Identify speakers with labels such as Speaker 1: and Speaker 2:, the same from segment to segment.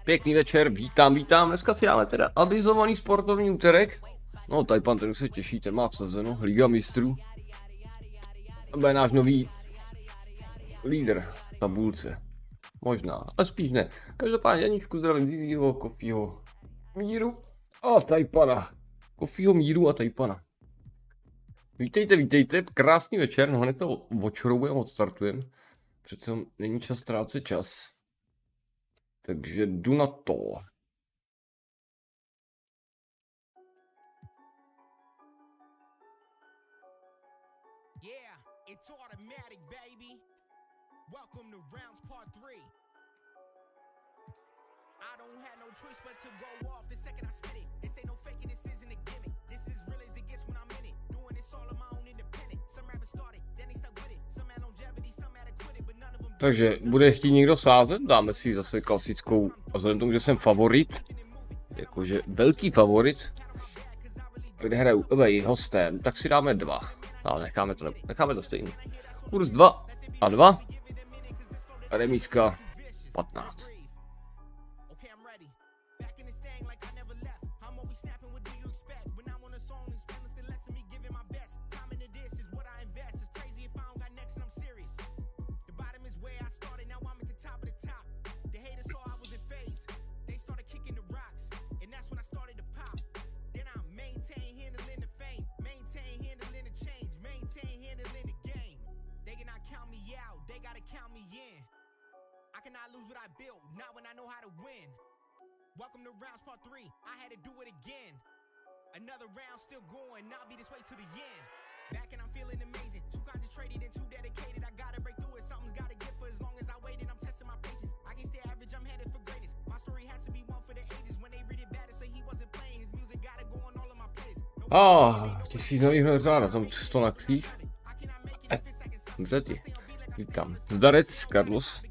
Speaker 1: Pěkný večer, vítám. Dneska si dáme teda avizovaný sportovní úterek. No, tady pan ten se těší, ten má vsazeno, Liga mistrů. To bude náš nový lídr v tabulce. Možná, ale spíš ne. Každopádně Janíčku zdravím Zizího, Kofího, Míru a Tajpana. Kofího, Míru a Tajpana. Vítejte, krásný večer, no hned to odšroubujeme, odstartujeme. Přece není čas ztrácet čas. Takže jdu na to. Takže bude chtít někdo sázet, dáme si zase klasickou, a vzhledem tomu, že jsem favorit, jakože velký favorit, kde hraju hostem, tak si dáme 2, ale necháme to stejný. Kurz 2 a 2, a remízka 15.
Speaker 2: Welcome to rounds part 3. I had to do it again. Another round still going. I'll be this way to the end. Back and I'm feeling amazing. Too concentrated and too dedicated. I gotta break through it. Something's gotta give for as long as I waited. I'm testing my patience. I can stay average. I'm headed for greatness. My story has to be one for the ages. When they read it bad, say he wasn't playing. His music gotta go on all of my playlists.
Speaker 1: 1000 nových Neřádovo, tam 100 na kříž. Dobře ty. Vítám. Zdarec, Carlos.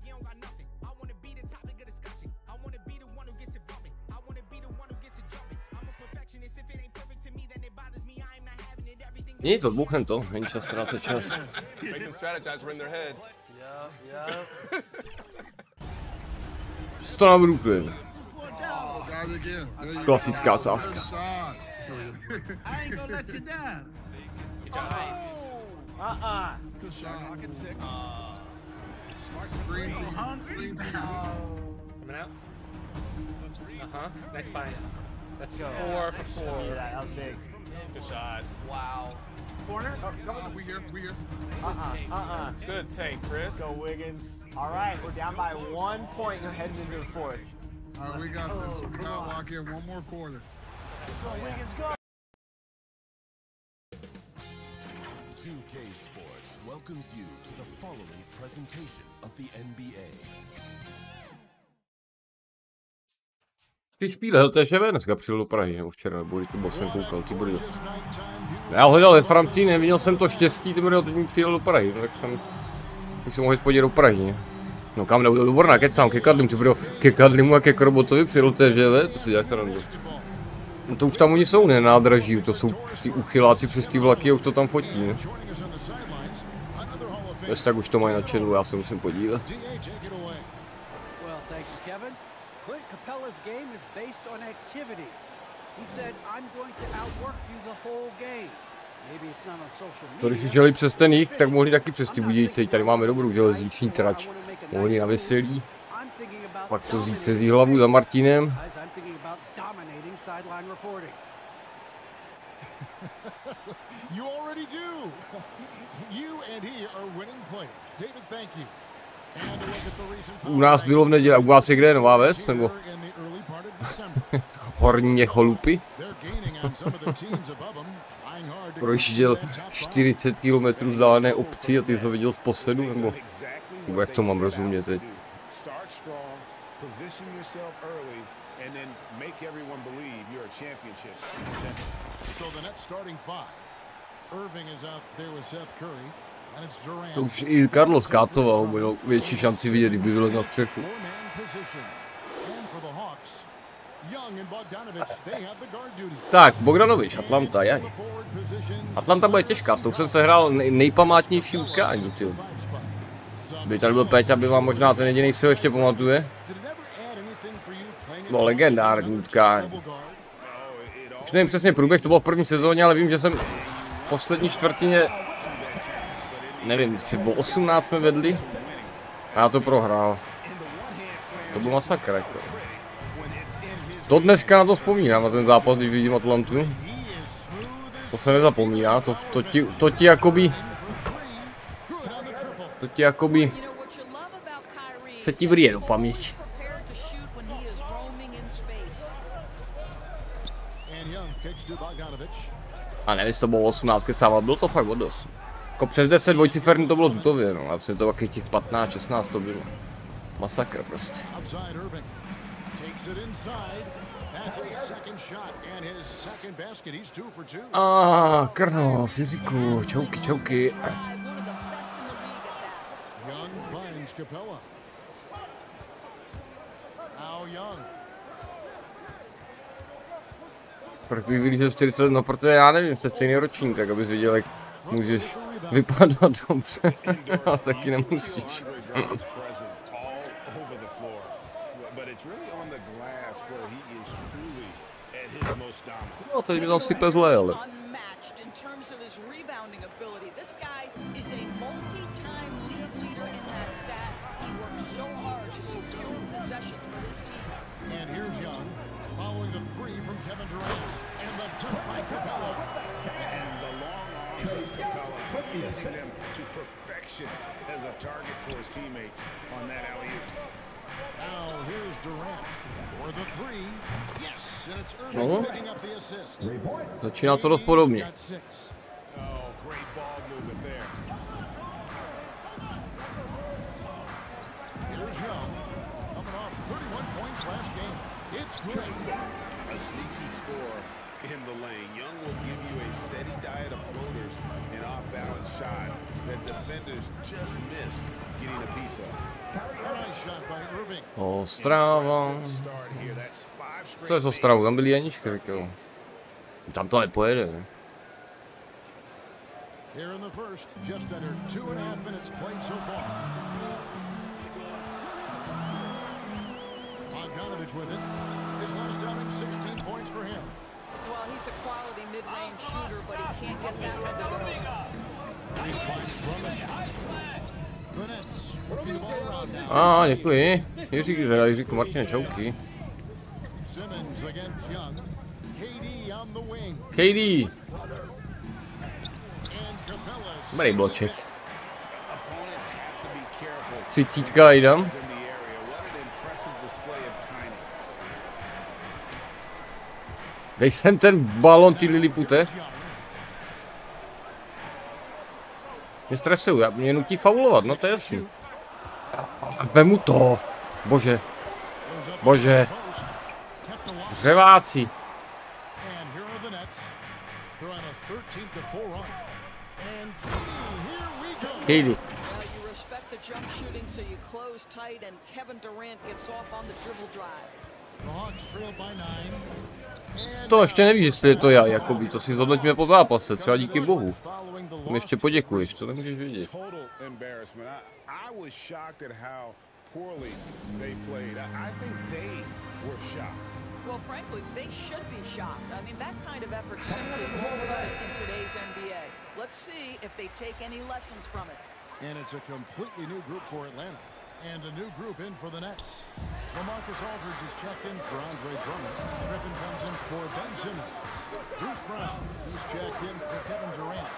Speaker 1: Nic, odbouchneme to, není čas ztrácet čas. Co nám růpil? Klasická sázka.
Speaker 3: Let's go. 4 for 4.
Speaker 4: That was big.
Speaker 3: Good shot.
Speaker 2: Wow.
Speaker 4: Corner?
Speaker 5: We here.
Speaker 3: Good take, Chris.
Speaker 4: Go Wiggins. All right, we're down by 1 point. You're heading into the fourth.
Speaker 5: All right, we got this. We got to lock in one more quarter.
Speaker 4: Go Wiggins, go.
Speaker 6: 2K Sports welcomes you to the following presentation of the NBA.
Speaker 1: Ty špíle, hele, to je ŠV dneska přijel do Prahy, nebo včera, nebo když to byl, jsem koukal, ty brdo. Já ho hledal ve Francii, neviděl jsem to štěstí, ty brdo, teď mi přijel do Prahy, tak jsem mohl podívat do Prahy, ne? No kam nebudu do Borna, kecám, ke Kadlim, ty brdo, ke Kadlimu a ke Krobotovi přijel to je ŽV, to si děláš srandu. No to už tam oni jsou, ne, nádraží, to jsou ty uchyláci přes ty vlaky a už to tam fotí, ne? Jestli tak už to mají na channelu, já se musím podívat. To když už jeli přes ten jich, tak mohli taky přes ty Budějce, tady máme dobrou železniční trať. Mohli na Veselí, pak to vzít přes Jihlavu za Martinem. U nás bylo v neděli, u vás je kde, Nová Ves, nebo Horní Cholupy? Projížděl 40 km vzdálené obci a ty jsi ho viděl z posledu, nebo jak to mám rozumět teď? To už i Carlos kácoval, měl větší šanci vidět, kdyby byl na střechu. Tak, Bogdanovič, Atlanta, jaj. Atlanta bude těžká, s tou jsem se hrál nejpamátnější utkání, ty. By tady byl Péťa, by vám možná ten jediný si ho ještě pamatuje. No, legendární utkání. Už nevím přesně průběh, to bylo v první sezóně, ale vím, že jsem v poslední čtvrtině, nevím, jestli bylo 18 jsme vedli a já to prohrál. To byl masakr, jako. To dneska na to vzpomínám, na ten zápas, když vidím Atlantu. To se nezapomíná, to ti jakoby se ti vrije do paměti. A nevím, jestli to bylo 18 kecávat, bylo to fakt o dost. Jako přes 10 dvojciferný to bylo tutově, no, a vlastně to taky těch 15, 16 to bylo. Masakr prostě. Krnov, Jiříku, čauky. Proč bych vylížel 40 let, no protože já nevím, jste stejný ročník, tak abys viděl, jak můžeš vypadat dobře, a taky nemusíš. No, teď mi tam sype zle, ale. No, začíná to dost podobně. Ostrava. Co je z Ostravu? Tam byli Janíčky, řekl. Tam to nepojede, ne? Děkuji. Jiříku, Martine, čauky.
Speaker 6: down the wing.
Speaker 1: KD.
Speaker 6: And Capella
Speaker 1: Dobrý bloček.
Speaker 3: Opponents have to be careful.
Speaker 1: 30 jdem.
Speaker 3: In the area. What an impressive display of timing.
Speaker 1: Dej sem ten balon, ty Lilipute. Mě stresují, mě nutí faulovat, no to je jasný. Vemu to. Bože. Bože. Dřeváci.
Speaker 6: And here are the Nets. They're on a 13-4 run. And here we go.
Speaker 1: KD.
Speaker 7: Well, you respect the jump shooting, so you close tight, and Kevin Durant gets off on the dribble drive.
Speaker 6: The Hawks trail by 9.
Speaker 1: To ještě nevíš, jestli je to já, jakoby, to si zhodnoťme po zápase, třeba díky bohu.
Speaker 6: Following the
Speaker 1: Mi ještě poděkuješ, to nemůžeš vědět.
Speaker 3: Total embarrassment. I was shocked at how poorly they played. I think they were shocked.
Speaker 7: Well, frankly, they should be shocked. I mean, that kind of effort simply won't cut it in today's NBA. Let's see if they take any lessons from it.
Speaker 6: And it's a completely new group for Atlanta. And a new group in for the Nets. LaMarcus Aldridge is checked in for Andre Drummond. Griffin comes in for Ben Simmons. Bruce Brown, he's checked in for Kevin Durant.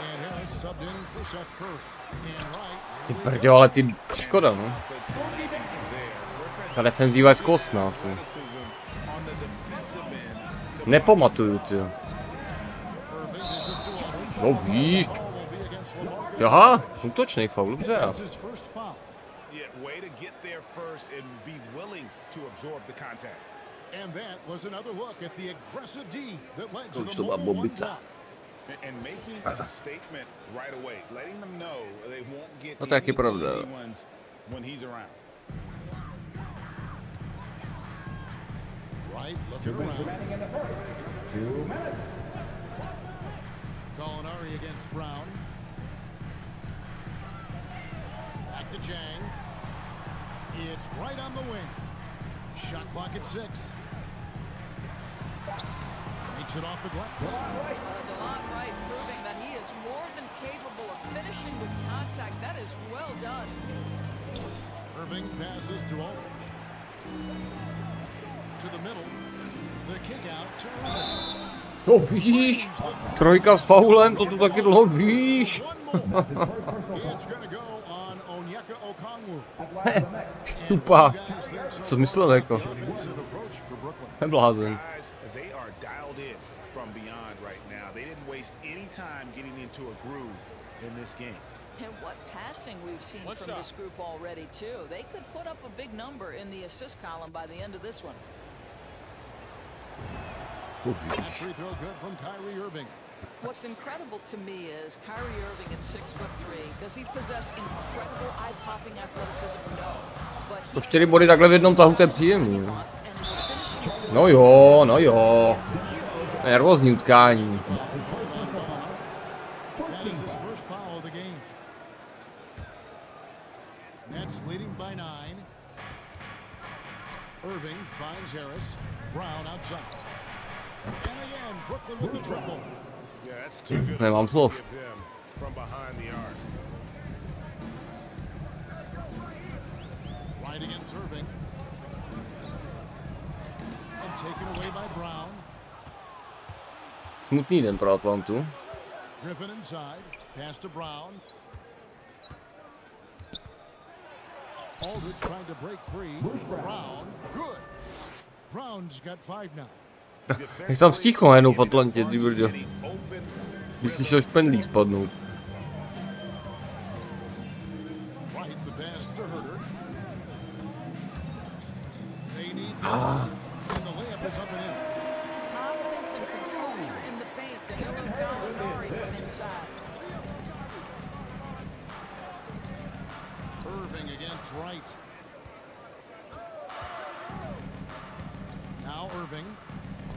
Speaker 6: And Harris subbed in for Seth Curry. And Wright.
Speaker 1: Ty brďo, ale ty škoda, no. Ta defenzíva je zkostná, ty. Nepamatuju, ty. No víš. Aha, útočný faul, dobře.
Speaker 6: That's his first foul.
Speaker 3: Yeah, way to get there first and be willing to absorb the contact.
Speaker 6: And that was another look at the aggressive D that led to
Speaker 1: Už
Speaker 6: the
Speaker 1: to byla
Speaker 6: mobile one
Speaker 1: bobica.
Speaker 6: block.
Speaker 3: And making a statement right away, letting them know they won't get
Speaker 1: No taky
Speaker 3: any
Speaker 1: pravda.
Speaker 3: easy ones when he's around.
Speaker 6: Right, looking around.
Speaker 5: 2 minutes.
Speaker 6: Gallinari against Brown. Back to Chang. It's right on the wing. Shot clock at 6. Makes it off the glass.
Speaker 7: DeLon Wright proving that he is more than capable of finishing with contact. That is well done.
Speaker 6: Irving passes to Aldridge. To the middle. The kick out to Irving.
Speaker 1: To víš. Trojka s faulem, to tu taky dlouho víš.
Speaker 6: One more. It's gonna go on Onyeka Okongwu.
Speaker 1: Tupa. Co myslel jako?
Speaker 6: Offensive approach for Brooklyn.
Speaker 1: Neblázen.
Speaker 3: Guys, they are dialed in from beyond right now. They didn't waste any time getting into a groove in this game.
Speaker 7: And what passing we've seen from this group already, too. They could put up a big number in the assist column by the end of this one.
Speaker 1: To
Speaker 6: That
Speaker 1: víš.
Speaker 6: free throw good from Kyrie Irving.
Speaker 7: What's incredible to me is Kyrie Irving at 6'3". Does he possess incredible eye-popping athleticism? No. But
Speaker 1: To 4 body takhle v jednom tahu, to je příjemný. No.
Speaker 7: and his finishing
Speaker 1: No jo, no jo. Nervózní utkání.
Speaker 6: That is his first foul of the game. Nets leading by 9. Irving finds Harris. Brown outside. And again, Brooklyn with the triple.
Speaker 3: Yeah, that's too good.
Speaker 1: Nemám slov.
Speaker 3: Give him from behind the arc.
Speaker 6: Right against Irving. And taken away by Brown.
Speaker 1: Smutný den pro Atlantu.
Speaker 6: Griffin inside. Pass to Brown. Aldridge trying to break free. Brown. Good. Brown's got 5 now.
Speaker 1: Jak tam stichlo najednou v Atlantě, ty brďo. Když slyšel špendlík spadnout.
Speaker 6: Right, the pass to Herter. They need this. And the layup is up and in.
Speaker 7: confidence and composure in the paint. Danilo Gallinari from inside.
Speaker 6: Irving against Wright. Now Irving.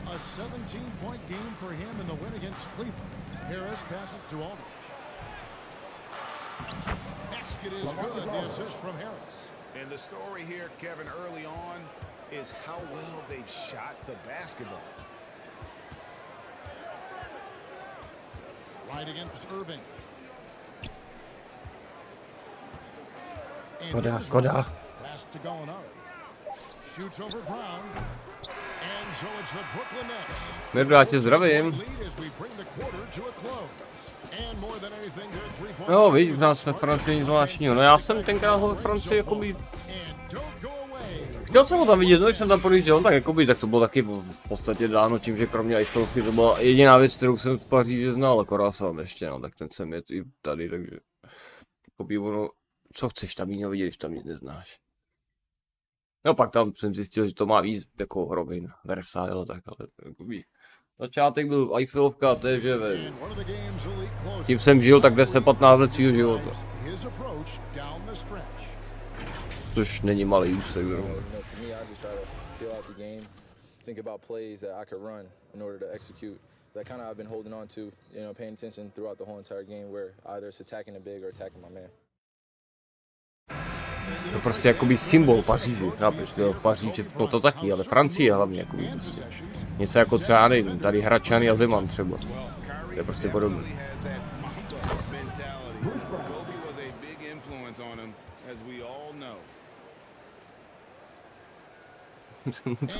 Speaker 6: A 17-point game for him in the win against Cleveland. Harris passes to Aldridge. Basket is good. The assist from Harris.
Speaker 3: And the story here, Kevin, early on, is how well they've shot the basketball.
Speaker 6: Right against Irving. And
Speaker 1: Škoda,
Speaker 6: here's
Speaker 1: škoda.
Speaker 6: Wright. Pass to Gallinari. Shoots over Brown.
Speaker 1: Mirdo, já tě zdravím. No, víš, v nás ve Francii nic zvláštního. No já jsem tenkrát ve Francii jakoby... Chtěl jsem ho tam vidět, no, když jsem tam projížděl, tak jakoby, tak to bylo taky v podstatě dáno tím, že kromě Eiffelovky to byla jediná věc, kterou jsem v Paříži znal, akorát jsem ještě, no, tak ten jsem je i tady, takže... Jakoby ono, co chceš tam jiného vidět, když tam nic neznáš. No pak tam jsem zjistil, že to má víc jako rovin, Versailles, tak ale jakoby... Začátek byl Eiffelovka a to je, že tím jsem žil tak 10-15 let svýho života. Což není malý úsek.
Speaker 8: Think about plays that I could run in order to execute. That kind of I've been holding on to, you know, paying attention throughout the whole entire game where either it's attacking the big or attacking my man.
Speaker 1: To prostě jakoby symbol Paříži, chápeš, Paříž, no to taky, ale Francie hlavně jakoby prostě. Něco jako třeba, nevím, tady Hračany a Zeman třeba. To je prostě podobné.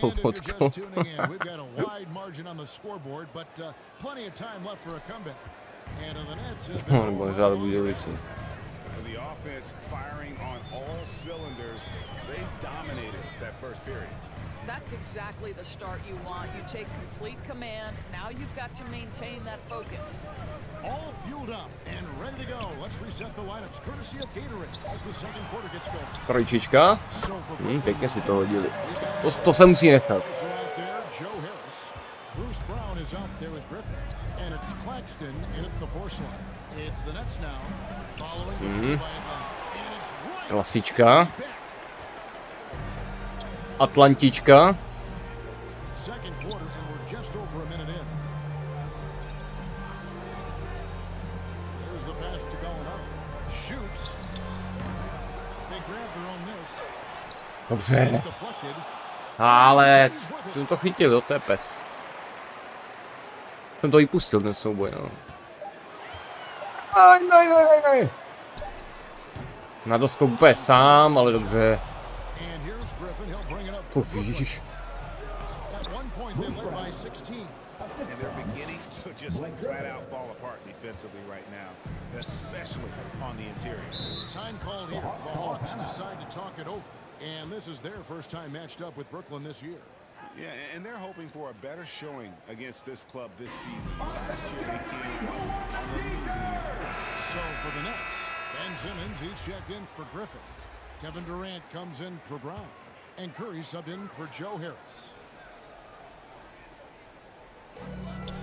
Speaker 1: To fotko. No, nebo Neřádovo Budějovice.
Speaker 3: The offense firing on all cylinders. They dominated that first period.
Speaker 7: That's exactly the start you want. You take complete command. Now you've got to maintain that focus.
Speaker 6: All fueled up and ready to go. Let's reset the lineups courtesy of Gatorade as the second quarter gets going.
Speaker 1: Trojčička. Pěkně si to hodili. To se musí nechat.
Speaker 6: Bruce Brown is out there with Griffin, and it's Claxton in at the force line. It's the Nets now, following the by Atlanta, and it's right.
Speaker 1: Klasička. Atlantička.
Speaker 6: Second quarter, and we're just over a minute in. There's the pass to Gallinari. Shoots. They grab their own miss.
Speaker 1: Dobře. Ale jsem to chytil, to je pes. Jsem to i pustil ten souboj, no. Ne. Na doskok úplně sám, ale dobře. Ježiš.
Speaker 3: And they're beginning to just flat out fall apart defensively right now, especially on the interior.
Speaker 6: Time called here. The Hawks decide to talk it over, and this is their first time matched up with Brooklyn this year.
Speaker 3: Yeah, and they're hoping for a better showing against this club this season. Last year they came on the losing end.
Speaker 6: So for the Nets, Ben Simmons, he's checked in for Griffin. Kevin Durant comes in for Brown, and Curry subbed in for Joe Harris.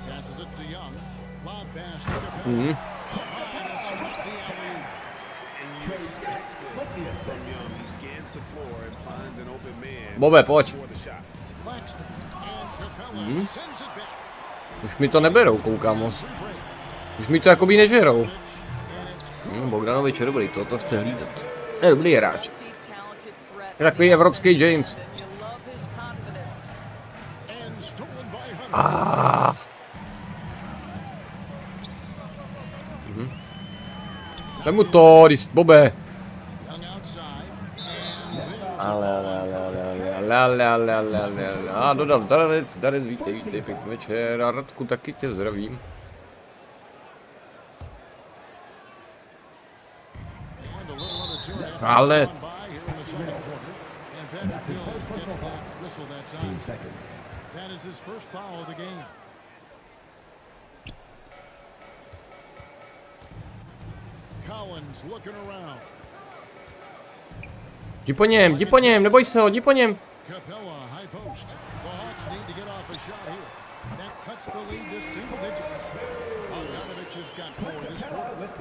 Speaker 6: Passes it to Young. Lob pass to Capella.
Speaker 3: He scans the floor and finds an open man.
Speaker 1: Bobe, pojď.
Speaker 3: For the shot.
Speaker 1: Už mi to neberou, koukám moc. Už mi to jakoby nežerou. Bogdanovič je dobrý, to chce hlídat. Je dobrý hráč. Je takový evropský James. Daj mu to, Bobe. A dodal Darec, vítej, pěkný večer. A Radku, taky tě zdravím. Ale... Jdi po něm, neboj se ho, jdi po něm.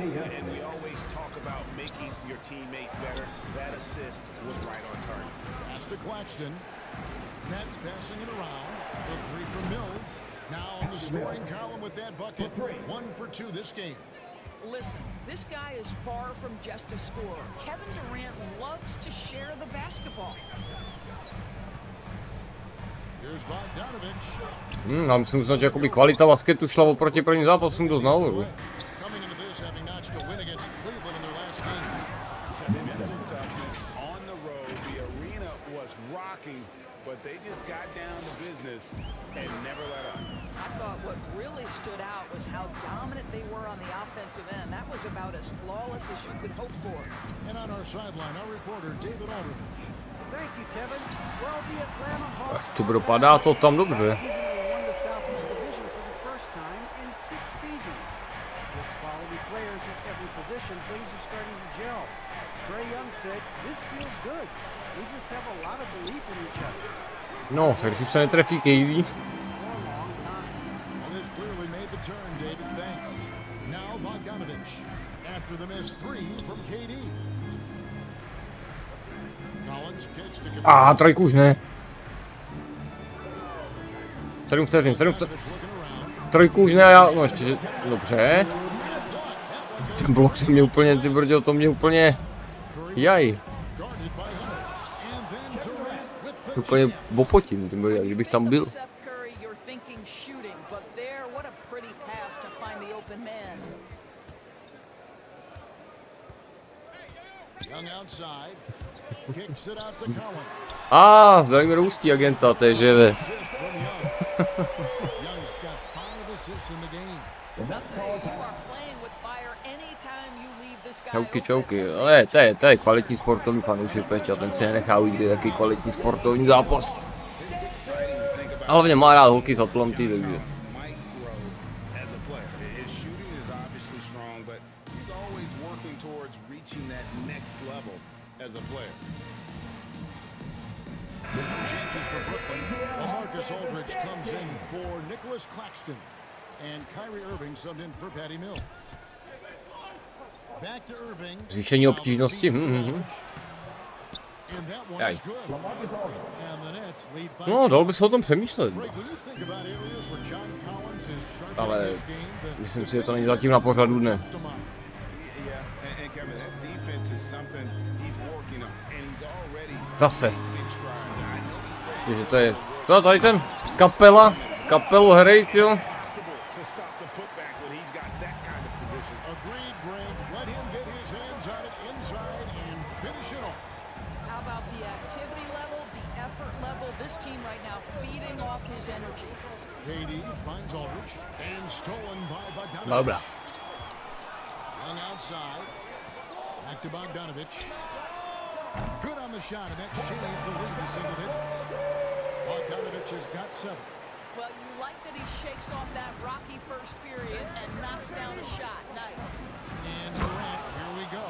Speaker 3: And we always talk about making your teammate better. That assist was right on target.
Speaker 6: Pass to Claxton. Nets passing it around. The three from Mills. Now on the scoring column with that bucket. 1 for 2 this game.
Speaker 7: Listen, this guy is far from just a scorer. Kevin Durant loves to share the basketball.
Speaker 6: Here's Bogdanović.
Speaker 1: Já myslím, že jakoby kvalita basketu šla oproti prvním zápasům dost nahoru.
Speaker 3: On the road, the arena was rocking, but they just got down to business
Speaker 7: stood out was how dominant they were on the offensive end. That was about as flawless as you could hope for.
Speaker 6: And on our sideline, our reporter David Aldridge.
Speaker 9: Thank you, Kevin. Well, the Atlanta Hawks
Speaker 1: To dopadá to tam dobře.
Speaker 9: season they won the Southeast Division for the first time in 6 seasons. With quality players at every position, things are starting to gel. Trae Young said, "This feels good. We just have a lot of belief in each other."
Speaker 1: No, tak když už se netrefí KD.
Speaker 6: Well, they've clearly made the turn, David. Thanks. Now Bogdanovic. After the missed 3 from KD. Collins kicks to
Speaker 1: A trojku už ne. 7 vteřin. Trojku už ne, já, no ještě, dobře. Ten blok, to mě úplně, ty brďo, to mě úplně, jaj. Úplně bopotím, ty brďo, kdybych tam byl. Vzali mi do ústí agenta, to je živé. Čauky. Ale to je kvalitní sportovní fanoušek Peťa, ten si nenechá ujít jaký kvalitní sportovní zápas. A hlavně má rád holky z Atlanty, takže.
Speaker 6: Aldridge comes in for Nicholas Claxton, and Kyrie Irving subbed in for Patty Mills. Back to Irving.
Speaker 1: Zvýšení obtížnosti. Jaj. No, dalo by se o tom přemýšlet. Ale myslím si, že to není zatím na pořadu dne. Zase. Takže to je. To tady ten kapelu hrejt, jo. Dobrá. Good on the shot, and that shaves the lead to single digits. Bogdanovic has got 7.
Speaker 7: Well, you like that he shakes off that rocky first period and knocks down a shot. Nice.
Speaker 6: And Durant, here we go.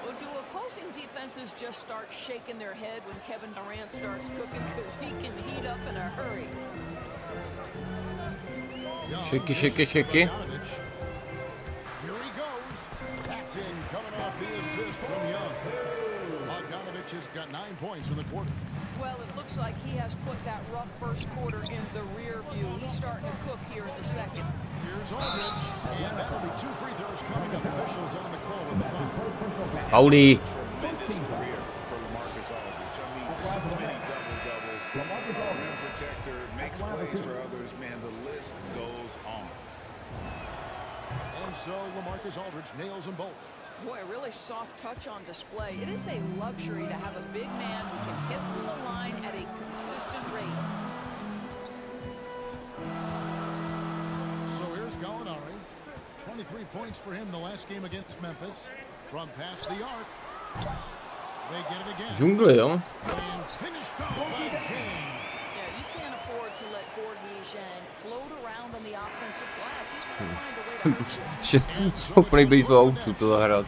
Speaker 7: Well, do opposing defenses just start shaking their head when Kevin Durant starts cooking because he can heat up in a hurry?
Speaker 1: Shaky.
Speaker 6: Here he goes. That's in, coming off the assist from Young. Bogdanovic has got 9 points in the quarter.
Speaker 7: Well, it looks like he has put that rough first quarter in the rear view. He's starting to cook here in the second.
Speaker 6: Here's Aldridge, and that'll be 2 free throws coming up. Officials on the call with the foul.
Speaker 1: Pauli.
Speaker 3: Tremendous career for LaMarcus Aldridge. I mean, so many double-doubles. Rim protector, makes plays for others. Man, the list goes on.
Speaker 6: And so LaMarcus Aldridge nails them both.
Speaker 7: Boy, a really soft touch on display. It is a luxury to have a big man who can hit from the line at a consistent rate.
Speaker 6: So here's Gallinari. 23 points for him the last game against Memphis. From past the arc. They get it again.
Speaker 1: Džungli, jo?
Speaker 6: And finished off by James.
Speaker 7: Yeah, you can't afford to let Gorgie Zhang float around on the offensive glass. He's going to find a way to hurt you.
Speaker 1: Že schopný být v autu to zahrát.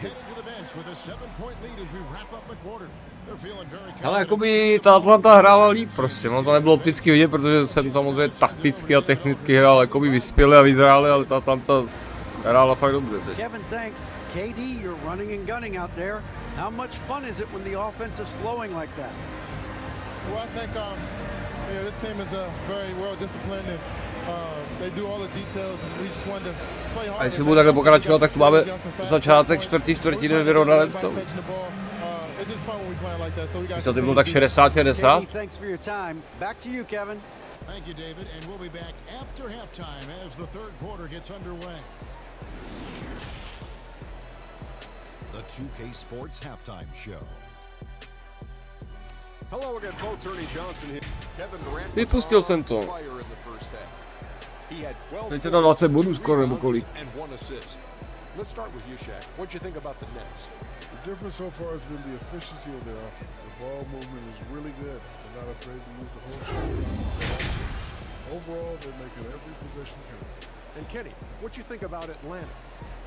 Speaker 1: Ale jakoby ta Atlanta hrála líp prostě, no to nebylo opticky vidět, protože jsem tam samozřejmě takticky a technicky hrál jakoby vyspěli a vyzráli, ale ta Atlanta hrála fakt dobře teď.
Speaker 9: Kevin, thanks. KD, you're running and gunning out there. How much fun is it when the offense is flowing like that?
Speaker 5: Well, I think this team is very well disciplined and they do all the details and we just want to play hard.
Speaker 1: A jestli budu takhle pokračovat, tak tu máme začátek čtvrtiny vyrovnaném stavu. To by bylo tak 60-60.
Speaker 9: Thanks for your time. Back to you, Kevin.
Speaker 6: Thank you, David, and we'll be back after halftime as the third quarter gets underway.
Speaker 10: The 2K Sports Halftime Show.
Speaker 11: Hello again, folks. Ernie Johnson here. Kevin Durant.
Speaker 1: Vypustil jsem to. Teď se tam 20 bodů skoro, nebo kolik.
Speaker 11: Let's start with you, Shaq. What do you think about the Nets?
Speaker 5: The difference so far has been the efficiency of their offense. The ball movement is really good. They're not afraid to use the whole field. Overall, they're making every possession count.
Speaker 11: And Kenny, what do you think about Atlanta?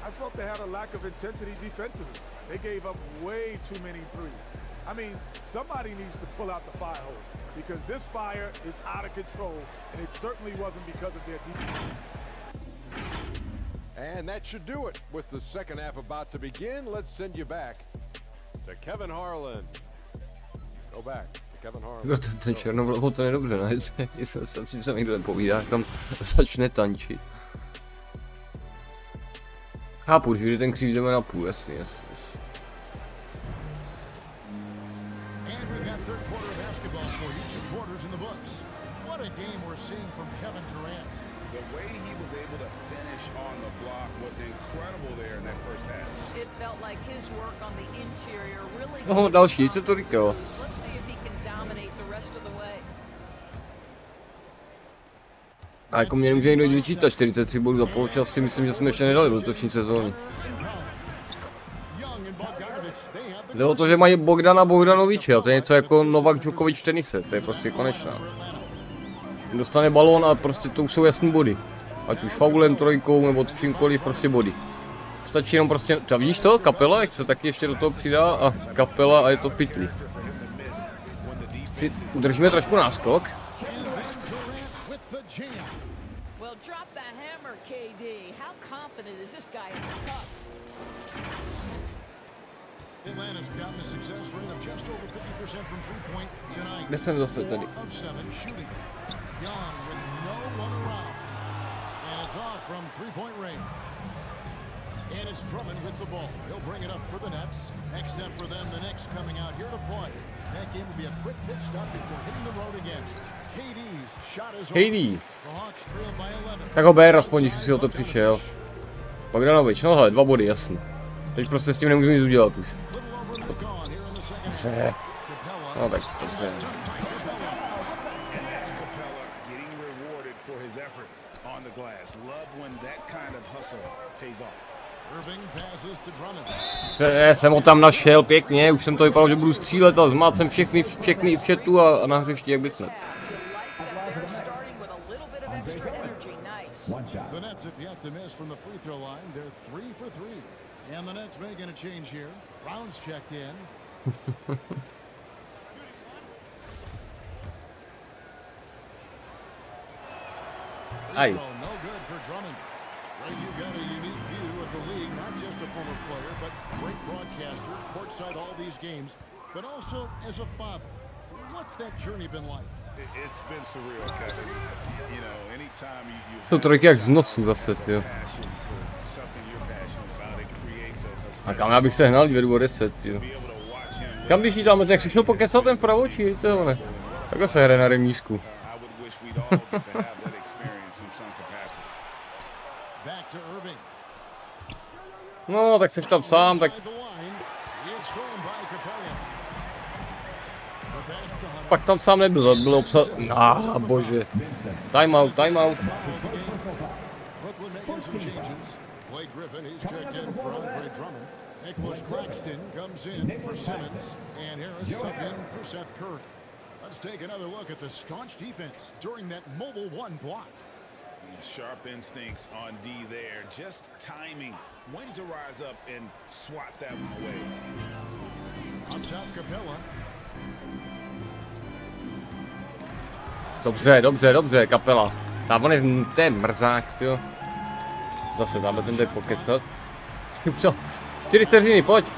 Speaker 12: I felt they had a lack of intensity defensively. They gave up way too many threes. I mean, somebody needs to pull out the fire hose because this fire is out of control, and it certainly wasn't because of their defense.
Speaker 11: And that should do it. With the second half about to begin, let's send you back to Kevin Harlan. Go back to Kevin Harlan.
Speaker 1: Ten černovlavo to je dobře, ne? Jestli se někdo nepovídá, tam začne tančit. Chápu, že ten kříž jdeme na půl, jasně.
Speaker 3: The way he was able to finish on the block was incredible there in that first half.
Speaker 7: It felt like his work on the interior really.
Speaker 1: No, další, co to říkalo?
Speaker 7: Let's see if he can dominate the rest of the way.
Speaker 1: A jako mě nemůže někdo vyčítat, 43 bodů za poločas si myslím, že jsme ještě nedali v letošní sezóně. Jde o to, že mají Bogdana Bogdanoviče, a to je něco jako Novak Djokovic v tenise, to je prostě konečná. Dostane balón a prostě to už jsou jasný body. Ať už faulem, trojkou nebo čímkoliv, prostě body. Stačí jenom prostě, třeba vidíš to, Kapela, jak se taky ještě do toho přidá a Kapela a je to pytlí. Držíme trošku náskok. Kde jsem zase tady?
Speaker 6: From three-point range. And it's Drummond with the ball. He'll bring it up for the Nets. Next step for them, the Knicks coming out here to play. That game will be a quick pit stop before hitting the road again. KD's shot is
Speaker 1: KD.
Speaker 6: The Hawks trail by 11.
Speaker 1: Tak ho ber, aspoň když si o to přišel. Bogdanovič, no hele, 2 body, jasný. Teď prostě s tím nemůžu nic udělat už. Dobře. No tak, dobře. Jsem ho tam našel pěkně, už jsem to vypadalo, že budu střílet a zmát jsem všechny v chatu a na hřišti jak bys ne.
Speaker 6: The Nets have yet to miss from the free throw line. They're 3 for 3. And the Nets making a change here. Brown's checked in.
Speaker 1: Aye.
Speaker 6: No good for Drummond. Right, you've got a unique view of the league, not just a former player, but great broadcaster, courtside all these games, but also as a father. What's that journey been like?
Speaker 3: It's been surreal, Kevin. You know, anytime you
Speaker 1: Jsou trojky jak z nosu zase, tyjo. A kam já bych se hnal, vedu o 10, tyjo. Kam když jí dáme, tak všechno pokecal ten vpravo, či víte ho ne? Takhle se hraje na remízku. No, tak seš tam sám, tak... Pak tam sám nebyl, byl obsad... bože. Timeout, timeout.
Speaker 3: Sharp instincts on D there, just timing when to rise up and swat that one away.
Speaker 6: On top, Capella.
Speaker 1: Dobře, dobře, dobře, Kapela. Tam on je ten mrzák, tyjo. Zase dáme ten tady pokecat. 4 vteřiny, pojď.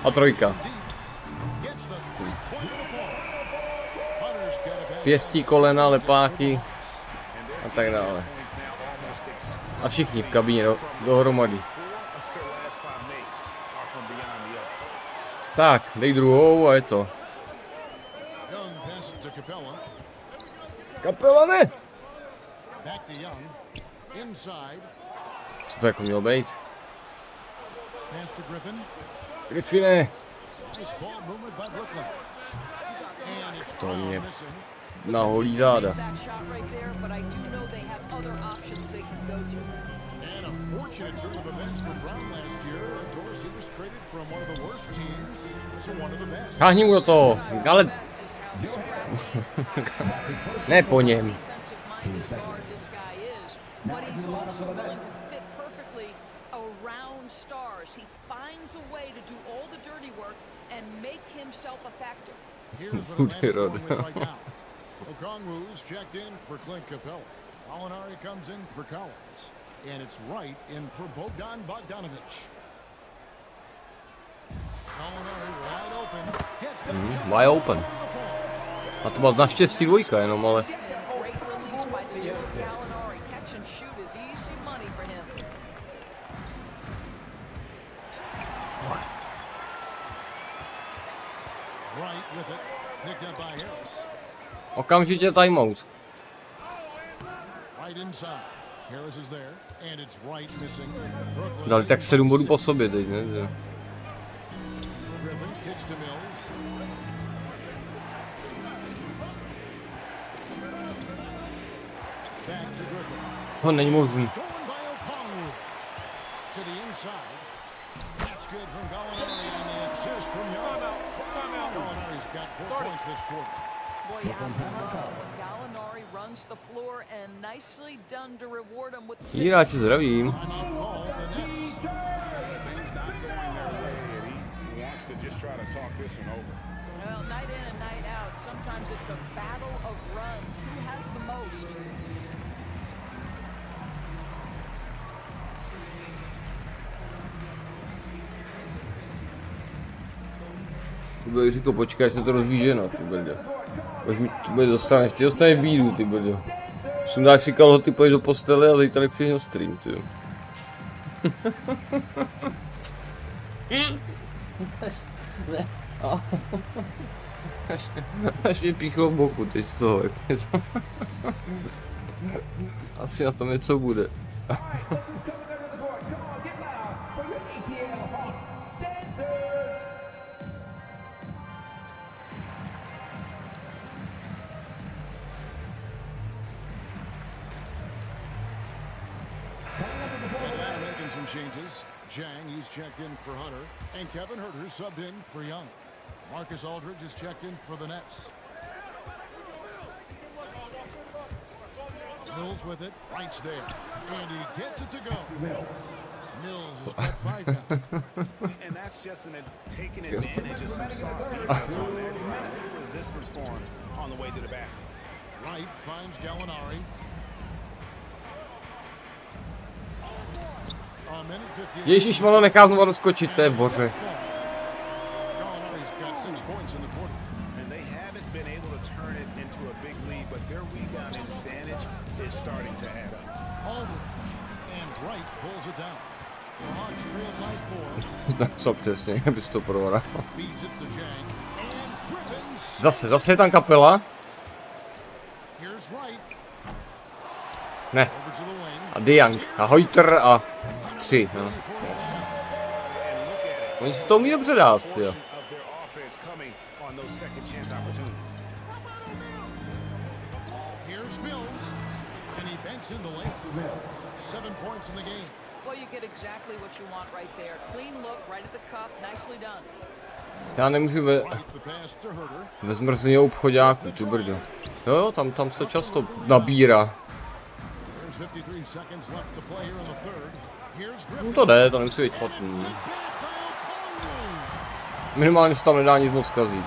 Speaker 1: A trojka. Pěstí, kolena, lepáky. A tak dále. A všichni v kabině dohromady. Tak, dej druhou a je to. Kapela ne! Co to jako mělo být? Griffine! Tak to je. na holí záda. Háhni mu do toho, ale... ne po něm.
Speaker 6: Okongwu's checked in for Clint Capella. Molinari comes in for Collins. And it's Wright in for Bogdan Bogdanovic. Molinari wide open. Hits the
Speaker 1: Wide open. A to byla naštěstí dvojka jenom, ale... Okamžitě timeout. Dali tak 7 bodů po sobě teď, ne? To není možný. Hráči, zdravím. Bych říkal, počkej, až se to rozvíženo, ty brďo. Až mi to bude dostaneš, ty dostaneš bídu, ty brďo. Sundáš si kalhoty, pojď do postele a zítra nepřijď na stream, ty jo. Až mě píchlo v boku teď z toho, jak něco. Asi na tom něco bude.
Speaker 6: Changes. Jang, he's checked in for Hunter, and Kevin Huerter subbed in for Young. Marcus Aldridge is checked in for the Nets. Mills with it, Wright's there, and he gets it to go. Mills has got 5 now.
Speaker 3: And that's just taking advantage of some soft defense on there. No resistance for him on the way to the basket.
Speaker 6: Wright finds Gallinari.
Speaker 1: Ježišmalo, nechám znovu doskočit, to je boře. Co přesně, abys to prohrál. Zase je tam kapela. Ne. A Young, a Huerter a 3, no. Yes. Oni si to umí dobře dát, jo. Já nemůžu ve zmrzlého obchodáku, tu brďo. Jo, tam se často nabírá. No to jde, to nemusí být špatný. Minimálně se tam nedá nic moc kazit.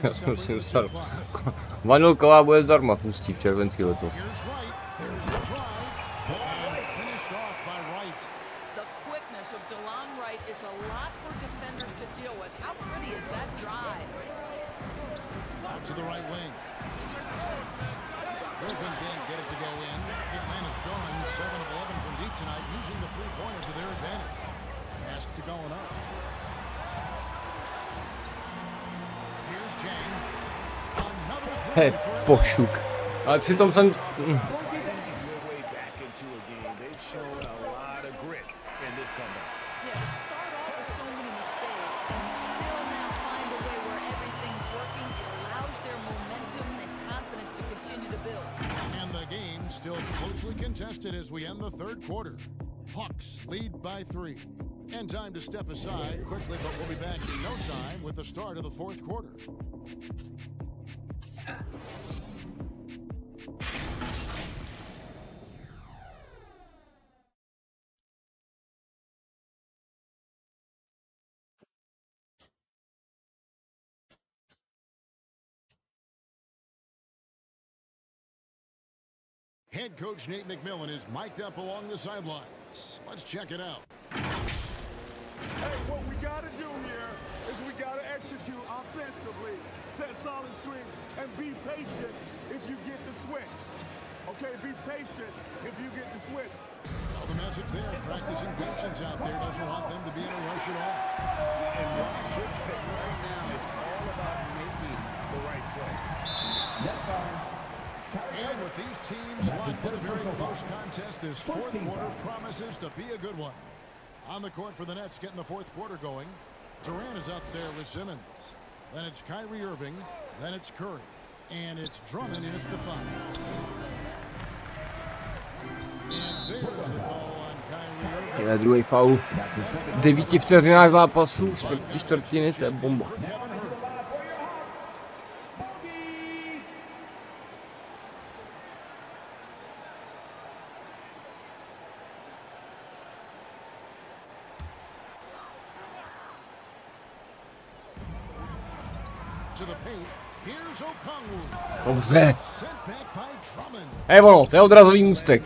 Speaker 1: Já jsem si myslel, vanilková bude zdarma v Ústí v červenci letos.
Speaker 6: Griffin can't get it to go in. Atlanta's gone 7 of 11 from deep tonight, using the three-pointer to their advantage. Asked to going up. Here's Jang. Another
Speaker 1: Hej, pošuk. Ale přitom jsem...
Speaker 6: Still closely contested as we end the third quarter. Hawks lead by 3. And time to step aside quickly, but we'll be back in no time with the start of the fourth quarter. Head coach Nate McMillan is mic'd up along the sidelines. Let's check it out.
Speaker 12: Hey, what we got to do here is we got to execute offensively, set solid screens, and be patient if you get the switch. Okay, be patient if you get the switch.
Speaker 6: Well, the message there, practicing patience out there, doesn't want them to be in a rush at all.
Speaker 3: And what you should take right now, it's all about making the right play.
Speaker 6: And with these teams locked in a very close contest, this fourth quarter promises to be a good one. On the court for the Nets, getting the fourth quarter going. Durant is out there with Simmons. Then it's Kyrie Irving. Then it's Curry. And it's Drummond in at the foul. And there's the call on Kyrie Irving.
Speaker 1: Druhý faul. 9 vteřinách zápasu, čtvrtiny, to je bomba. Dobře. Hej, ono, to je odrazový můstek.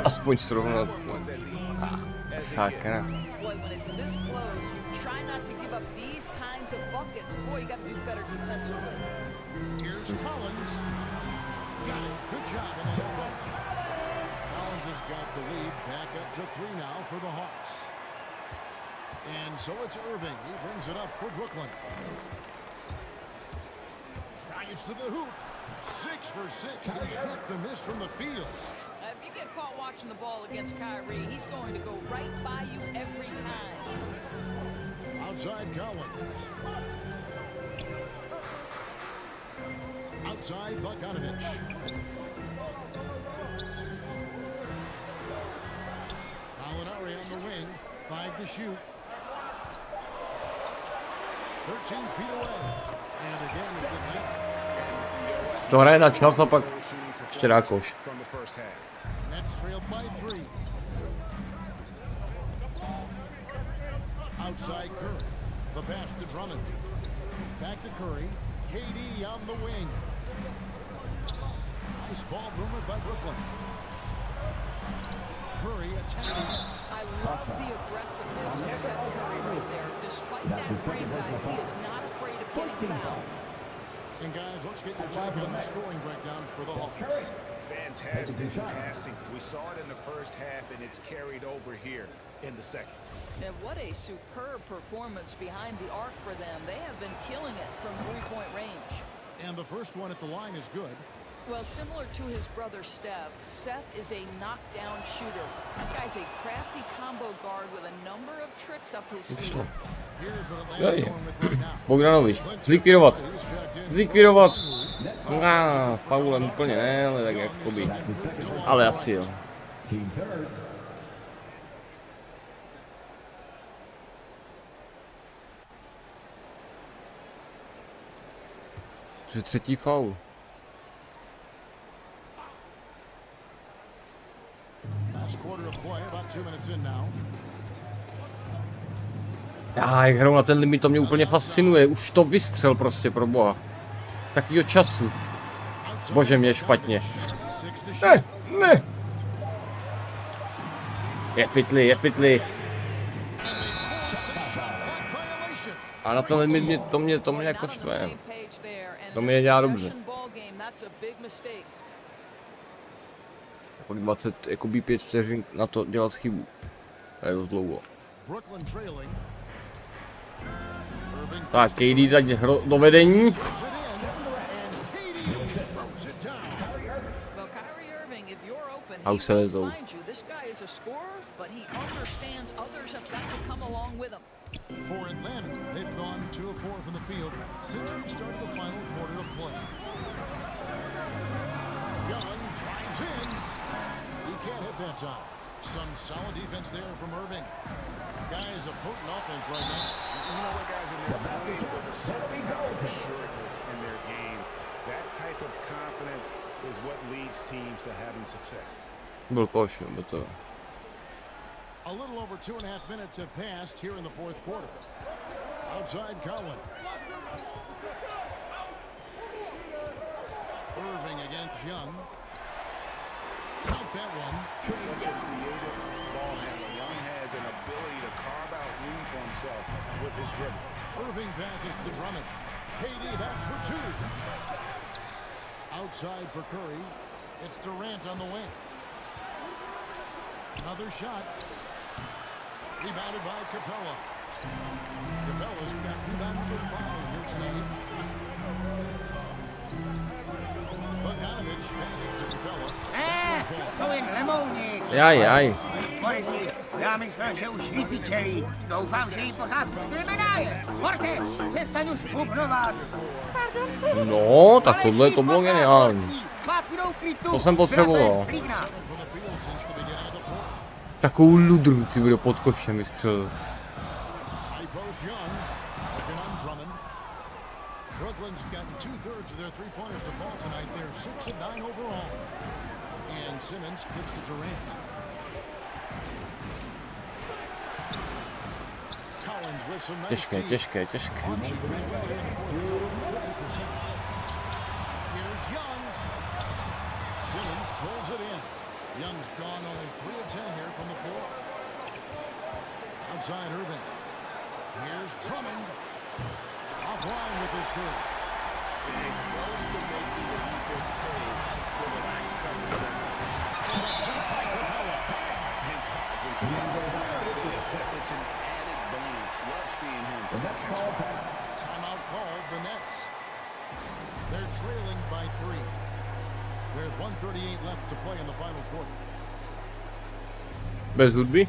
Speaker 1: Aspoň srovnat. Sakra.
Speaker 6: Here's Collins. Got it. Good job in the post. Collins has got the lead back up to 3 now for the Hawks. And so it's Irving. He brings it up for Brooklyn. Drives to the hoop. 6 for 6. He's yet to miss from the field.
Speaker 7: If you get caught watching the ball against Kyrie, he's going to go right by you every time.
Speaker 6: Outside Collins. Outside Bogdanovich. Gallinari on the wing. 5 to shoot. 13 feet away. And again it's Atlanta.
Speaker 1: To hraje na čas a pak ještě dá koš.
Speaker 6: Nets trailed by 3. Outside Curry. The pass to Drummond. Back to Curry. KD on the wing. Nice ball movement by Brooklyn. Curry attacking.
Speaker 7: I love the aggressiveness of Seth Curry right there. Despite that frame, guys, he is not afraid of getting fouled.
Speaker 6: And guys, let's get your take on the scoring breakdown for the Hawks.
Speaker 3: Fantastic passing. We saw it in the first half, and it's carried over here in the second.
Speaker 7: And what a superb performance behind the arc for them. They have been killing it from three-point range.
Speaker 6: And the first one at the line is good.
Speaker 7: Well, similar to his brother Steph, Seth is a knockdown shooter. This guy's a crafty combo guard with a number of tricks up his sleeve.
Speaker 6: Here's what Atlanta's going with right now.
Speaker 1: Bogdanovič, zlikvidovat. Zlikvidovat. Faulem úplně ne, ale tak jakoby. Ale asi jo. To je třetí faul. Jak hrou na ten limit, to mě úplně fascinuje. Už to vystřel prostě, pro boha. Takýho času. Bože, mě je špatně. Ne, ne. Je pytli. A na ten limit to mě jako štve. To mě dělá dobře. Pak 20, jakoby 5 vteřin na to dělat chybu. To je dost dlouho. Tak, KD teď do vedení. A už se vezou.
Speaker 6: For Atlanta, they've gone 2 of 4 from the field since we started the final quarter of play. Young drives in. He can't hit that time. Some solid defense there from Irving. Guys, a potent offense right now.
Speaker 3: You know what, guys, in their playing with a certain assuredness in their game. That type of confidence is what leads teams to having success.
Speaker 1: Byl koš, by to.
Speaker 6: A little over 2.5 minutes have passed here in the fourth quarter. Outside Collins. Irving against Young. Count that one.
Speaker 3: Such a creative ball handler. Young has an ability to carve out room for himself with his dribble.
Speaker 6: Irving passes to Drummond. KD backs for 2. Outside for Curry. It's Durant on the wing. Another shot. Rebounded by Capella. Capella's got rebound number 5 here tonight. Bogdanovich passes to Capella.
Speaker 13: To jen lemouník.
Speaker 1: Jaj.
Speaker 13: Borisy, já myslel, že už vytyčeli. Doufám, že jí pořád pustujeme náje. Morte, přestaň už bublovat.
Speaker 1: No, tak tohle to bylo geniální. To jsem potřeboval. Takovou ludru si bude pod košem vystřelil.
Speaker 6: Brooklyn's gotten 2/3 of their three-pointers to fall tonight. They're 6 of 9 overall. And Simmons kicks to Durant. Collins with some nice
Speaker 1: Těžké.
Speaker 6: Here's Young. Simmons pulls it in. Young's gone only 3 of 10 here from the floor. Outside Irving. Here's Drummond. Offline with this three.
Speaker 3: Being close to making the defense pay for the last couple of seconds. It's an added bonus. Love seeing him.
Speaker 6: Timeout called the Nets. They're trailing by 3. There's 1:38 left to play in the final quarter.
Speaker 1: Bez hudby?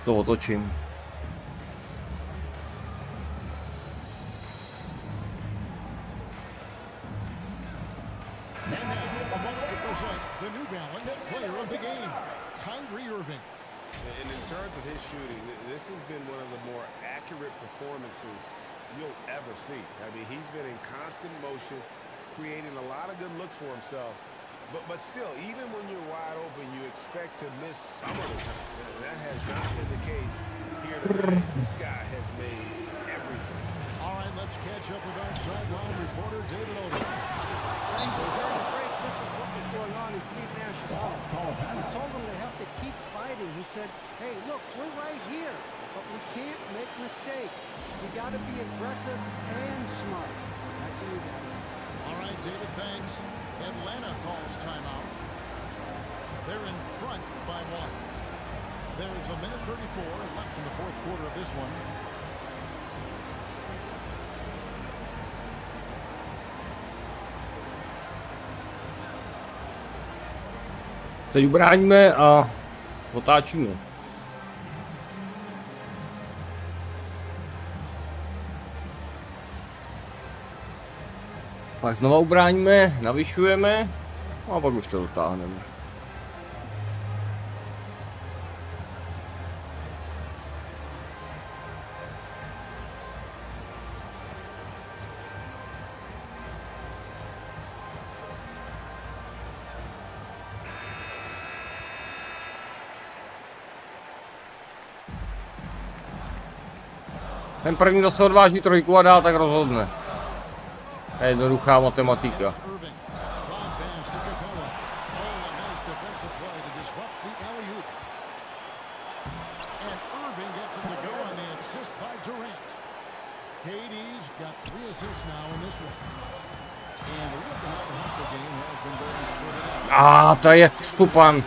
Speaker 1: To otočím.
Speaker 6: The New Balance player of the game, Kyrie Irving.
Speaker 3: And in terms of his shooting, this has been one of the more accurate performances you'll ever see. I mean, he's been in constant motion, creating a lot of good looks for himself. But still, even when you're wide open, you expect to miss some of the time. That has not been the case here tonight. This guy has made everything.
Speaker 6: All right, let's catch up with our sideline reporter, David Olden.
Speaker 9: This is what was going on in Steve Nash's office. He told them they have to keep fighting. He said, hey, look, we're right here, but we can't make mistakes. We got to be aggressive and smart. Back to you guys.
Speaker 6: All right, David, thanks. Atlanta calls timeout. They're in front by 1. There's a minute 34 left in the fourth quarter of this one.
Speaker 1: Teď ubráníme a otáčíme. Pak znova ubráníme, navyšujeme a pak už to dotáhneme. Ten první, kdo se odváží trojku a dá, tak rozhodne. To je jednoduchá matematika. A to je stupan.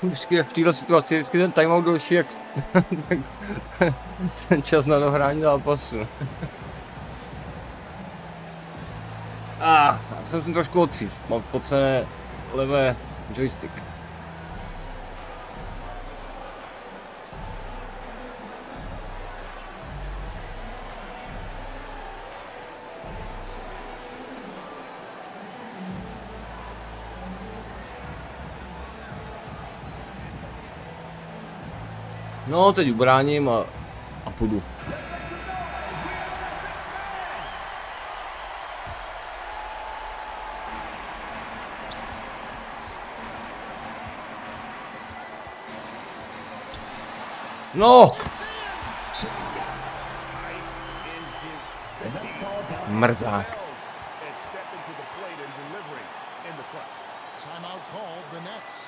Speaker 1: Vždycky v této situaci vždycky ten timeout delší jak ten čas na dohrání zápasu. Já jsem si trošku otříct, mám pocené levé joystick. No, teď ubráním a půjdu. No! Mrzák.
Speaker 6: Timeout called the Nets.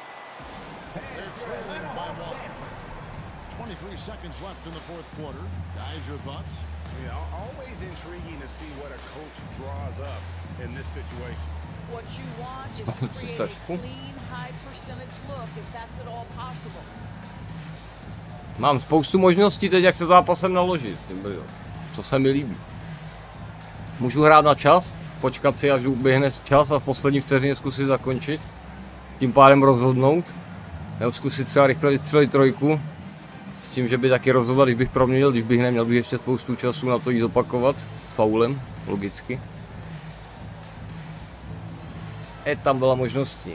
Speaker 6: They're trailing by 23 seconds left in the fourth quarter. Guys, your thoughts?
Speaker 3: Yeah, always intriguing to see what a coach draws up in this situation.
Speaker 7: What you want is to create a clean, high percentage look if that's at all possible.
Speaker 1: Mám spoustu možností teď, jak se zápasem naložit, co se mi líbí. Můžu hrát na čas, počkat si, až uběhne čas a v poslední vteřině zkusit zakončit. Tím pádem rozhodnout. Nebo zkusit třeba rychle vystřelit trojku. S tím, že by taky rozhodl, když bych proměnil, když bych neměl bych ještě spoustu času na to jít zopakovat. S faulem, logicky. Tam byla možností.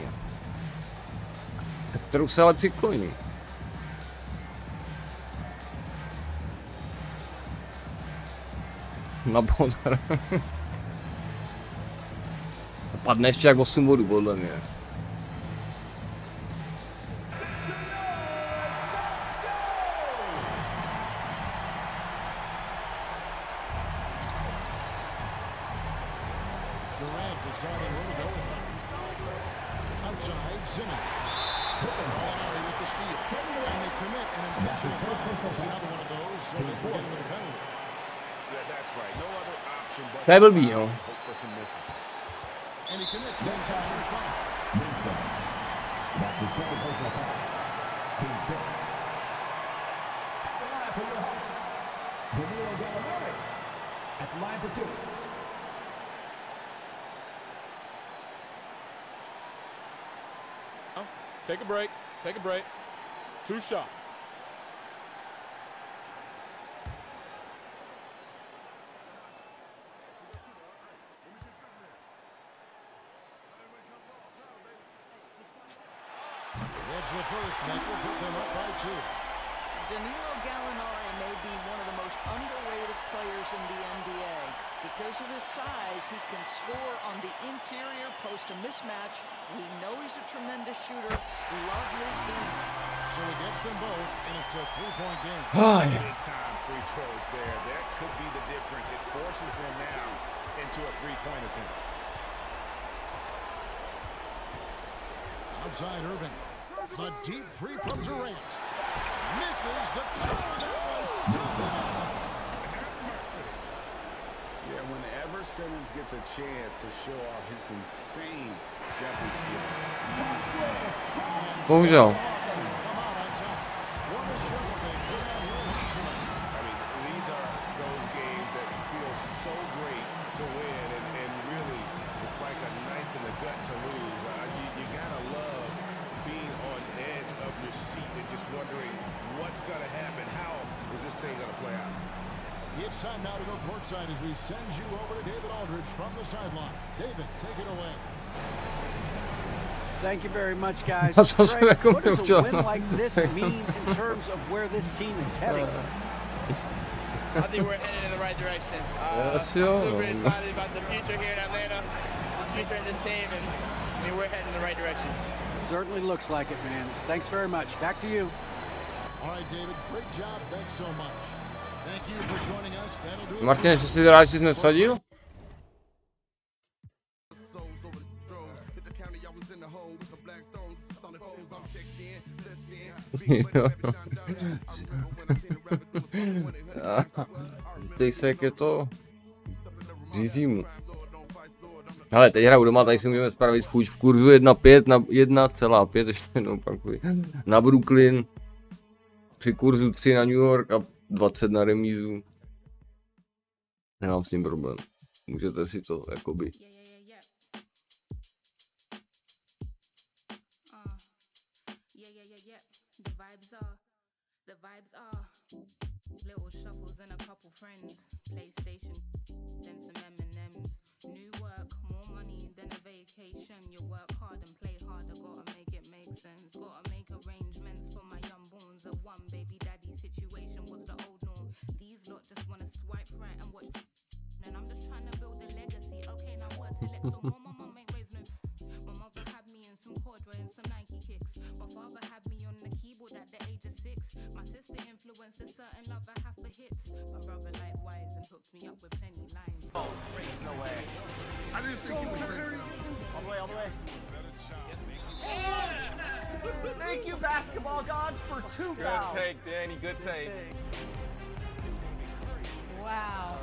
Speaker 1: Kterou se ale přikloní. Na bodr. Padne ještě jak 8 bodů, podle mě. To je blbý, no.
Speaker 11: Take a break. Take a break. 2 shots.
Speaker 6: That's the first, and that will put them up by 2.
Speaker 7: Danilo Gallinari may be one of the most underrated players in the NBA. Because of his size, he can score on the interior, post a mismatch. We know he's a tremendous shooter. Love his game.
Speaker 6: So he gets them both, and it's a three-point game.
Speaker 3: Big time free throws there. That could be the difference. It forces them now into a three-point attempt.
Speaker 6: Outside Irving. The deep three from Durant. Misses the touchdown.
Speaker 3: Yeah, whenever Simmons gets a chance to show off his insane jumping skills.
Speaker 1: Bohužel.
Speaker 3: I mean, these are those games that feel so great to win, and really, it's like a knife in the gut to lose. You gotta love being on edge of your seat and just wondering what's gonna happen. How is this thing gonna play out?
Speaker 6: It's time now to go courtside as we send you over to David Aldridge from the sideline. David, take it away.
Speaker 9: Thank you very much, guys.
Speaker 1: That's also
Speaker 9: Greg,
Speaker 1: like
Speaker 9: what does a win like this mean in terms of where this team is heading?
Speaker 14: I think we're headed in the right direction. I'm super excited about the future here in Atlanta, the future in this team, and I mean, we're heading in the right direction.
Speaker 9: It certainly looks like it, man. Thanks very much. Back to you.
Speaker 6: All right, David, great job. Thanks so much. Thank you for joining us. That'll do it.
Speaker 1: Martin, co si rád, že jsi nesadil? Teď se jak je to řízí mu. Hele, teď hraju doma, tady si můžeme spravit chuť v kurzu 1,5 na 1,5, ještě jednou opakuji. Na Brooklyn, při kurzu 3 na New York a 20 na remízu. Nemám s tím problém. Můžete si to jakoby.
Speaker 4: Thank you, basketball gods, for 2 fouls.
Speaker 15: Good take, Danny. Good take.
Speaker 16: Wow.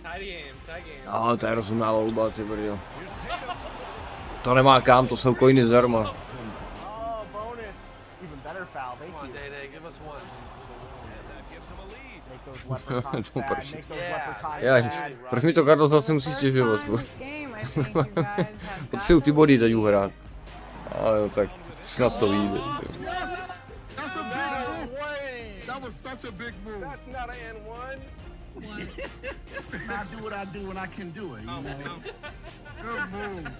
Speaker 15: Tie game. Tie game.
Speaker 1: No, to je rozumná volba, ty brďo. To nemá kam, to jsou coiny zdarma.
Speaker 4: Oh, bonus. Even better foul. Thank you.
Speaker 15: Day, give us one.
Speaker 4: Make those leprechauns sad. Make those leprechauns
Speaker 1: Ježiš,
Speaker 4: sad.
Speaker 1: proč mi to Karlo zase musí stěžovat? Potřebuji ty body teď uhrát. Ale jo, tak snad to vyjde.
Speaker 5: That's a big move. That was such a big move.
Speaker 15: That's not an N1.
Speaker 17: I do what I do when I can do it, you know?
Speaker 5: Good move.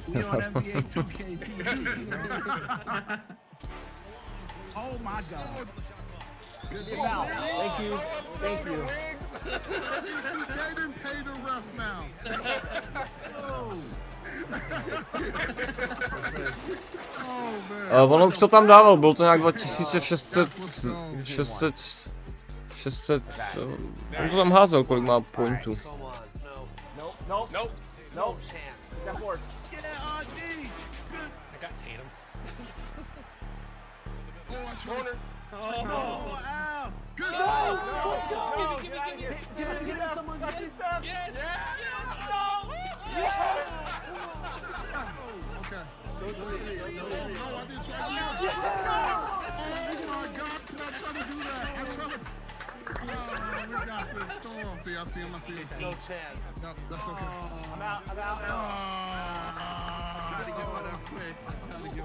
Speaker 17: We on NBA 2K TV, you know? Oh my God.
Speaker 5: Good
Speaker 4: foul. Thank you. Thank you.
Speaker 5: They didn't pay the refs now.
Speaker 1: Ono už to tam dával, bylo to nějak 2600, on to tam házel, kolik má pointů.
Speaker 4: No chance. Step forward.
Speaker 17: Get that RD.
Speaker 15: I got Tatum.
Speaker 5: Corner.
Speaker 17: Oh, no. Ow.
Speaker 5: Good
Speaker 4: No.
Speaker 5: Let's go.
Speaker 4: Give it to someone.
Speaker 15: Yes.
Speaker 5: Okay. No, I didn't try to do that. Oh my God, I'm not trying to do that. I'm trying to. Oh, we got this. Go on. See, I see him.
Speaker 15: No chance.
Speaker 5: No, that's okay.
Speaker 4: I'm out.
Speaker 17: Trying to get one up quick.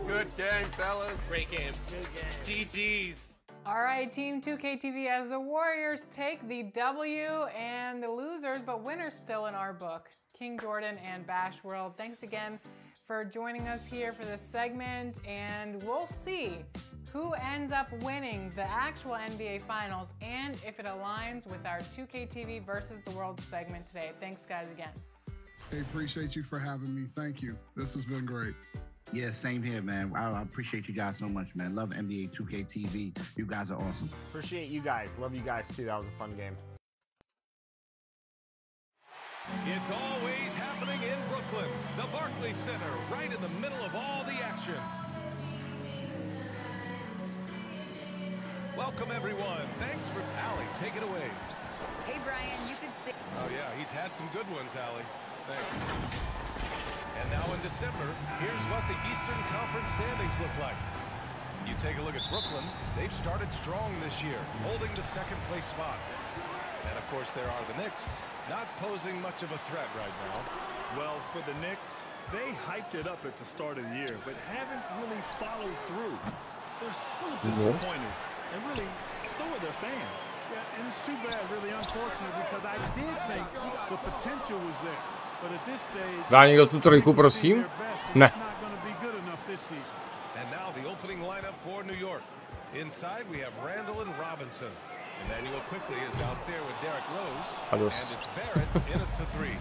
Speaker 15: Good game, fellas. Great game. Good game. GG's.
Speaker 16: All right, Team 2K TV, as the Warriors take the W and the losers, but winners still in our book. King Jordan and Bash World, thanks again for joining us here for this segment, and we'll see who ends up winning the actual NBA Finals, and if it aligns with our 2K TV versus the World segment today. Thanks, guys, again.
Speaker 5: I appreciate you for having me. Thank you. This has been great.
Speaker 17: Yeah, same here, man. I appreciate you guys so much, man. Love NBA 2K TV. You guys are awesome.
Speaker 4: Appreciate you guys. Love you guys too. That was a fun game.
Speaker 11: It's always happening in Brooklyn, the Barclays Center, right in the middle of all the action. Welcome, everyone. Thanks for Allie. Take it away.
Speaker 18: Hey, Brian, you could see.
Speaker 11: Oh, yeah, he's had some good ones, Allie. Thanks. And now in December, here's what the Eastern Conference standings look like. You take a look at Brooklyn. They've started strong this year, holding the second-place spot. And, of course, there are the Knicks, not posing much of a threat right now.
Speaker 12: Well, for the Knicks, they hyped it up at the start of the year, but haven't really followed through. They're so disappointed, and really, so are their fans. Yeah, and it's too bad, really unfortunate, because I did think the potential was there. But at this stage,
Speaker 1: dá někdo tu trojku, prosím? Ne.
Speaker 11: And now the opening lineup for New York. Inside we have Randall and Robinson. Emmanuel quickly is out there with Derrick Rose. And it's Barrett in at the 3.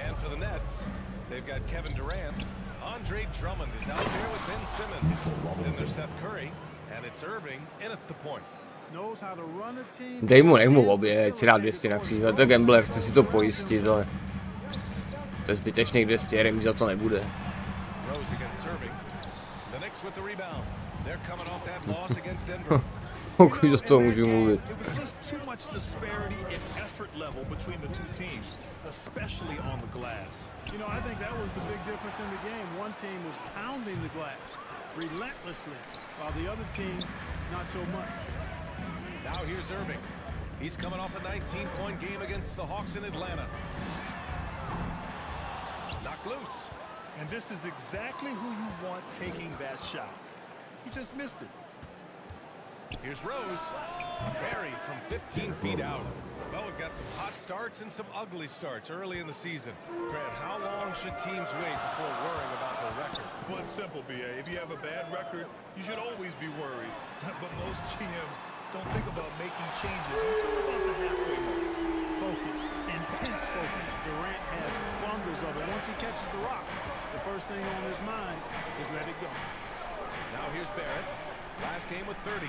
Speaker 11: And for the Nets, they've got Kevin Durant. Andre Drummond is out there with Ben Simmons. Then there's Seth Curry. And it's Irving in at the point.
Speaker 1: Dej mu, nech mu obě, si dá 200 na kříž, to je gambler, chce si to pojistit, ale to je zbytečný 200, remíza to nebude. Pokud do toho můžu mluvit.
Speaker 11: Now here's Irving. He's coming off a 19-point game against the Hawks in Atlanta. Knocked loose.
Speaker 12: And this is exactly who you want taking that shot. He just missed it.
Speaker 11: Here's Rose. Buried from 15 feet out. Well, we've got some hot starts and some ugly starts early in the season. Grant, how long should teams wait before worrying about their record?
Speaker 12: Well, it's simple, B.A. If you have a bad record, you should always be worried. But most GMs don't think about making changes until about the halfway mark. Focus, intense focus. Durant has bundles of it. Once he catches the rock, the first thing on his mind is let it go.
Speaker 11: Now here's Barrett. Last game with 30.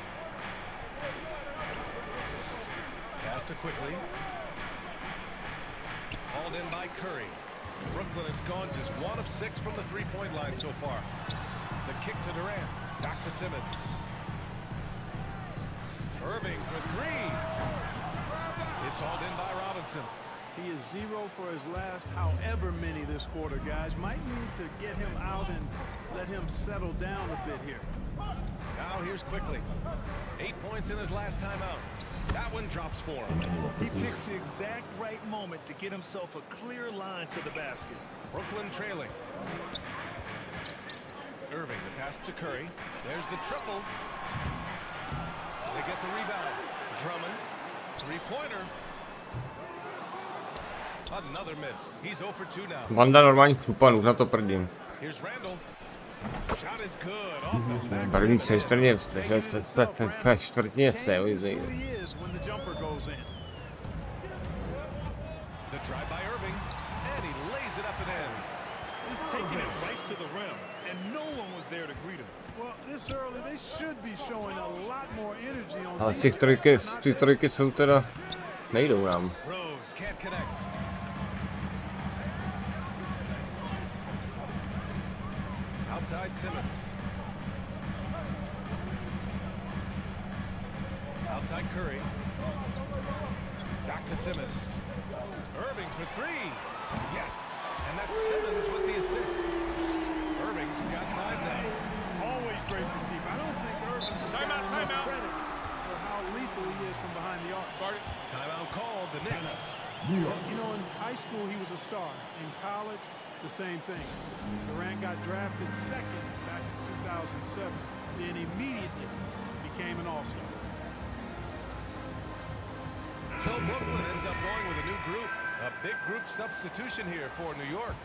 Speaker 11: Pass to quickly. Hauled in by Curry. Brooklyn has gone just 1 of 6 from the three-point line so far. The kick to Durant. Back to Simmons. Irving for 3. It's hauled in by Robinson.
Speaker 12: He is 0 for his last however many this quarter, guys. Might need to get him out and let him settle down a bit here.
Speaker 11: Now here's quickly. 8 points in his last time out. That one drops for him.
Speaker 12: He picks the exact right moment to get himself a clear line to the basket.
Speaker 11: Brooklyn trailing. Irving, the pass to Curry. There's the triple. They get the rebound. Drummond, three-pointer. Another miss. He's 0 for 2 now.
Speaker 1: Banda normálních chlupanů, na to prdím.
Speaker 11: Here's Randall. Shot is good. Off the back.
Speaker 1: První čtvrtině čtvrtině jste,
Speaker 11: The drive by Irving, and he lays it up and in.
Speaker 12: Just taking it right to the rim, and no one was there to greet him. Well, this early, they should be showing a lot more energy on.
Speaker 1: Ale z těch trojky jsou teda nejdou nám.
Speaker 11: Rose can't connect. Outside Simmons. Outside Curry. Back to Simmons. Irving for 3. Yes. And that's Simmons with the assist. Irving's got 5 now.
Speaker 12: Always great from deep. I don't think Irving's got enough credit for how lethal he is from behind the arc.
Speaker 11: Timeout called. The Knicks.
Speaker 12: You know, in high school he was a star. In college, the same thing. Durant got drafted second back in 2007, then immediately became an all-star.
Speaker 11: So Brooklyn ends up going with a new group. A big group substitution here for New York.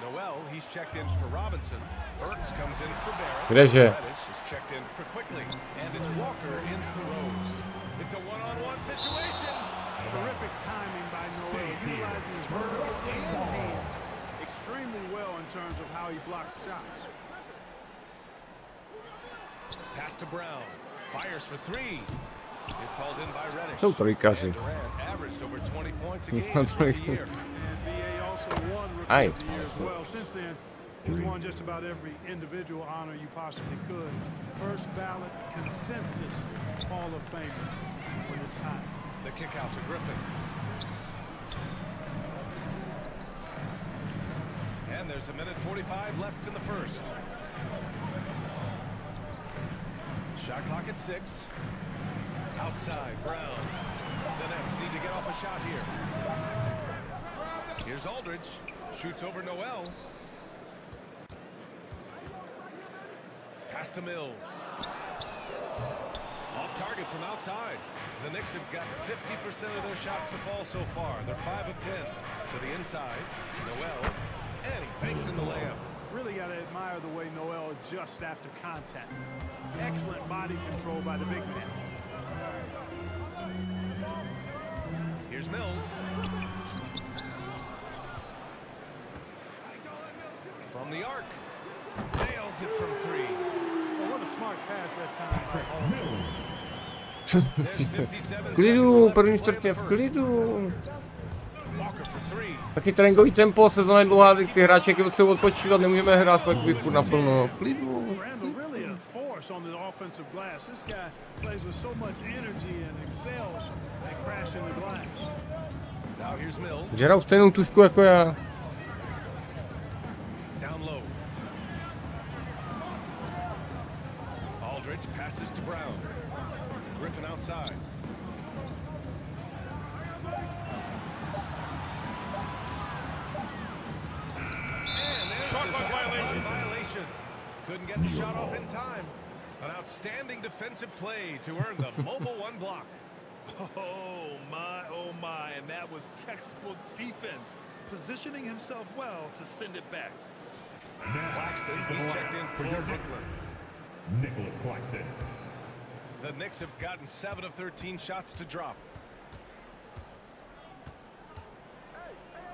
Speaker 11: Noel, he's checked in for Robinson. Burks comes in for Barrett.
Speaker 1: Kdeže?
Speaker 11: Reddish is checked in for Quickly. And it's Walker in for Rose. It's a one-on-one situation.
Speaker 12: Terrific timing by Noel, utilizing his vertical and hands extremely well in terms of how he blocks shots.
Speaker 11: Pass to Brown. Fires for three. It's hauled in by Reddish.
Speaker 1: Jsou trojkaři.
Speaker 11: Durant averaged over 20 points a game through the year.
Speaker 1: Aj.
Speaker 12: As well. Since then, he's won just about every individual honor you possibly could. First ballot consensus Hall of Famer when it's time.
Speaker 11: The kick out to Griffin. And there's a minute 45 left in the first. Shot clock at 6. Outside, Brown. The Nets need to get off a shot here. Here's Aldridge. Shoots over Noel. Pass to Mills. Off target from outside. The Knicks have got 50% of their shots to fall so far. They're 5 of 10. To the inside. Noel. And he banks in the layup.
Speaker 12: Really got to admire the way Noel adjusts after contact. Excellent body control by the big man.
Speaker 11: Here's Mills. From the arc. Nails it from 3.
Speaker 12: Oh, what a smart pass that time.
Speaker 1: V klidu, první čtvrtě v klidu. Taky tréninkový tempo, sezóna je dlouhá, ty hráči potřebují odpočívat, nemůžeme hrát takový furt naplno. V klidu. Že hrál stejnou tušku jako já.
Speaker 11: Aldridge passes to Brown. Griffin outside. And there's the violation. Couldn't get the shot off in time. An outstanding defensive play to earn the mobile 1 block.
Speaker 19: Oh my, and that was textbook defense, positioning himself well to send it back.
Speaker 11: Claxton, he's checked in for Brooklyn.
Speaker 20: Nicholas Claxton.
Speaker 11: The Knicks have gotten 7 of 13 shots to drop.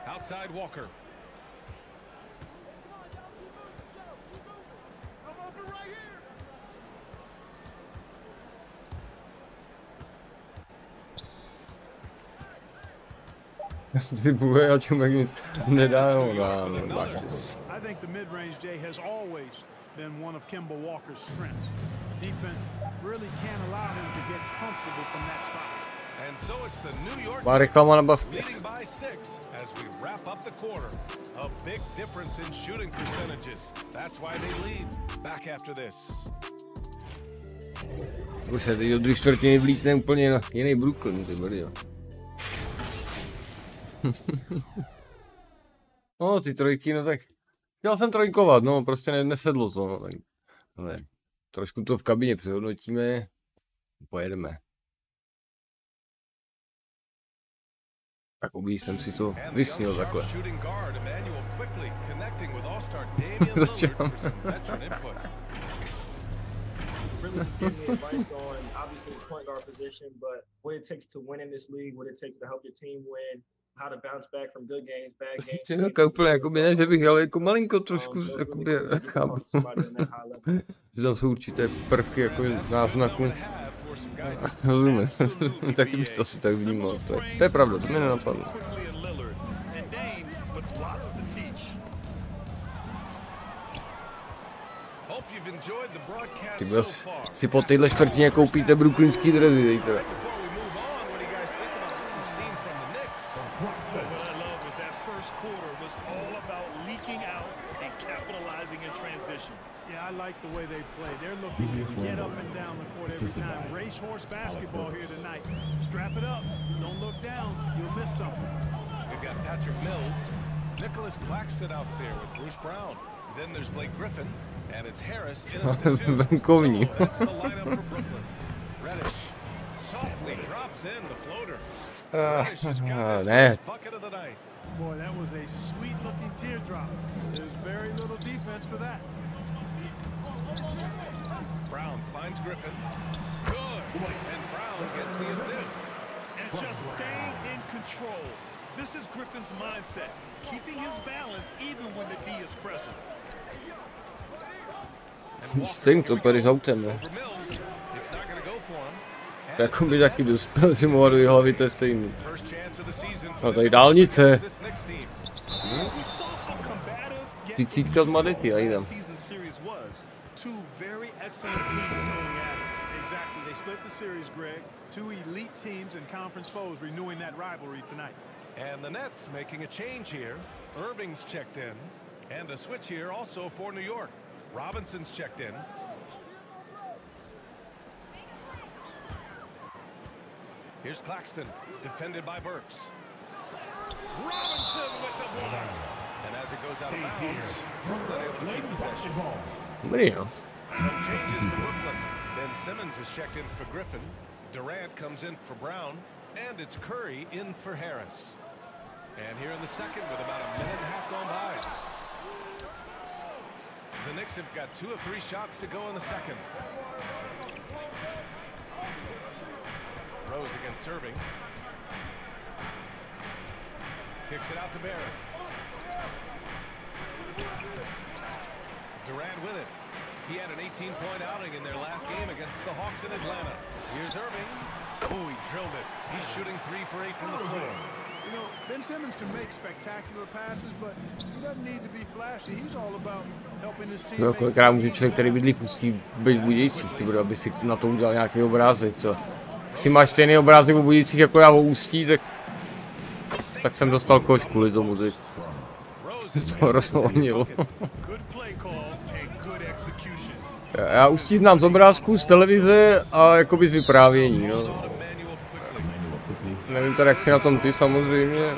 Speaker 11: Outside Walker.
Speaker 1: Ty a čumek nedá na
Speaker 12: I think the mid-range, Jay, has always been one of Kemba Walker's strengths. The defense really can't allow him to get comfortable from that spot.
Speaker 11: And so it's the New York
Speaker 1: reklama na basket.
Speaker 11: leading by 6 as we wrap up the quarter. A big difference in shooting percentages. That's why they lead. Back after this.
Speaker 1: Už se teď do druhé čtvrtiny vlítne úplně na jiný Brooklyn, ty brdio. No ty trojky, no tak chtěl jsem trojkovat, no prostě nesedlo to, no tak ale trošku to v kabině přehodnotíme, pojedeme. Tak oblíž jsem si to vysnil takhle. Začám.
Speaker 21: Really give me advice on obviously the point guard position, but what it takes to win in this league, what it takes to help your team win, how to bounce back from good games, bad games.
Speaker 1: Tak úplně jakoby ne, že bych jel jako malinko trošku jakoby chápu. Že tam jsou určité prvky jako náznaku. Rozumím, taky bych to asi tak vnímal, to je pravda, to mě nenapadlo. Ty si po téhle čtvrtině koupíte brooklynský dresy, dejte.
Speaker 12: I like the way they play. They're looking to get up and down the court every time. Racehorse basketball here tonight. Strap it up. Don't look down. You'll miss something.
Speaker 11: We've got Patrick Mills, Nicholas Claxton out there with Bruce Brown. Then there's Blake Griffin, and it's Harris in at the 2. That's the lineup for Brooklyn. Reddish softly drops in the floater. Reddish has got his first bucket of the night.
Speaker 19: Boy, that was a sweet-looking teardrop. There's very little defense for that.
Speaker 11: Brown finds Griffin. Good. And Brown gets the assist.
Speaker 19: And just staying in control. This is Griffin's mindset, keeping his balance even when the D is present.
Speaker 1: Instinkt, to půjdeš autem, ne? Jako by taky dospěl si mohl do jeho hlavy, to je stejný. No tady dálnice. Ty cítka z Madety, já jdem.
Speaker 19: Exactly. They split the series, Greg. Two elite teams and conference foes renewing that rivalry tonight.
Speaker 11: And the Nets making a change here. Irving's checked in. And a switch here also for New York. Robinson's checked in. Here's Claxton, defended by Burks. Robinson with the block. And as it goes out of bounds, Brooklyn able to keep possession.
Speaker 1: Video.
Speaker 11: Changes for Brooklyn. Ben Simmons is checked in for Griffin. Durant comes in for Brown. And it's Curry in for Harris. And here in the second with about a minute and a half gone by. The Knicks have got 2 of 3 shots to go in the second. Rose against Irving. Kicks it out to Barrett. Durant with it. He had an 18-point outing in their last game against the Hawks in Atlanta. Here's Irving. Oh, he drilled it. He's shooting 3 for 8 from the floor.
Speaker 19: You know, Ben Simmons can make spectacular passes, but he doesn't need to be flashy. He's all about helping his team.
Speaker 1: No, kolikrát může člověk, který bydlí, pustí být v Budějcích, ty bude, aby si na to udělal nějaký obrázek, co? Jestli máš stejný obrázek o Budějcích jako já o Ústí, tak jsem dostal koš kvůli tomu teď. To rozvolnilo. Já Ústí znám z obrázků, z televize a jakoby z vyprávění, no. Nevím teda, jak si na tom ty, samozřejmě.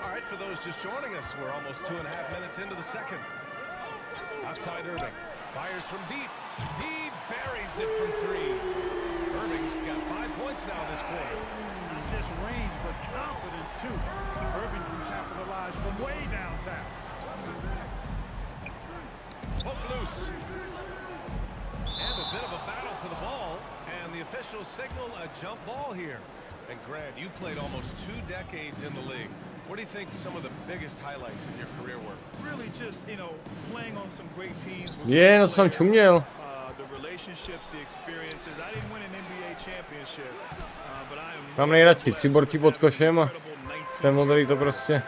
Speaker 11: All right, for those just joining us, we're almost 2.5 minutes into the second. Outside Irving, fires from deep. He buries it from 3. Irving's got 5 points now this quarter.
Speaker 19: Not just range, but confidence too. Irving can capitalize from way downtown.
Speaker 11: Poke loose. And a bit of a battle for the ball. And the officials signal a jump ball here. And Grant, you played almost 2 decades in the league. What do you think some of the biggest highlights in your career were?
Speaker 19: Really just, you know, playing on some great teams.
Speaker 1: No to jsem čuměl.
Speaker 19: The relationships, the experiences. I didn't win an NBA championship, but I am.
Speaker 1: Mám nejradši 3 borci pod košem a ten modrý to prostě.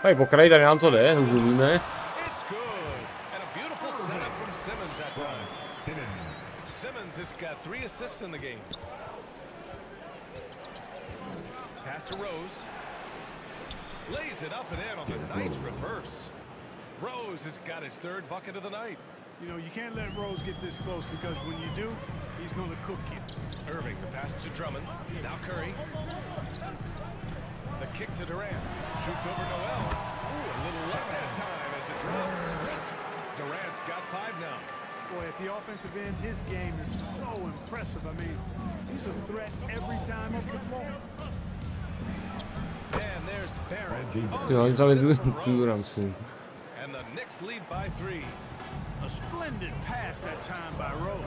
Speaker 1: Hej, po kraji tady nám to jde, už víme.
Speaker 11: Simmons has got 3 assists in the game. Pass to Rose. Lays it up and in on the nice reverse. Rose has got his 3rd bucket of the night.
Speaker 19: You know, you can't let Rose get this close because when you do, he's going to cook you.
Speaker 11: Irving, the pass to Drummond. Now Curry. The kick to Durant. Shoots over Noel. Ooh, a little left that time as it drops. Durant's got 5 now.
Speaker 19: Boy, at the offensive end, his game is so impressive. I mean, he's a threat every time up the floor.
Speaker 11: And there's Barrett. And the Knicks lead by 3.
Speaker 19: A splendid pass that time by Rose.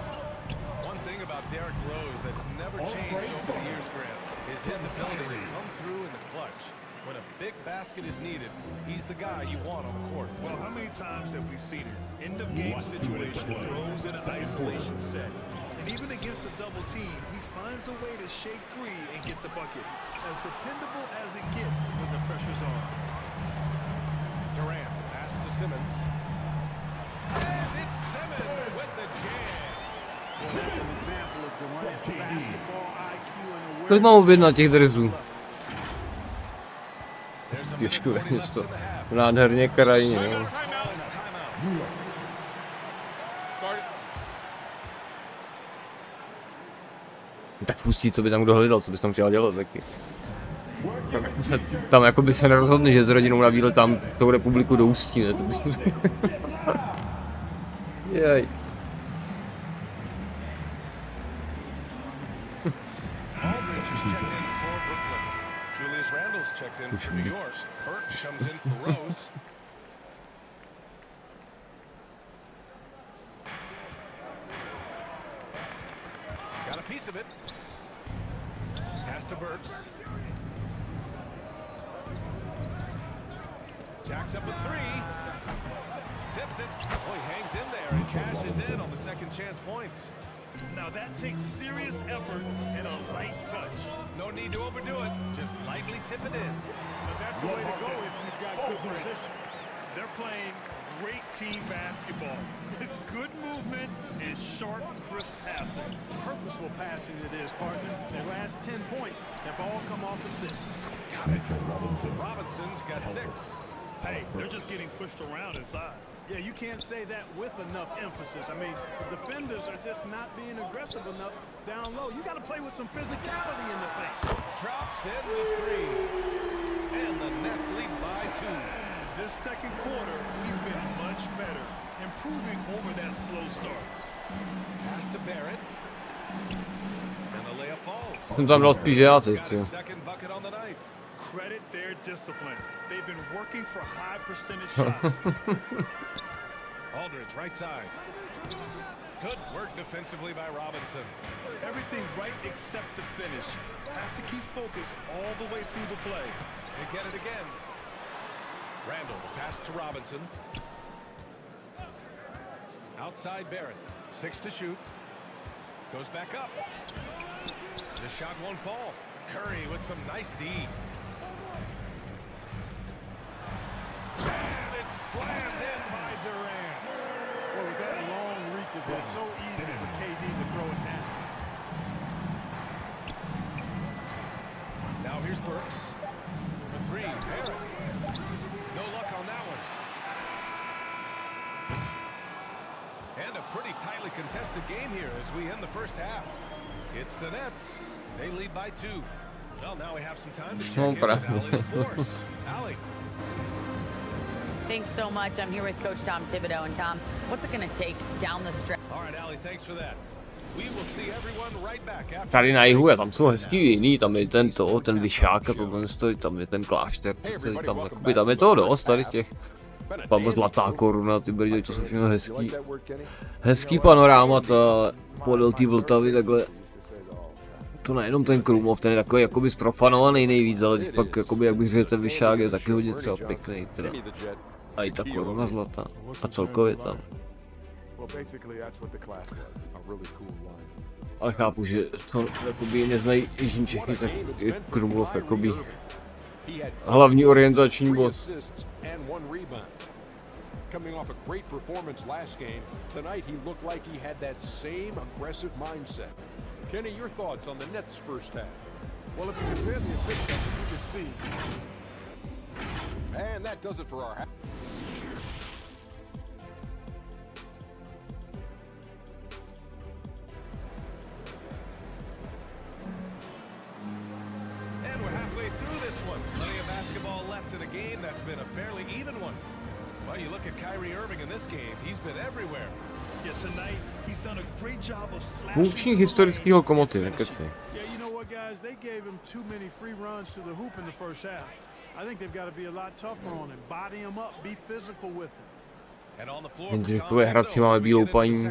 Speaker 11: One thing about Derrick Rose that's never changed over the years, Grant, is his ability to come through in the clutch. When a big basket is needed, he's the guy you want on the court.
Speaker 19: Well, how many times have we seen it? End of game situation, throws in an isolation set. And even against a double team, he finds a way to shake free and get the bucket. As dependable as it gets when the pressure's on.
Speaker 11: Durant, pass to Simmons. And it's Simmons with the jam.
Speaker 19: Well, that's an example of Durant's basketball IQ and
Speaker 1: Teď mám oběd na těch drzů. Těžko je to nádherně krajně, no. Tak pustí, co by tam kdo hledal, co bys tam chtěl dělat taky. Tam jako by se nerozhodne, že s rodinou na výlet tam tou republiku do Ústí, ne? To by jej. Už
Speaker 11: Got a piece of it. Pass to Burks. Jacks up a three. Tips it. Oh, he hangs in there and cashes in on the second chance points.
Speaker 19: Now that takes serious effort and a light touch.
Speaker 11: No need to overdo it. Just lightly tip it in.
Speaker 12: But that's the way to go if you've got good position.
Speaker 19: They're playing great team basketball. It's good movement and sharp, crisp passing.
Speaker 12: Purposeful passing it is, partner. Their last 10 points have all come off assists.
Speaker 11: Got it. Robinson's got 6.
Speaker 19: Hey, they're just getting pushed around inside.
Speaker 12: Yeah, you can't say that with enough emphasis. I mean, the defenders are just not being aggressive enough down low. You got to play with some physicality in the paint.
Speaker 11: Drops in with 3. And the Nets lead by 2.
Speaker 19: This second quarter, he's been much better, improving over that slow start.
Speaker 11: Pass to Barrett. And the layup falls.
Speaker 1: Jsem tam dal spíš já teď, jo.
Speaker 11: Second bucket on the night.
Speaker 19: Credit their discipline. They've been working for high percentage shots.
Speaker 11: Aldridge, right side. Good work defensively by Robinson.
Speaker 19: Everything right except the finish. Have to keep focus all the way through the play.
Speaker 11: They get it again. Randall, the pass to Robinson. Outside Barrett. 6 to shoot. Goes back up. The shot won't fall. Curry with some nice D. And it's slammed in by Durant.
Speaker 12: Well, with that long reach of his, so easy for KD to throw it down.
Speaker 11: Now here's Burks. For 3, Barrett. No luck on that one. And a pretty tightly contested game here as we end the first half. It's the Nets. They lead by 2. Well, now we have some time to check in with Allie LaForce. Allie.
Speaker 18: Thanks so much. I'm here with Coach Tom Thibodeau. And Tom, what's it going to take down the stretch?
Speaker 11: All right, Allie, thanks for that. We will see everyone right back after.
Speaker 1: Tady na jihu je, tam jsou hezký jiný, tam je ten vyšák a tohle stojí, tam je ten klášter, tam je toho dost, tady těch, tam zlatá koruna, ty brděj, to jsou všechno hezký panorámata podél té Vltavy, takhle. To nejenom ten Krumlov, ten je takový jakoby zprofanovaný nejvíc, ale když pak jakoby, jak bych řekl, ten vyšák je taky hodně třeba pěkný, teda. A i ta koruna zlatá, a celkově tam. Ale chápu, že to jakoby neznají jižní Čechy, tak je Krumlov jakoby hlavní orientační bod.
Speaker 2: Coming off a great performance last game, tonight he looked like he had that same aggressive mindset. Kenny, your thoughts on the Nets' first half?
Speaker 12: Well, if you compare the assist numbers, you can see.
Speaker 2: And that does it for our half.
Speaker 11: And we're halfway through this one. Plenty of basketball left in a game that's been a fairly even one. Well, you look at Kyrie Irving in this game, he's been everywhere.
Speaker 19: Yeah, tonight he's done a great job of
Speaker 1: Funkční historický lokomotiv, nekeci.
Speaker 12: Yeah, you know what, guys? They gave him too many free runs to the hoop in the first half. I think they've got to be a lot tougher on him, body him up, be physical with him.
Speaker 1: Jenže takové hradci máme bílou paní,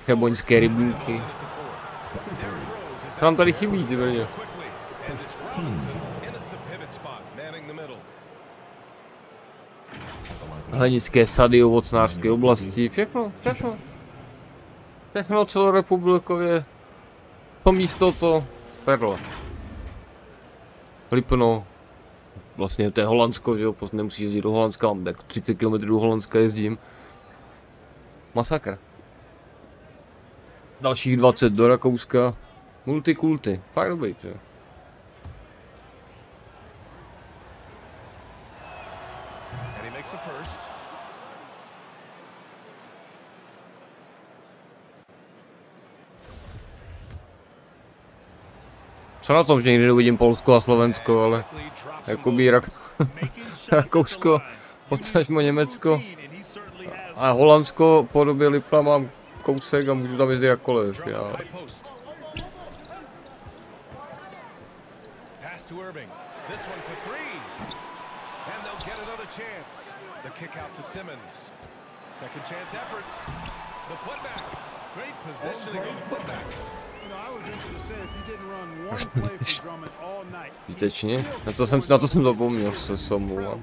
Speaker 1: cheboňské rybníky. Nám tady chybí, ty brně. Hlenické sady, ovocnářské oblasti, všechno. Všechno celorepublikově. To místo to perla. Lipno. Vlastně to je Holandsko, že jo, nemusíš jezdit do Holandska, mám tak 30 km do Holandska jezdím. Masakr. Dalších 20 do Rakouska. Multikulty, fakt dobrý, že jo. Co na tom, že nikdy nevidím Polsko a Slovensko, ale jakoby Rakousko, potažmo Německo a Holandsko po době Lipla mám kousek a můžu tam jezdit jakkoliv v finále. Výtečně? Na to jsem zapomněl, se omlouvám.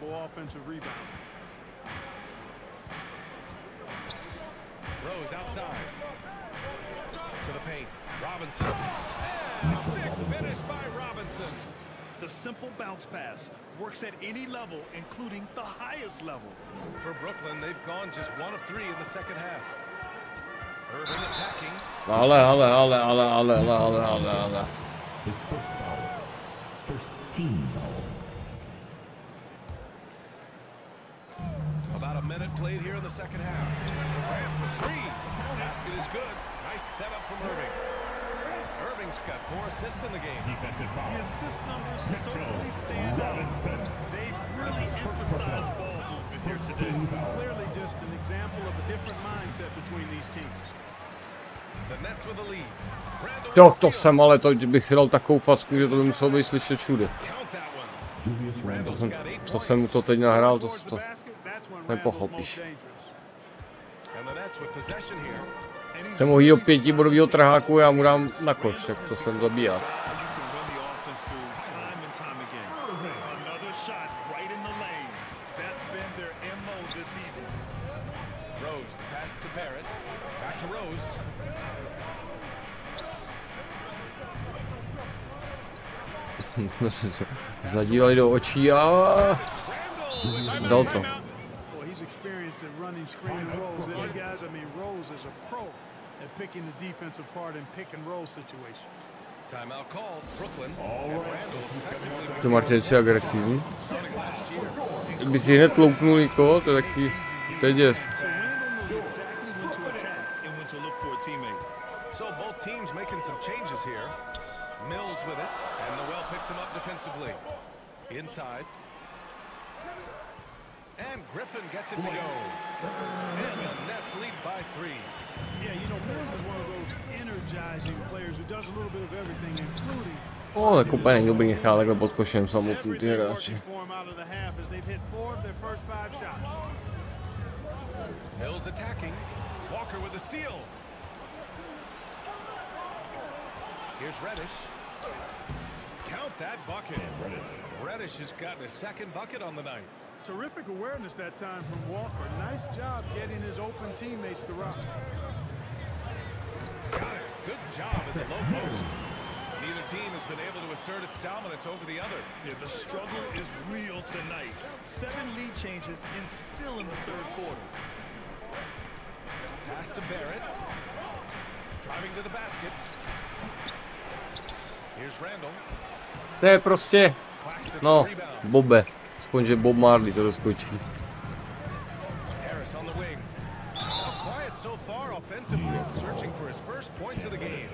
Speaker 19: The simple bounce pass works at any level, including the highest level.
Speaker 11: For Brooklyn, they've gone just 1 of 3 in the second half. Irving attacking.
Speaker 1: Ale.
Speaker 20: His first foul. First team foul.
Speaker 11: About a minute played here in the second half. Durant for 3. Basket is good. Nice setup from Irving. Irving's got 4 assists in the game.
Speaker 20: Defensive foul.
Speaker 19: The assist numbers certainly stand out. They've really emphasized ball movement here today. Clearly just an example of a different mindset between these teams.
Speaker 11: The Nets with the lead.
Speaker 1: Jo, to jsem, ale to bych si dal takovou facku, že to by muselo být slyšet všude. Co jsem mu to teď nahrál, to nepochopíš. Jsem mohl jít do 5bodového trháku, já mu dám na koš, tak to jsem zabíjal. Se zadívali do očí a dal to. To Martinec je agresivní. Kdyby si hned loupnul nikoho, to je taky, to je děs.
Speaker 11: Mills with it, and Noel picks him up defensively. Inside. And Griffin gets it to go. And the Nets lead by 3.
Speaker 19: Yeah, you know, Mills is one of those energizing players who does a little bit of everything, including...
Speaker 1: Tak úplně není dobrý nechá takhle pod košem samotný ty hráči.
Speaker 11: Mills attacking. Walker with the steal. Here's Reddish. Count that bucket. Reddish has gotten his second bucket on the night.
Speaker 12: Terrific awareness that time from Walker. Nice job getting his open teammates the rock.
Speaker 11: Got it. Good job at the low post. Neither team has been able to assert its dominance over the other.
Speaker 19: Yeah, the struggle is real tonight. 7 lead changes and still in the third quarter.
Speaker 11: Pass to Barrett. Driving to the basket. Here's Randall.
Speaker 1: To je prostě, no, Bobe. Aspoň, že Bob Marley to doskočí.
Speaker 11: Harris on the wing. Now quiet so far offensively, searching for his first points of the game.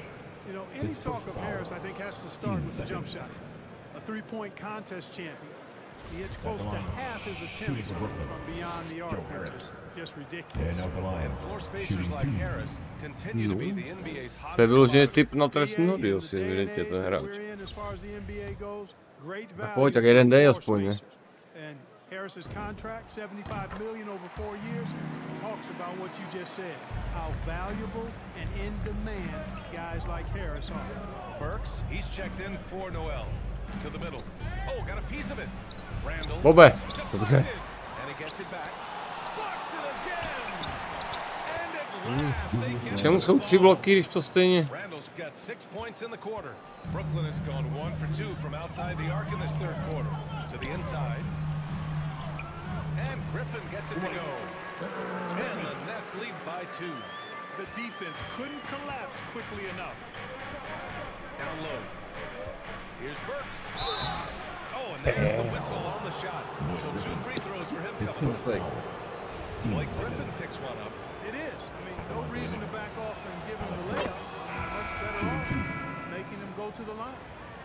Speaker 12: You know, any talk of Harris, I think, has to start with the jump shot. A 3-point contest champion. He hits close to half his attempts from beyond the arc, which is just ridiculous.
Speaker 11: And floor spacers like Harris continue to be the NBA's hottest.
Speaker 1: To je vyloženě typ na trestní hody, asi evidentně to je hráč. Tak pojď, tak jeden dej aspoň, ne?
Speaker 12: Harris's contract, $75 million over 4 years, talks about what you just said, how valuable and in demand guys like Harris are.
Speaker 11: Burks, he's checked in for Noel. To the middle. Oh, got a piece of it. Randall.
Speaker 1: Bobe. Dobře.
Speaker 11: And he gets it back. Blocks it again. And at last they get
Speaker 1: Čemu jsou 3 bloky, když to stejně?
Speaker 11: Randall's got 6 points in the quarter. Brooklyn has gone 1 for 2 from outside the arc in this third quarter. To the inside. And Griffin gets it to go. And the Nets lead by 2.
Speaker 19: The defense couldn't collapse quickly enough.
Speaker 11: Down low. Here's Burks. Oh, and there's the whistle on the shot. So 2 free throws for him coming up. Blake Griffin picks one up.
Speaker 12: It is. I mean, no reason to back off and give him the layup. Much better off making him go to the line.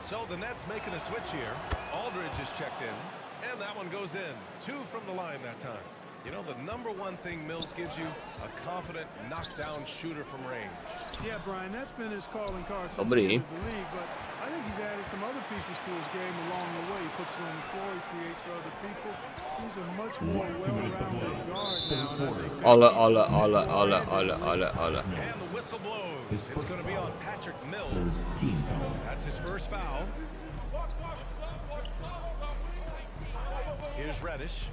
Speaker 11: So the Nets making a switch here. Aldridge is checked in, and that one goes in. 2 from the line that time. You know, the number one thing Mills gives you, a confident knockdown shooter from range.
Speaker 12: Yeah, Brian, that's been his calling card since he entered the league, but I think he's added some other pieces to his game along the way. He puts it on the floor, he creates for other people. He's a much more well-rounded guard now, and I think
Speaker 11: And the whistle blows. It's going to be on Patrick Mills. That's his first foul. Here's Reddish.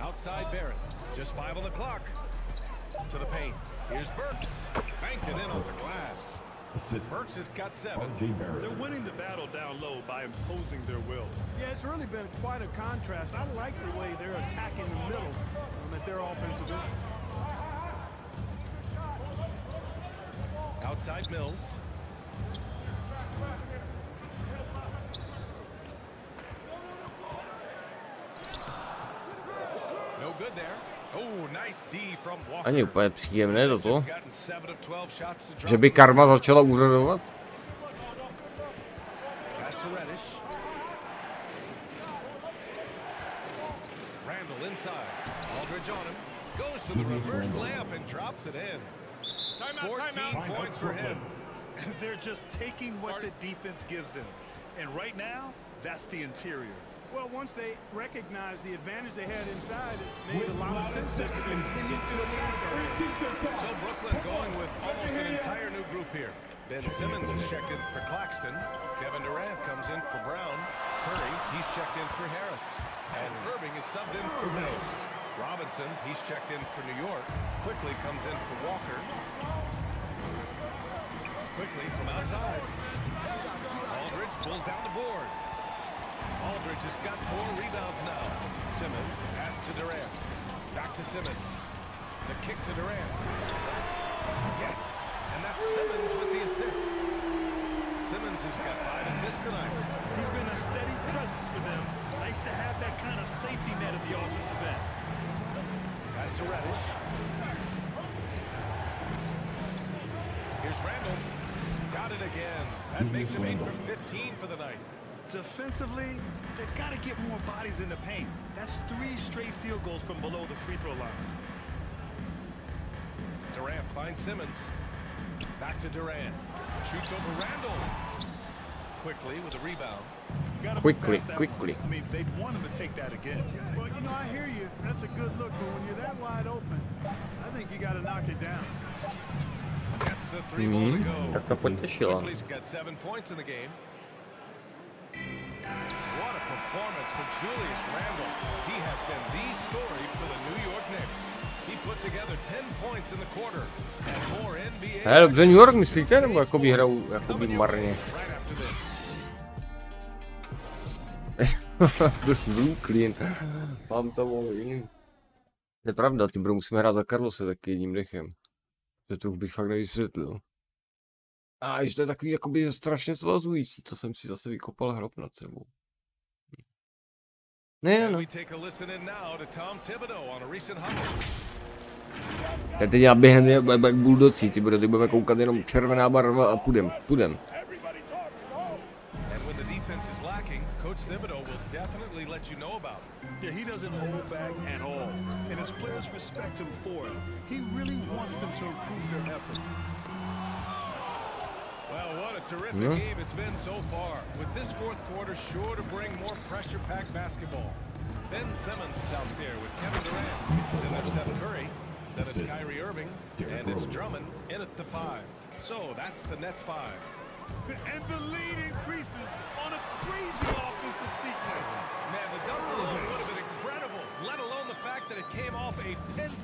Speaker 11: Outside Barrett. Just 5 on the clock. To the paint. Here's Burks. Banked it in off the glass. Burks has got 7.
Speaker 19: They're winning the battle down low by imposing their will.
Speaker 12: Yeah, it's really been quite a contrast. I like the way they're attacking the middle at their offensive end.
Speaker 11: Outside Mills. No good there. Oh, nice D from Walker.
Speaker 1: Ani úplně příjemné toto. Že by karma začala úřadovat.
Speaker 11: Randall inside. Aldridge on him. Goes to the reverse layup and drops it in. 14 points for him.
Speaker 19: They're just taking what the defense gives them. And right now, that's the interior.
Speaker 12: Well, once they recognized the advantage they had inside, it made a lot of sense to continue to attack.
Speaker 11: So Brooklyn going with almost an entire new group here. Ben Simmons is checked in for Claxton. Kevin Durant comes in for Brown. Curry, he's checked in for Harris. And Irving is subbed in for Mills. Robinson, he's checked in for New York. Quickly comes in for Walker. Quickly from outside. Aldridge pulls down the board. Aldridge has got 4 rebounds now. Simmons, the pass to Durant. Back to Simmons. The kick to Durant. Yes, and that's Simmons with the assist. Simmons has got 5 assists tonight.
Speaker 19: He's been a steady presence for them. Nice to have that kind of safety net at the offensive end.
Speaker 11: Pass to Reddish. Here's Randall. Got it again. That makes him 8 for 15 for the night.
Speaker 19: Defensively, they've got to get more bodies in the paint. That's 3 straight field goals from below the free throw line.
Speaker 11: Durant finds Simmons. Back to Durant. Shoots over Randall. Quickly with a rebound.
Speaker 1: Quickly.
Speaker 19: I mean, they'd want him to take that again.
Speaker 12: Well, you know, I hear you. That's a good look, but when you're that wide open, I think you got to knock it down.
Speaker 11: Gets the 3 ball to go.
Speaker 1: Tak to potěšila.
Speaker 11: Quickly's got 7 points in the game. What a performance for Julius Randle. He has been the story for the New York Knicks. He put together 10 points in the quarter and more NBA.
Speaker 1: Hele, dobře New York myslíte, nebo jakoby hrajou jakoby marně? Brooklyn. Mám to jiným. To je pravda, ty musíme hrát za Carlose taky jedním dechem. To bych fakt nevysvětlil. A ještě to je takový jakoby strašně svazující, to jsem si zase vykopal hrob nad sebou. Ne, no. Teď já běhneme jak buldocí, ty budeme koukat jenom červená barva a půjdem.
Speaker 11: Coach Thibodeau will definitely let you know about it.
Speaker 19: Yeah, he doesn't hold back at all, and his players respect him for it. He really wants them to improve their effort.
Speaker 11: Well, what a terrific game it's been so far. With this fourth quarter sure to bring more pressure-packed basketball. Ben Simmons is out there with Kevin Durant. Then there's Seth Curry. Then it's Kyrie Irving. And it's Drummond in at the 5. So that's the Nets 5.
Speaker 19: And the lead increases on a crazy offensive sequence.
Speaker 11: Man, the double alone would have been incredible, let alone the fact that it came off a pinpoint.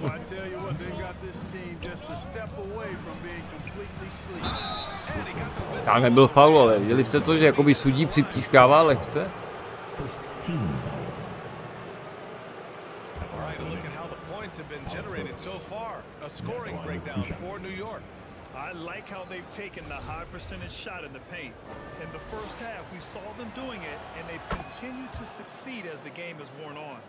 Speaker 12: Well, I tell you what, they got this team just a step away from being completely sleep.
Speaker 1: Tam nebyl faul, ale viděli jste to, že jakoby sudí připískává lehce?
Speaker 11: All right, look at how the points have been generated so far. A scoring breakdown for New York.
Speaker 19: I like how they've taken the high percentage shot in the paint. In the first half, we saw them doing it, and they've continued to succeed as the game has worn on.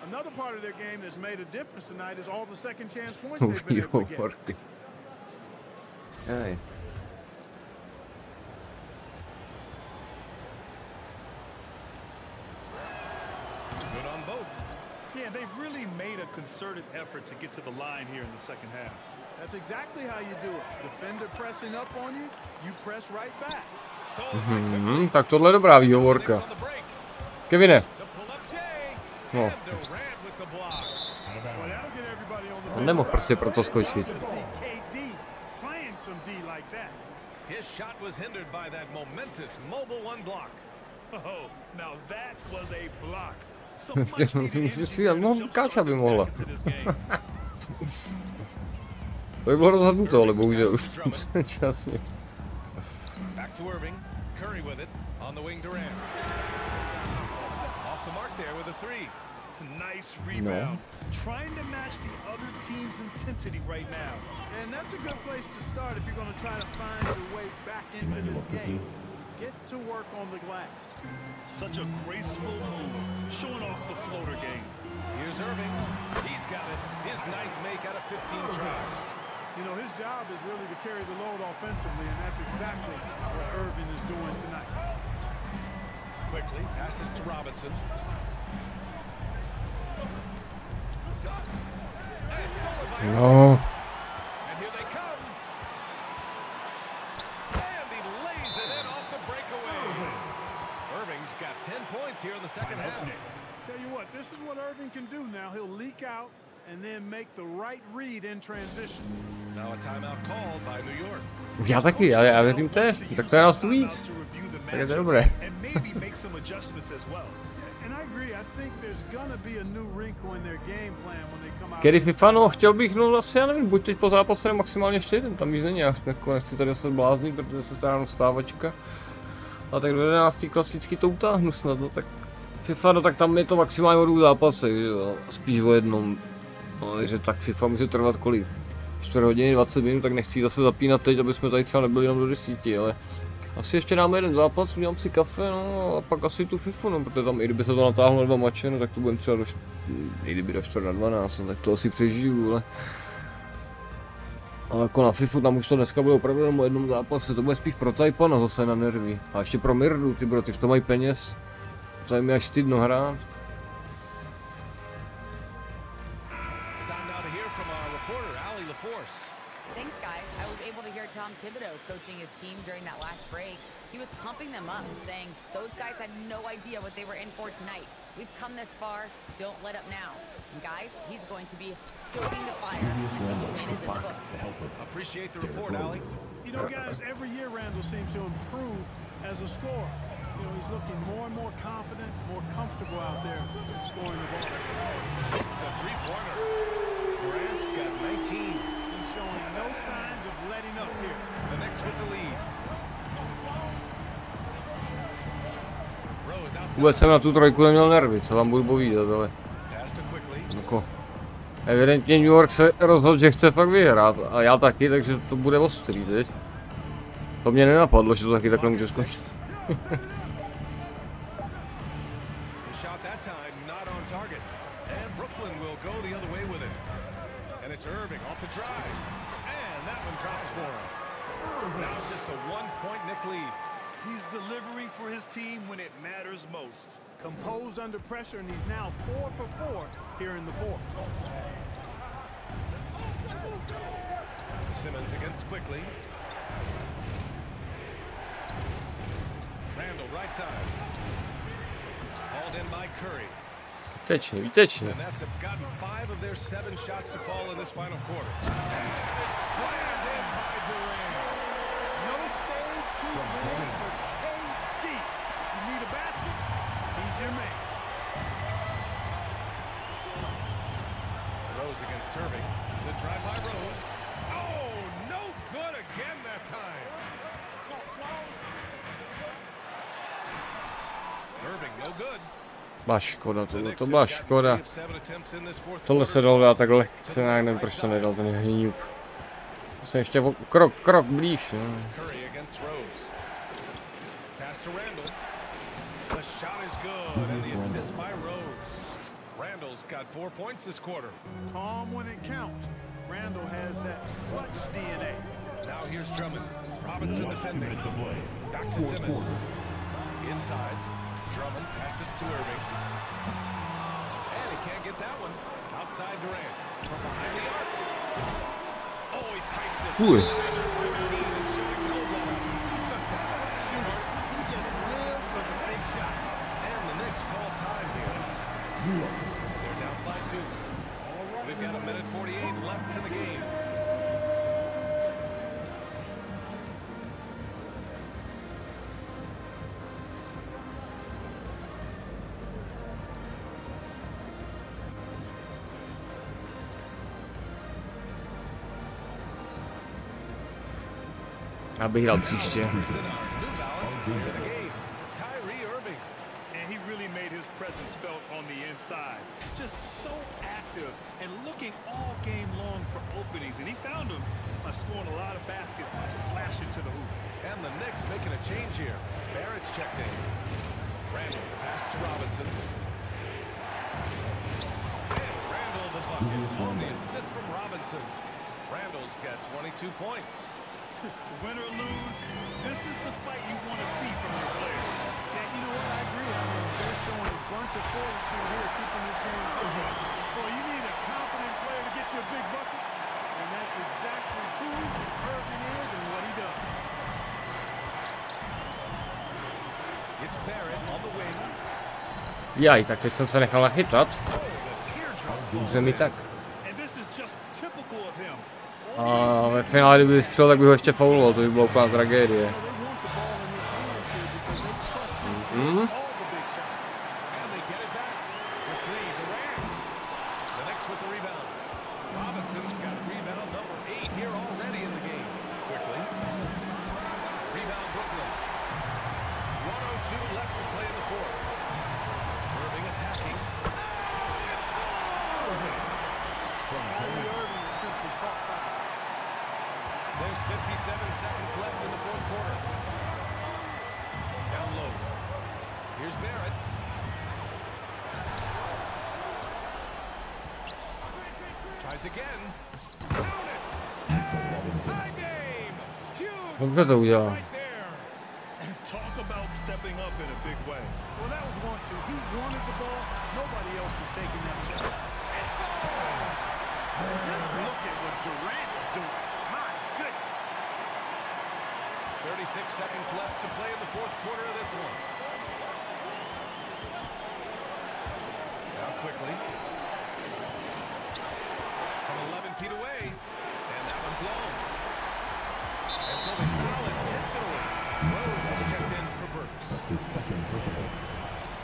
Speaker 12: Another part of their game that's made a difference tonight is all the second chance points they've been able to get.
Speaker 1: Hey.
Speaker 19: they've really made a concerted effort to get to the line here in the second half.
Speaker 12: That's exactly how you do it. Defender pressing up on you, you press right back.
Speaker 1: Tak tohle je dobrá výhovorka. Kevine. No. On nemohl prostě proto skočit.
Speaker 11: His shot was hindered by that momentous mobile one block.
Speaker 19: Oh, now that was a block.
Speaker 1: No, Káča by mohla. To by bylo rozhodnuté, ale bohužel časně.
Speaker 11: Back to Irving. Curry with it on the wing. Durant. Off the mark there with a three.
Speaker 19: Nice rebound. Trying to match the other team's intensity right now.
Speaker 12: And that's a good place to start if you're going to try to find your way back into this game. Get to work on the glass.
Speaker 19: Such a graceful move, showing off the floater game.
Speaker 11: Here's Irving. He's got it. His ninth make out of 15 tries.
Speaker 12: You know, his job is really to carry the load offensively, and that's exactly what Irving is doing tonight.
Speaker 11: Quickly passes to Robinson.
Speaker 1: No.
Speaker 11: And here they come. And he lays it in off the breakaway. Irving's got 10 points here in the second half.
Speaker 12: Tell you what, this is what Irving can do now. He'll leak out and then make the right read in transition.
Speaker 11: Now a timeout called by New York.
Speaker 1: Já taky, já věřím též. Tak to je nás tu víc. Tak je to dobré. Kedy FIFA, no chtěl bych, no asi já nevím, buď teď po zápase maximálně ještě jeden, tam víc není, jako nechci tady se bláznit, protože se stará stávačka. A tak do 11 klasicky to utáhnu snad, no tak FIFA, no tak tam je to maximálně o 2 zápasech, že jo, spíš o jednom. No, takže tak FIFA může trvat kolik? 4 hodiny, 20 minut, tak nechci zase zapínat teď, aby jsme tady třeba nebyli jenom do 10, ale asi ještě dáme jeden zápas, udělám si kafe, no a pak asi tu FIFA, no, protože tam i kdyby se to natáhlo na 2 mače, no tak to budeme třeba i kdyby do 4:12, no, tak to asi přežiju, ale jako na FIFA tam už to dneska bude opravdu jenom o jednom zápase, to bude spíš pro Tajpana zase na nervy. A ještě pro Mirdu, ty bro, ty v tom mají peněz, co jim je až stydno hrát.
Speaker 18: Tom Thibodeau coaching his team during that last break. He was pumping them up, saying those guys had no idea what they were in for tonight. We've come this far, don't let up now. And guys, he's going to be stoking the fire until the win is in the books.
Speaker 11: Appreciate the report, Ali.
Speaker 12: You know, guys, every year Randall seems to improve as a scorer. You know, he's looking more and more confident, more comfortable out there scoring the ball.
Speaker 11: It's a three-pointer. Durant's got 19.
Speaker 12: He's showing no signs of letting up here.
Speaker 11: The Knicks with the lead.
Speaker 1: Vůbec jsem na tu trojku neměl nervy, co vám budu povídat, ale jako evidentně New York se rozhodl, že chce fakt vyhrát a já taky, takže to bude ostrý teď. To mě nenapadlo, že to taky takhle může skončit.
Speaker 19: He's delivery for his team when it matters most.
Speaker 12: Composed under pressure, and he's now 4 for 4 here in the fourth.
Speaker 11: Simmons against quickly. Randall right side. Hauled in by Curry.
Speaker 1: Výtečně, výtečně.
Speaker 11: And that's gotten 5 of their 7 shots to fall in this final quarter.
Speaker 12: Slammed in by Durant. No stage too big for KD. You need a basket, he's your man.
Speaker 11: Rose against Irving. The drive by Rose. Oh, no good again that time. Irving, no good.
Speaker 1: Byla škoda, to byla škoda. Tohle se dalo dát tak lehce, já nevím, proč to nedal ten hníb. Jsem ještě o krok blíž, no.
Speaker 11: Randall's got 4 points this quarter.
Speaker 12: Calm when it counts. Randall has that clutch DNA.
Speaker 11: Now here's Drummond. Robinson defending. Back to Simmons. Inside. Drummond passes to Irving. And he can't get that one. Outside Durant. From behind the arc. Oh, he pipes it.
Speaker 1: Cool.
Speaker 11: He's such a hot shooter. He just lives for the big shot. And the Knicks call time here. They're down by 2. We've got 1:48 left in the game.
Speaker 1: Abych hrál příště.
Speaker 19: And he really made his presence felt on the inside. Just so active and looking all game long for openings. And he found them by scoring a lot of baskets by slashing to the hoop.
Speaker 11: And the Knicks making a change here. Barrett's checked in. Randall pass to Robinson. And Randall the bucket on the assist from Robinson. Randall's got 22 points.
Speaker 19: Win or lose, this is the fight you want to see from your players.
Speaker 9: Yeah, you know what? I agree. I mean, they're showing a bunch of fortitude here, keeping this game tough.
Speaker 19: Boy, you need a confident player to get you a big bucket.
Speaker 9: And that's exactly who Irving is and what he does.
Speaker 11: It's Barrett on the wing.
Speaker 1: Jaj, tak teď jsem se nechal nachytat. Dobře mi tak.
Speaker 19: And this is just typical of him.
Speaker 1: A ve finále, kdyby vystřelil, tak by ho ještě fauloval, to by byla úplná tragédie.
Speaker 11: There's 57 seconds left in the fourth quarter. Down low. Here's Barrett. Tries again. Count it. Tie game. Huge.
Speaker 1: Dobře to udělal.
Speaker 19: Talk about stepping up in a big way.
Speaker 9: Well, that was 1-2. He wanted the ball. Nobody else was taking that shot. And just look at what Durant is doing. My goodness.
Speaker 11: 36 seconds left to play in the fourth quarter of this one. Now quickly. From 11 feet away. And that one's long. And so they foul intentionally. Rose has checked in for Burks.
Speaker 20: That's his second personal.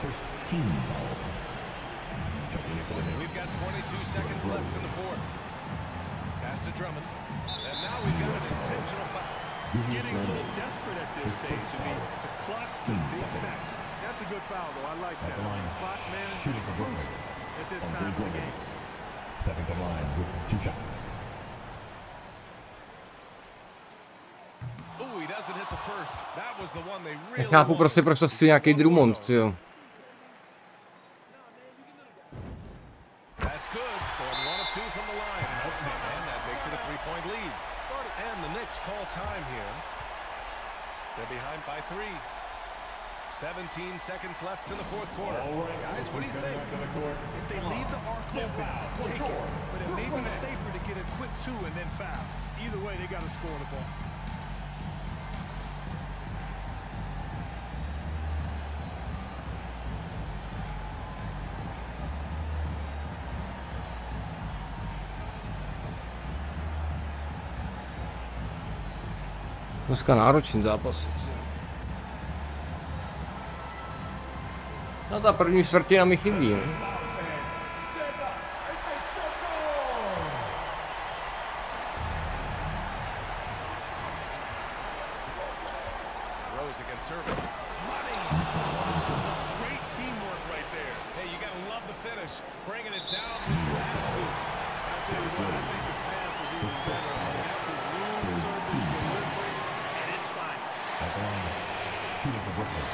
Speaker 20: First team foul. Checking in for the Knicks.
Speaker 11: We've got 22 seconds left in the fourth. Pass to Drummond. And now we've got an intentional foul.
Speaker 19: Getting a little desperate at this stage. I mean, the clock's a big factor.
Speaker 12: That's a good foul, though. I like that. Clock management
Speaker 20: Shooting for Brooklyn.
Speaker 12: at this time of the game.
Speaker 20: Stepping to line with 2 shots.
Speaker 11: Oh, he doesn't hit the first. That was the one they really
Speaker 1: Nechápu prostě, proč to si nějaký Drummond, jo.
Speaker 11: That's good. Going 1 of 2 from the line. And that makes it a 3-point lead. And the Knicks call time here. They're behind by 3. 17 seconds left in the fourth quarter. Guys, what do you think?
Speaker 19: If they leave the arc open, take it. But it may be safer to get a quick 2 and then foul.
Speaker 12: Either way, they got to score the ball.
Speaker 1: Dneska náročný zápas. No ta první čtvrtina mi chybí, ne?
Speaker 11: Rose against Irving. Money! Great teamwork right there. Hey, you gotta love the finish. Bringing it down with your attitude.
Speaker 12: I'll tell you what, I think the pass was even better. That was room service delivery at its finest.
Speaker 20: At the line, shooting for Brooklyn.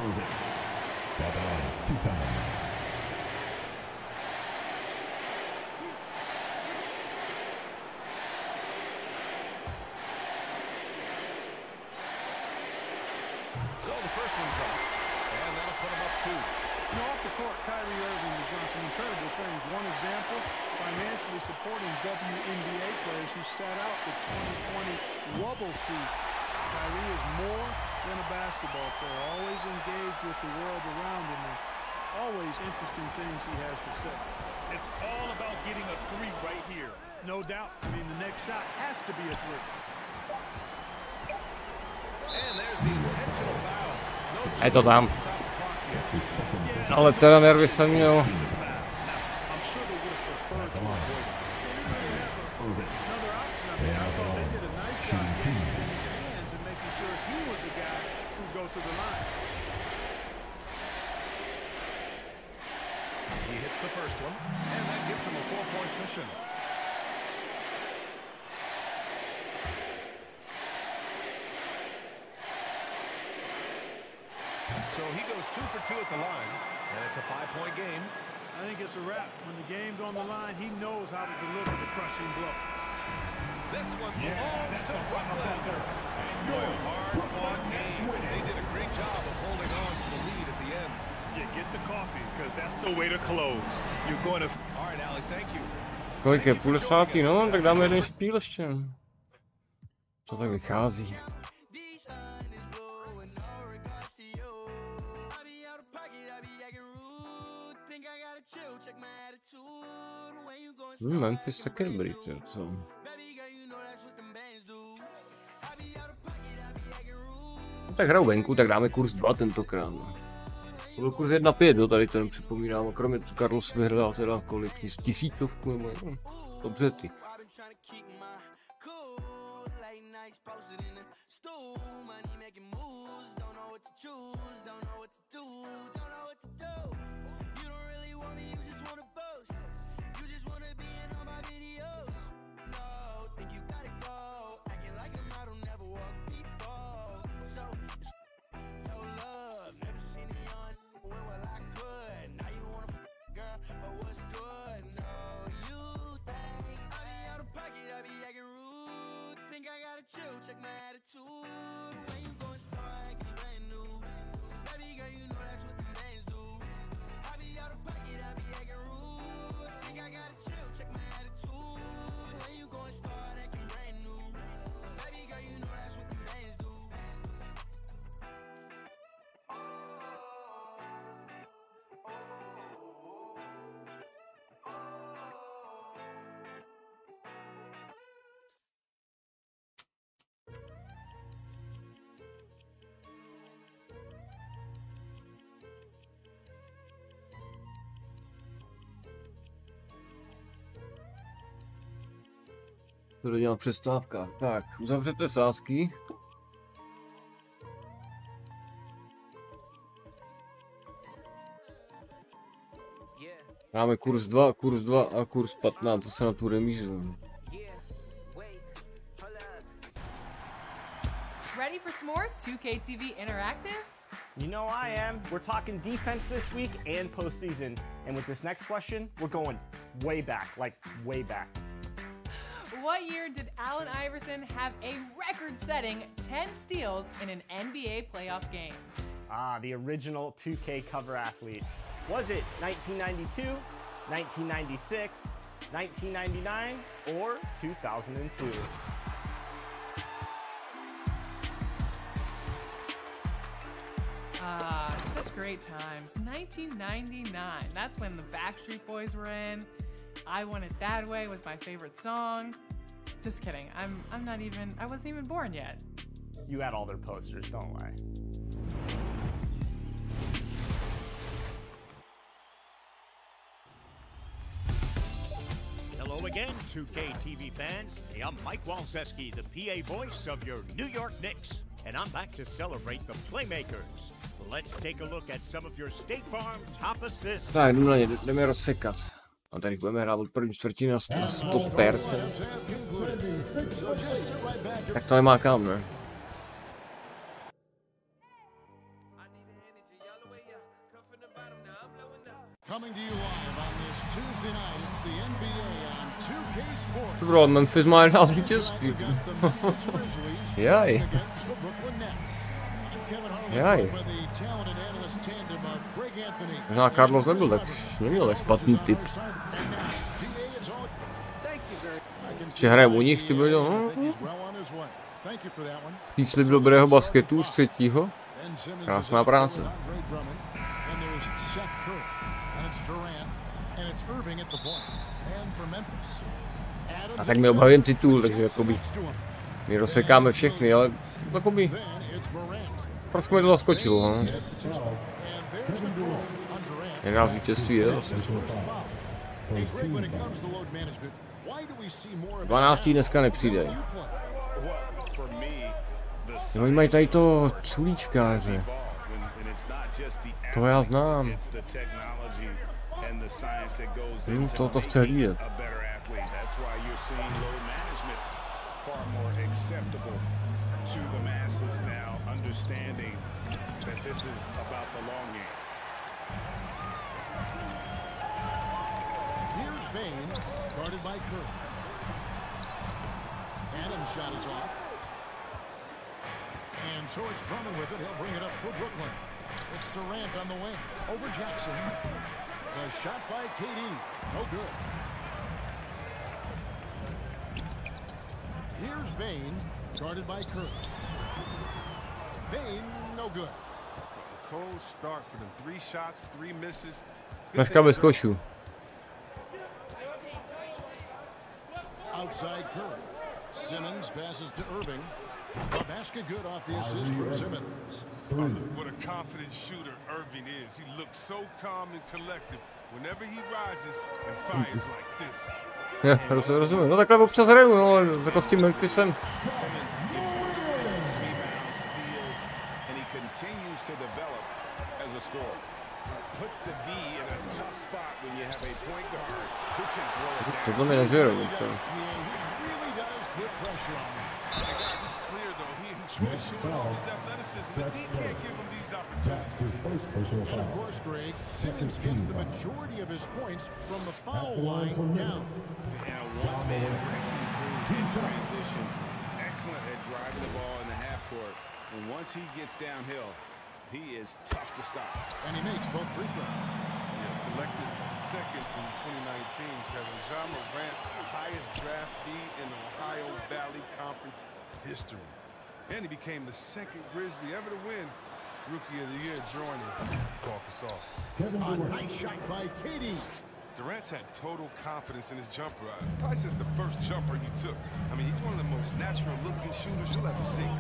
Speaker 20: Irving. At the line, 2 times.
Speaker 11: So the first one's up. And that'll put him up 2.
Speaker 9: You know, off the court, Kyrie Irving has done some
Speaker 12: one example, financially supporting WNBA players who sat out the 2020 wobble season. Kyrie is more than a basketball player, always engaged with the world around him, and always interesting things he has to say.
Speaker 19: It's all about getting a three right here.
Speaker 12: No doubt. I mean, the next shot has to be a three.
Speaker 11: And there's the intentional foul.
Speaker 1: Je to tam. Ale teda nervy jsem měl.
Speaker 11: He hits the first one, and that gives him a 4-point mission. So he goes 2 for 2 at the line, and it's a 5-point game.
Speaker 12: I think it's a wrap. When the game's on the line, he knows how to deliver the crushing blow.
Speaker 11: This one belongs to Brooklyn. Boy, a hard-fought game. They did a great job of holding on to the lead at the end.
Speaker 19: Yeah, get the coffee, because that's the way to close. You're going to...
Speaker 11: All right, Alec, thank you.
Speaker 1: Kolik je? 50. No, tak dáme jeden špíl ještě. To tak vychází. Memphis taky dobrý, co? No, tak hraju venku, tak dáme kurz 2 tentokrát. To byl kurz 1,5, jo, tady ten připomínám, a kromě toho Carlos vyhrál teda kolik, 1000 nebo no, dobře ty.
Speaker 8: Check my attitude. When you gon' start acting brand new, baby girl, you know that's what the bands do. I be out of pocket, I be acting rude. Think I gotta chill, check my attitude. When you gon' start acting brand new, baby girl, you know that's what the bands do.
Speaker 1: To dělám přestávka. Tak, uzavřete sázky. Máme kurz 2 a kurz 15, to se na tu remízu.
Speaker 16: Ready for some more 2K TV Interactive?
Speaker 4: You know I am. We're talking defense this week and postseason. And with this next question, we're going way back, like way back.
Speaker 16: What year did Allen Iverson have a record-setting 10 steals in an NBA playoff game?
Speaker 4: Ah, the original 2K cover athlete. Was it 1992, 1996, 1999, or 2002?
Speaker 16: Ah, such great times. 1999. That's when the Backstreet Boys were in. I Want It That Way was my favorite song. Just kidding. I wasn't even born yet.
Speaker 4: You had all their posters, don't lie.
Speaker 22: Hello again, 2K TV fans. Hey, I'm Mike Walczewski, the PA voice of your New York Knicks, and I'm back to celebrate the playmakers. Let's take a look at some of your State Farm top assists.
Speaker 1: Tak, jdu na ně, jdeme rozsekat. A tady budeme hrát od první čtvrtiny na 100%. Tak to nemá kam, ne?
Speaker 6: Coming to you live on this Tuesday night, it's the NBA on 2K Sports.
Speaker 1: Bro, Memphis má 11 vítězství. Jaj. Jaj. Možná Carlos neměl tak špatný tip. Ještě hrajeme u nich, ty bylo, no. Příslib dobrého basketu z třetího. Krásná práce. A tak my obhavím titul, takže jakoby my rozsekáme všechny, ale jakoby trošku mi to zaskočilo, no. 11 vítězství je zase. 12. dneska nepřijde. Oni mají tady to culíčkáře. To já znám. Vím, to chce hlídat.
Speaker 6: Here's Bain, guarded by Curry. Adams' shot is off. And so it's Drummond with it. He'll bring it up for Brooklyn. It's Durant on the wing. Over Jackson. The shot by KD. No good. Here's Bain, guarded by Curry. Bain, no good.
Speaker 3: Cold start for them. 3 shots, 3 misses.
Speaker 1: Dneska bez košů.
Speaker 6: Outside Curry. Simmons passes to Irving. A basket good off the assist from Simmons.
Speaker 3: What a confident shooter Irving is. He looks so calm and collective whenever he rises and fires like this.
Speaker 1: Já rozumím. No takhle občas hraju, no, jako s tím Memphisem. To mi nežeru.
Speaker 6: And of course, Greg, Simmons gets the majority of his points from the foul line down.
Speaker 3: Transition. Excellent at driving the ball in the half court. And once he gets downhill, he is tough to stop.
Speaker 6: And he makes both free throws.
Speaker 3: Yeah, selected second in 2019, Kevin. Ja Morant, the highest draftee in Ohio Valley Conference history. And he became the second Grizzly ever to win Rookie of the Year, joining Gasol.
Speaker 6: A nice shot by KD.
Speaker 3: Durant's had total confidence in his jumper. Probably since the first jumper he took. I mean, he's one of the most natural-looking shooters you'll ever see.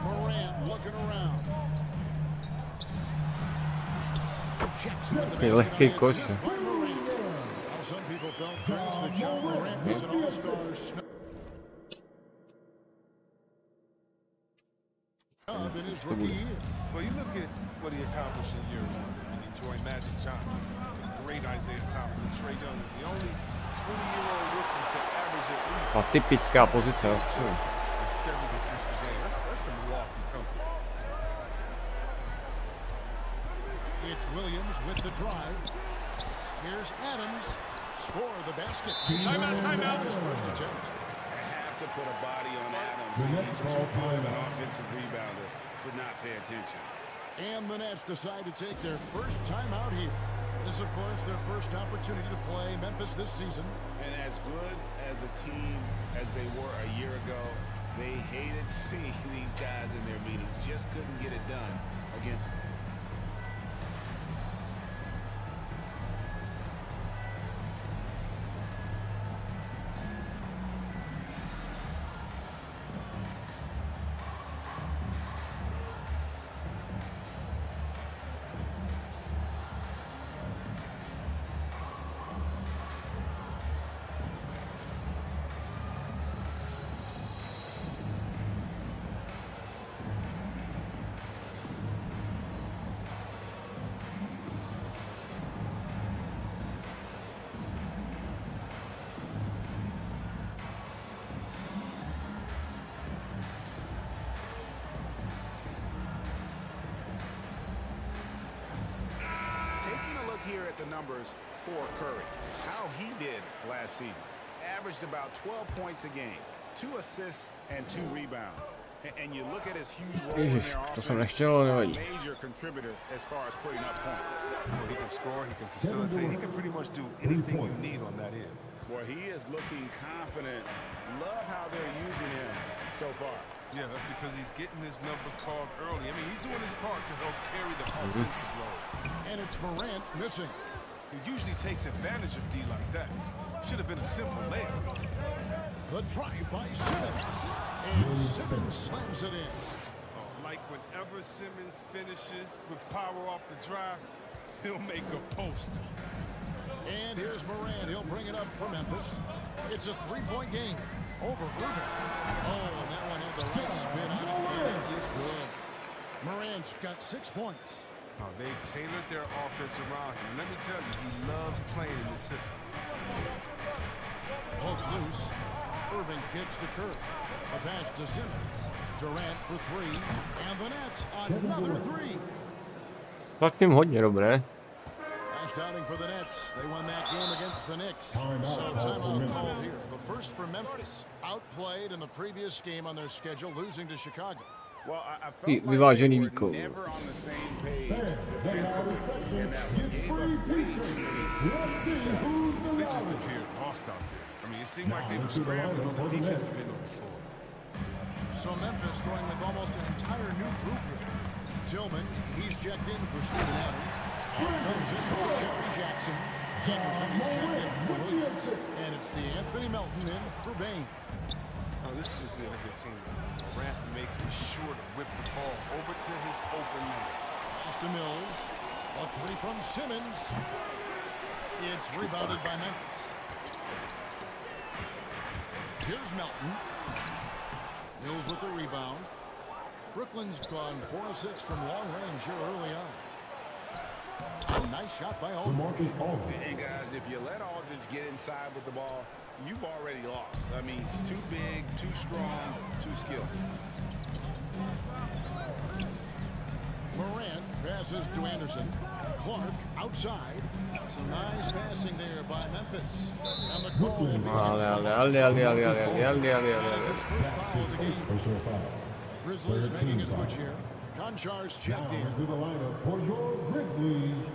Speaker 6: Morant looking around.
Speaker 1: Ty lehký koš.
Speaker 6: Some people felt praise that Ja Morant was an all-star. In his rookie year.
Speaker 3: Well, you look at what he accomplished in year 1 when he joined Magic Johnson, great Isaiah Thomas, and Trae Young is the only 20-year-old rookies to average at least.
Speaker 1: A typická pozice na středu.
Speaker 3: 76 per game. That's some lofty comfort.
Speaker 6: It's Williams with the drive. Here's Adams. Score the basket.
Speaker 3: Timeout.
Speaker 6: His first attempt.
Speaker 3: To put a body on Adams. He's too good of an offensive rebounder to not pay attention.
Speaker 6: And the Nets decide to take their first time out here. This, of course, their first opportunity to play Memphis this season.
Speaker 3: And as good as a team as they were a year ago, they hated seeing these guys in their meetings. Just couldn't get it done against them. Here at the numbers for Curry. How he did last season. Averaged about 12 points a game, 2 assists and 2 rebounds. And you look at his huge role in their offense, a major contributor as far as putting up points. He can
Speaker 19: score, he can facilitate, he can pretty much do anything you need on that end.
Speaker 3: Boy, he is looking confident. Love how they're using him so far.
Speaker 19: Yeah, that's because he's getting his number called early. I mean, he's doing his part to help carry the offensive load.
Speaker 6: And it's Morant missing.
Speaker 19: He usually takes advantage of D like that. Should have been a simple layup.
Speaker 6: The drive by Simmons. And Simmons slams it in.
Speaker 19: Oh, like whenever Simmons finishes with power off the drive, he'll make a poster.
Speaker 6: And here's Morant. He'll bring it up for Memphis. It's a three-point game over Irving. Oh, and that one had the right spin on it. And it is good. Morant's got 6 points.
Speaker 19: Oh, they've tailored their offense around him. Let me tell you, he loves playing in this system.
Speaker 6: Both loose. Irving gets to Curry. A pass to Simmons. Durant for three. And the Nets, another three.
Speaker 1: Zatím hodně dobré.
Speaker 6: Last outing for the Nets. They won that game against the Knicks. So timeout called here. The first for Memphis. Outplayed in the previous game on their schedule, losing to Chicago.
Speaker 3: Well, I felt
Speaker 1: Vyvážený
Speaker 3: like
Speaker 1: výkon.
Speaker 3: never on the same page defensively, and that gave up way too many shots.
Speaker 19: They just appeared lost out there. I mean, it seemed like they were scrambling on the defensive end of the floor.
Speaker 6: So Memphis going with almost an entire new group here. Tillman, he's checked in for Steven Adams. Comes in for Jeffrey Jackson. Henderson, he's checked in for Williams. And it's DeAnthony Melton in for Bain.
Speaker 19: Oh, this has just been a good team. Morant making sure to whip the ball over to his open man.
Speaker 6: Pass to Mills. A three from Simmons. It's rebounded by Memphis. Here's Melton. Mills with the rebound. Brooklyn's gone 4 of 6 from long range here early on. A nice shot by Aldridge.
Speaker 3: Hey guys, if you let Aldridge get inside with the ball, you've already lost. I mean, it's too big, too strong, too skilled.
Speaker 6: Morant passes to Anderson. Clark outside. Some nice passing there by Memphis. And the call Grizzlies making a switch here. Konchar's checked in.
Speaker 20: To the lineup for your Grizzlies.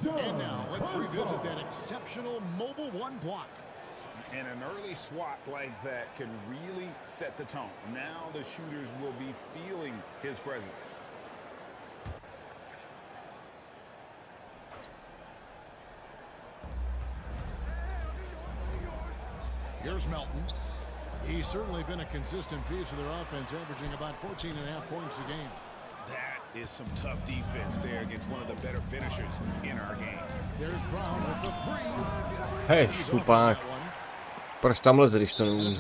Speaker 6: And now let's revisit that exceptional mobile one block.
Speaker 3: And an early swat like that can really set the tone. Now the shooters will be feeling his presence.
Speaker 6: Here's Melton. He's certainly been a consistent piece of their offense, averaging about 14.5 points a game.
Speaker 3: That is some tough defense there against one of the better finishers in our game.
Speaker 6: There's Brown with the three.
Speaker 1: Hej, šupák. Proč tam leze, když to neumí?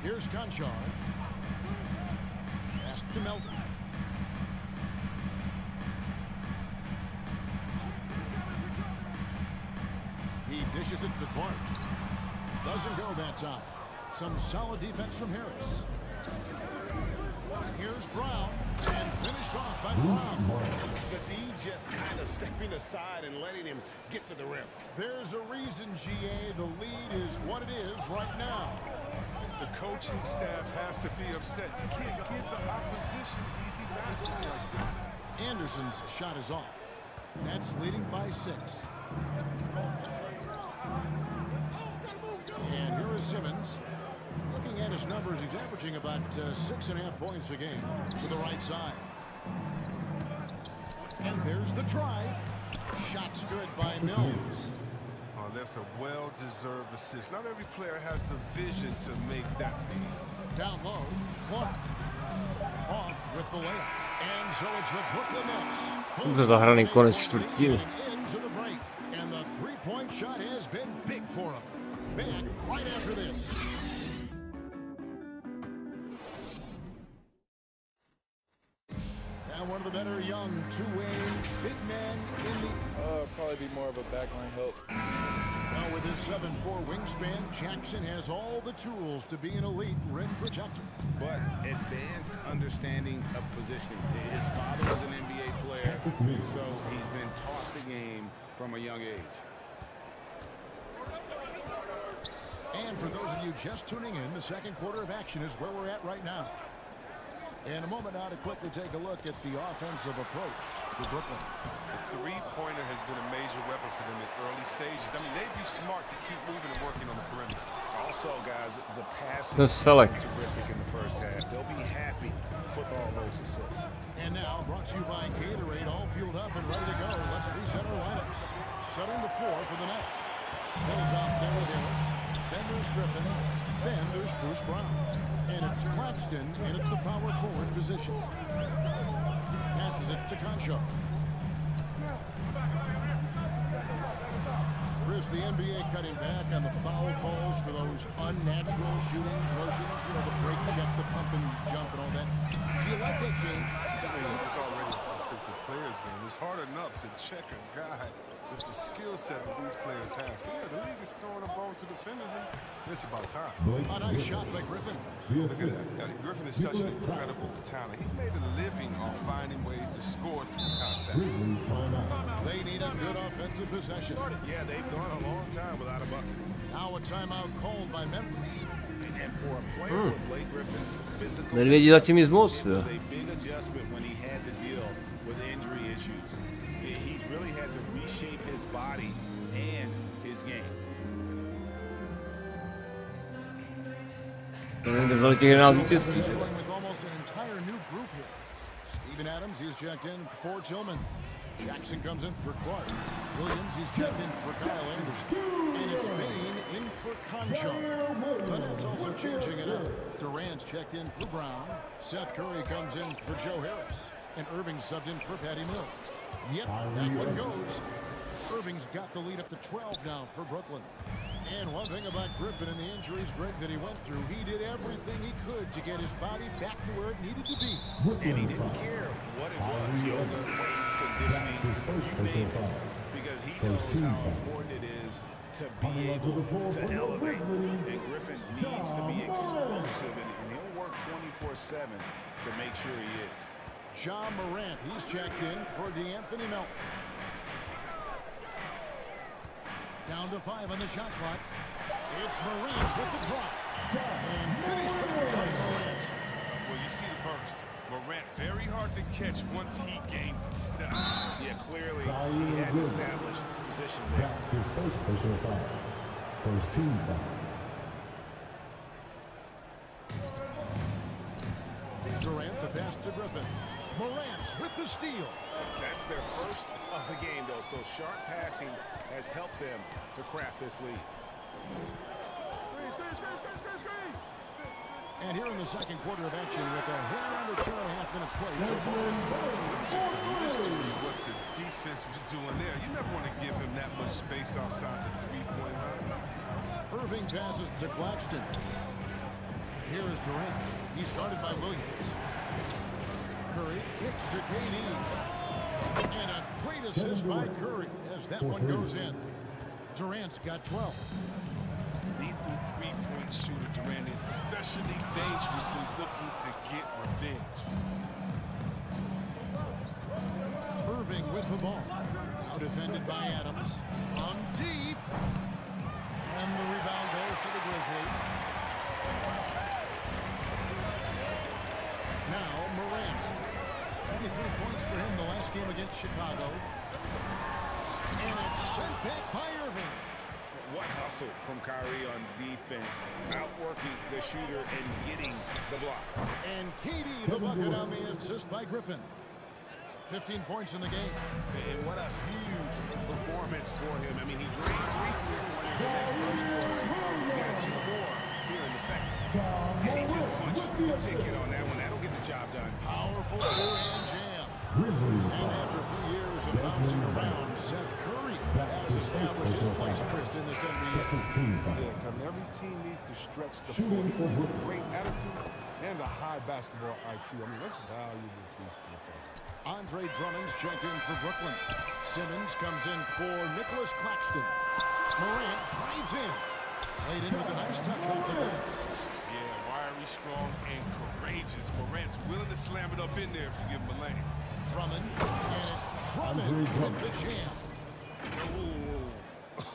Speaker 6: Here's Konchar. Pass to Melton. He dishes it to Clark. Doesn't go that time. Some solid defense from Harris. Here's Brown. And finished off by Brown.
Speaker 3: The D just kind of stepping aside and letting him get to the rim.
Speaker 6: There's a reason, GA, the lead is what it is right now.
Speaker 19: The coaching staff has to be upset. You can't get the opposition easy baskets like this.
Speaker 6: Anderson's shot is off. Nets leading by 6. And here is Simmons. Looking at his numbers, he's averaging about 6.5 points a game to the right side. And there's the drive. Shot's good by Mills.
Speaker 19: Oh, that's a well-deserved assist. Not every player has the vision to make that feed.
Speaker 6: Down low, Clark. Off with the layup. And so it's the Brooklyn Nets.
Speaker 1: Dobře zahraný konec čtvrtiny.
Speaker 6: Into the break. And the three-point shot has been big for him. Back right after this. And one of the better young two-way big men in the...
Speaker 10: Probably be more of a backline help.
Speaker 6: Now with his 7'4" wingspan, Jackson has all the tools to be an elite rim protector.
Speaker 3: But advanced understanding of positioning. His father was an NBA player, so he's been taught the game from a young age.
Speaker 6: And for those of you just tuning in, the second quarter of action is where we're at right now. In a moment now to quickly take a look at the offensive approach to Brooklyn.
Speaker 11: The three-pointer has been a major weapon for them at early stages. I mean, they'd be smart to keep moving and working on the perimeter.
Speaker 3: Also, guys, the passing
Speaker 1: is
Speaker 3: terrific in the first half. They'll be happy with all those assists.
Speaker 6: And now, brought to you by Gatorade, all fueled up and ready to go. Let's reset our lineups. Setting the floor for the Nets. Mills out there with Harris. Then there's Griffin. Then there's Bruce Brown. And it's Claxton in at the power forward position. Passes it to Concho. Chris, the NBA cutting back on the foul calls for those unnatural shooting motions. You know, the break check, the pump and jump and all that. Do you like that change?
Speaker 11: It's already an offensive players game. It's hard enough to check a guy with the skill set that these players have. So yeah, the league is throwing a ball to defenders, and it's about time.
Speaker 6: A nice shot by Griffin.
Speaker 11: Look at that. Griffin is such an incredible talent. He's made a living on finding ways to score through contact.
Speaker 6: They need a good offensive possession.
Speaker 3: Yeah, they've gone a long time without a bucket.
Speaker 6: Now a timeout called by Memphis.
Speaker 3: And for a player with Blake Griffin's physical,
Speaker 1: Nedvědí zatím nic moc.
Speaker 3: it was a big adjustment when he had to deal with injury issues. He's really had to reshape his body and his game.
Speaker 1: Vzali těch 11 vítězství.
Speaker 6: With almost an entire new group here. Steven Adams, he's checked in for Tillman. Jackson comes in for Clark. Williams, he's checked in for Kyle Anderson. And it's Bain in for Concho. But that's also changing it up. Durant's checked in for Brown. Seth Curry comes in for Joe Harris. And Irving subbed in for Patty Mills. Yep, that one goes. Irving's got the lead up to 12 now for Brooklyn. And one thing about Griffin and the injuries, Greg, that he went through, he did everything he could to get his body back to where it needed to be.
Speaker 3: And he didn't care what it was, yoga, weights, conditioning, you name it, because he knows how important it is to be able to elevate. And Griffin needs to be explosive, and he'll work 24/7 to make sure he is.
Speaker 6: John Morant, he's checked in for DeAnthony Melton. Down to 5 on the shot clock. It's Morant with the drop. And finished by Morant.
Speaker 11: Well, you see the burst. Morant very hard to catch once he gains a step.
Speaker 3: Yeah, clearly he had an established position there.
Speaker 20: That's his first personal foul. First team foul.
Speaker 6: Durant the pass to Griffin. Morant with the steal.
Speaker 3: That's their first of the game, though, so sharp passing has helped them to craft this lead.
Speaker 6: And here in the second quarter of action with a hair under 2.5 minutes played.
Speaker 11: What the defense was doing there. You never want to give him that much space outside the three-point line.
Speaker 6: Irving passes to Claxton. Here is Durant. He started by Williams. Curry kicks to KD. And a great assist by Curry as that one goes in. Durant's got 12.
Speaker 11: Lethal three-point shooter Durant is especially dangerous when he's looking to get revenge.
Speaker 6: Irving with the ball. Now defended by Adams. On deep. And the rebound goes to the Grizzlies. Now Morant. 23 points for him the last game against Chicago. And it's sent back by Irving.
Speaker 3: What hustle from Kyrie on defense, outworking the shooter and getting the block.
Speaker 6: And KD the bucket on the assist by Griffin. 15 points in the game.
Speaker 3: And what a huge performance for him. I mean, he drained 3 3-pointers in that first quarter. He's got 2 more here in the second. And he just punched the ticket on that one. That'll get the job done.
Speaker 6: Powerful two-hand jam. And after a few years of bouncing around, Seth Curry has established his place, Chris, in this NBA.
Speaker 2: Yeah, every team needs to stretch the floor. He has a great attitude and a high basketball IQ. I mean, that's valuable piece to the puzzle.
Speaker 6: Andre Drummond's checked in for Brooklyn. Simmons comes in for Nicholas Claxton. Morant drives in. Laid in with a nice touch off the glass.
Speaker 3: Yeah, wiry, strong, and courageous. Morant's willing to slam it up in there if you give him a lane.
Speaker 6: Drummond, and it's Drummond with the jam.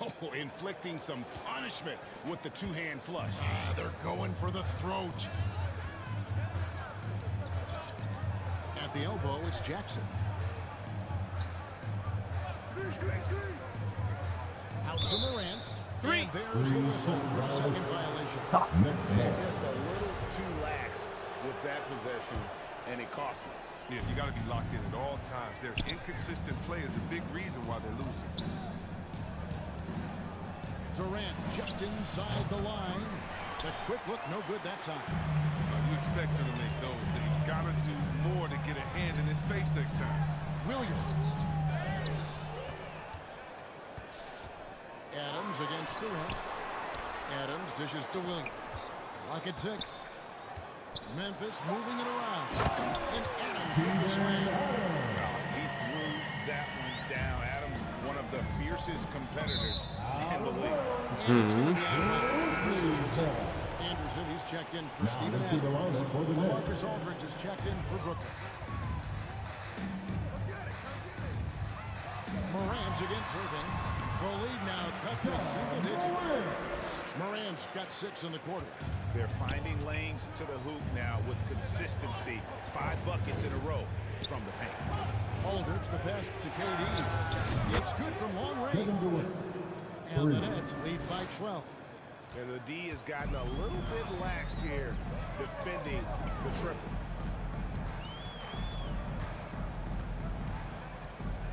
Speaker 3: Oh, inflicting some punishment with the two-hand flush.
Speaker 6: They're going for the throat. At the elbow, it's Jackson. Out to Morant.
Speaker 3: Three.
Speaker 6: And there's the whistle for a second violation.
Speaker 3: Just a little too lax with that possession, and it cost them. Yeah, you got to be locked in at all times. Their inconsistent play is a big reason why they're losing.
Speaker 6: Durant just inside the line. The quick look, no good that time.
Speaker 3: You expect him to make those. They got to do more to get a hand in his face next time.
Speaker 6: Williams. Adams against Durant. Adams dishes to Williams. Lock at 6. Memphis moving it around. And Adams with the slam.
Speaker 3: He threw that one down. Adams, one of the fiercest competitors in the league.
Speaker 6: Anderson, he's checked in for Steven Adams. Marcus Aldridge is checked in for Brooklyn. Morant against Irving. The lead now cut to single digits. Morant's got 6 in the quarter.
Speaker 3: They're finding lanes to the hoop now with consistency. 5 buckets in a row from the paint.
Speaker 6: Aldridge, the pass to KD. It's good from long range. And the Nets lead by 12.
Speaker 3: And the D has gotten a little bit laxed here, defending the triple.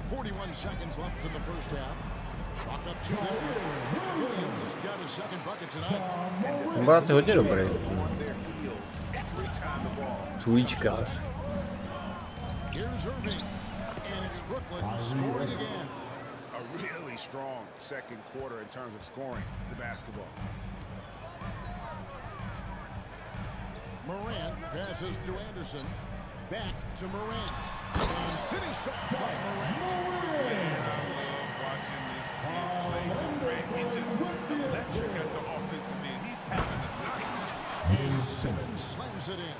Speaker 6: 41 seconds left in the first half. Chalk up to them. Williams has got his second bucket tonight.
Speaker 1: Byla to hodně dobrý. Cůjíčkář.
Speaker 6: Here's Irving. And it's Brooklyn scoring again.
Speaker 3: A really strong second quarter in terms of scoring the basketball.
Speaker 6: Morant passes to Anderson. Back to Morant. And finished off by Morant.
Speaker 3: Man, I love watching this kid play. Morant, he's just electric at the offensive end. He's having a night.
Speaker 6: Simmons slams it in.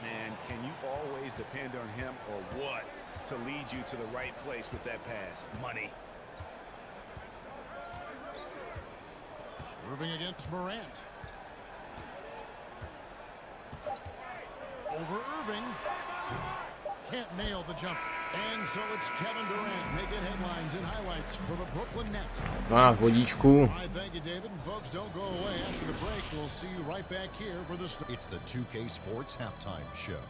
Speaker 3: Man, can you always depend on him or what to lead you to the right place with that pass? Money.
Speaker 6: Irving against Morant. Over Irving. Can't nail the jump. And so it's Kevin Durant making headlines and highlights for the Brooklyn Nets.
Speaker 1: Vodíčku.
Speaker 6: I thank you, David. And folks, don't go away. After the break, we'll see you right back here for the...
Speaker 10: It's the 2K Sports Halftime Show.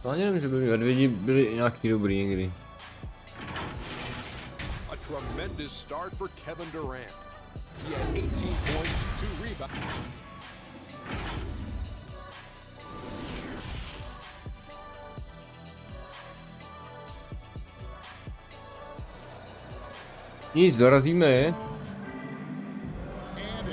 Speaker 1: Já nevím, že by medvědi byli nějaký dobrý někdy.
Speaker 2: A tremendous start for Kevin Durant. He had 18 points, 2 rebounds.
Speaker 1: Nic, dorazíme je.
Speaker 6: And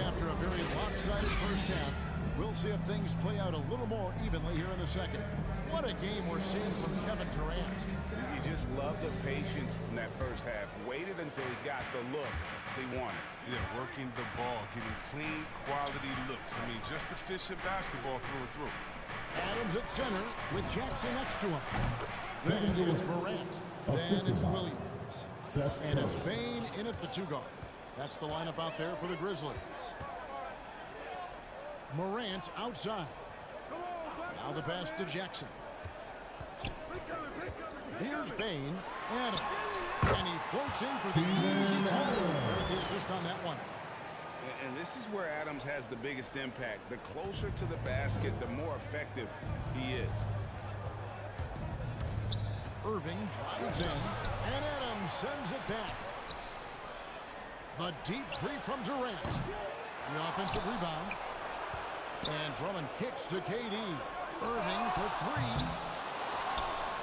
Speaker 6: after a very lopsided first half, we'll see if things play out a little more evenly here in the second. What a game we're seeing from Kevin Durant.
Speaker 3: You just love the patience in that first half. Waited until he got the look he wanted.
Speaker 2: Yeah, working the ball, getting clean, quality looks. I mean, just efficient basketball through and through.
Speaker 6: Adams at center with Jackson next to him. Then it's Morant. Then it's Williams. And it's Bain in at the 2-guard. That's the lineup out there for the Grizzlies. Morant outside. Now the pass to Jackson. Here's Bain. Adams. And he floats in for the easy tie. The assist on that one.
Speaker 3: And this is where Adams has the biggest impact. The closer to the basket, the more effective he is.
Speaker 6: Irving drives in, and Adams sends it back. The deep 3 from Durant. The offensive rebound. And Drummond kicks to KD. Irving for 3.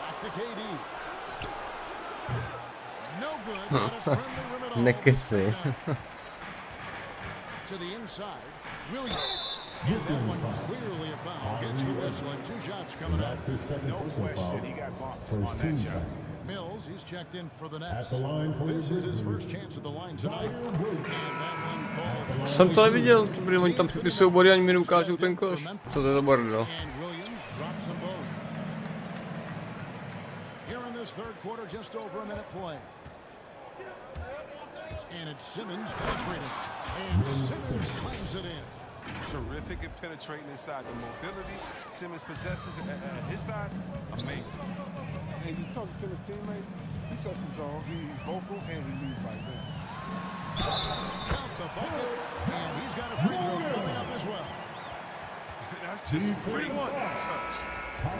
Speaker 6: Back to KD. No good. Not a friendly rim at all.
Speaker 1: Nekeci.
Speaker 6: To the inside, Williams. And that one clearly a foul. Gets the whistle and 2 shots coming up.
Speaker 20: That's his second
Speaker 3: No
Speaker 20: personal foul
Speaker 3: question, he got bumped
Speaker 20: for
Speaker 3: on
Speaker 20: his
Speaker 3: that
Speaker 20: team
Speaker 3: shot.
Speaker 20: foul.
Speaker 6: Mills, he's checked in for the
Speaker 20: At
Speaker 6: Nets.
Speaker 20: the line for
Speaker 6: This
Speaker 20: the
Speaker 6: is his
Speaker 20: Grizzlies.
Speaker 6: first chance at the line tonight. And that one falls.
Speaker 1: Jsem to neviděl, protože oni tam připisují body, ani mi neukážou ten koš. Co to je za bordel?
Speaker 6: And Williams drops them both. Here in this third quarter, just over a minute play. And it's Simmons penetrating. And Simmons slams it in.
Speaker 3: Terrific at penetrating inside. The mobility Simmons possesses at his size, amazing. And you talk to Simmons' teammates, he sets the tone, he's vocal, and he leads by example.
Speaker 6: Count the bucket, and he's got a free throw coming up as well.
Speaker 3: That's just a great touch.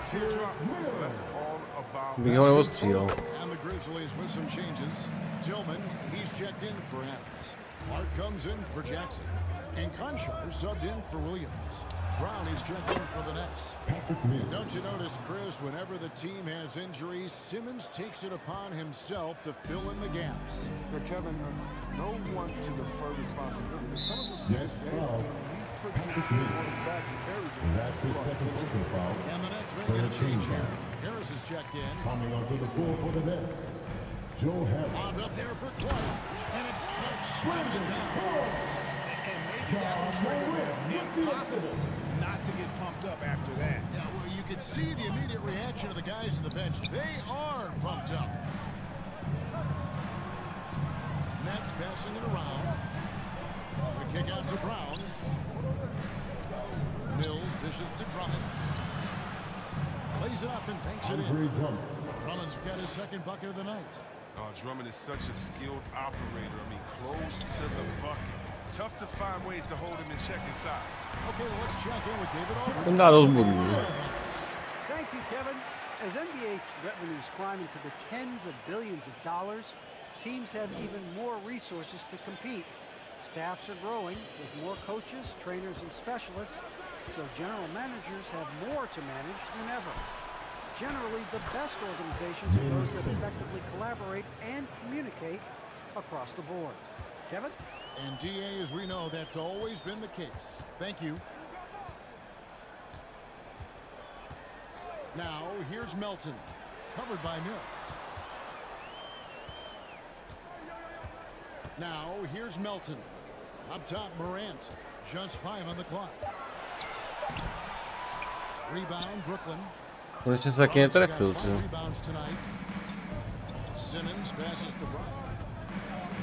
Speaker 3: Teardrop, that's all about.
Speaker 6: And the Grizzlies with some changes. Tillman, he's checked in for Adams. Mark comes in for Jackson. And Conchar subbed in for Williams. Brown is checked in for the Nets. Don't you notice, Chris, whenever the team has injuries, Simmons takes it upon himself to fill in the gaps.
Speaker 3: But Kevin, no one to defer responsibility. Some of his players, he puts his team on his back and carries them.
Speaker 20: That's his second personal foul.
Speaker 6: And the Nets
Speaker 20: for
Speaker 6: making
Speaker 20: the
Speaker 6: a
Speaker 20: team
Speaker 6: change here.
Speaker 20: foul.
Speaker 6: Harris is checked in.
Speaker 20: Coming onto the floor for the Nets, Joe Harris.
Speaker 6: On up there for Clark. And it's Clark slamming it down.
Speaker 12: Impossible not to get pumped up after that.
Speaker 6: Yeah, well, you can see the immediate reaction of the guys on the bench. They are pumped up. Nets passing it around. The kick out to Brown. Mills dishes to Drummond. Plays it up and banks it in. Drummond's got his second bucket of the night.
Speaker 3: Oh, Drummond is such a skilled operator. I mean, close to the bucket. Tough to find ways to hold him in check inside.
Speaker 6: Okay, let's check in with David Aldridge.
Speaker 9: Thank you, Kevin. As NBA revenues climb into the tens of billions of dollars, teams have even more resources to compete. Staffs are growing with more coaches, trainers, and specialists, so general managers have more to manage than ever. Generally, the best organizations are those that effectively collaborate and communicate across the board. Kevin?
Speaker 6: And DA, as we know, that's always been the case. Thank you. Now, here's Melton, covered by Mills. Now, here's Melton. Up top, Morant. Just 5 on the clock. Rebound, Brooklyn.
Speaker 1: Konečně se taky netrefil, co?
Speaker 6: Rebounds tonight. Simmons passes to Brown.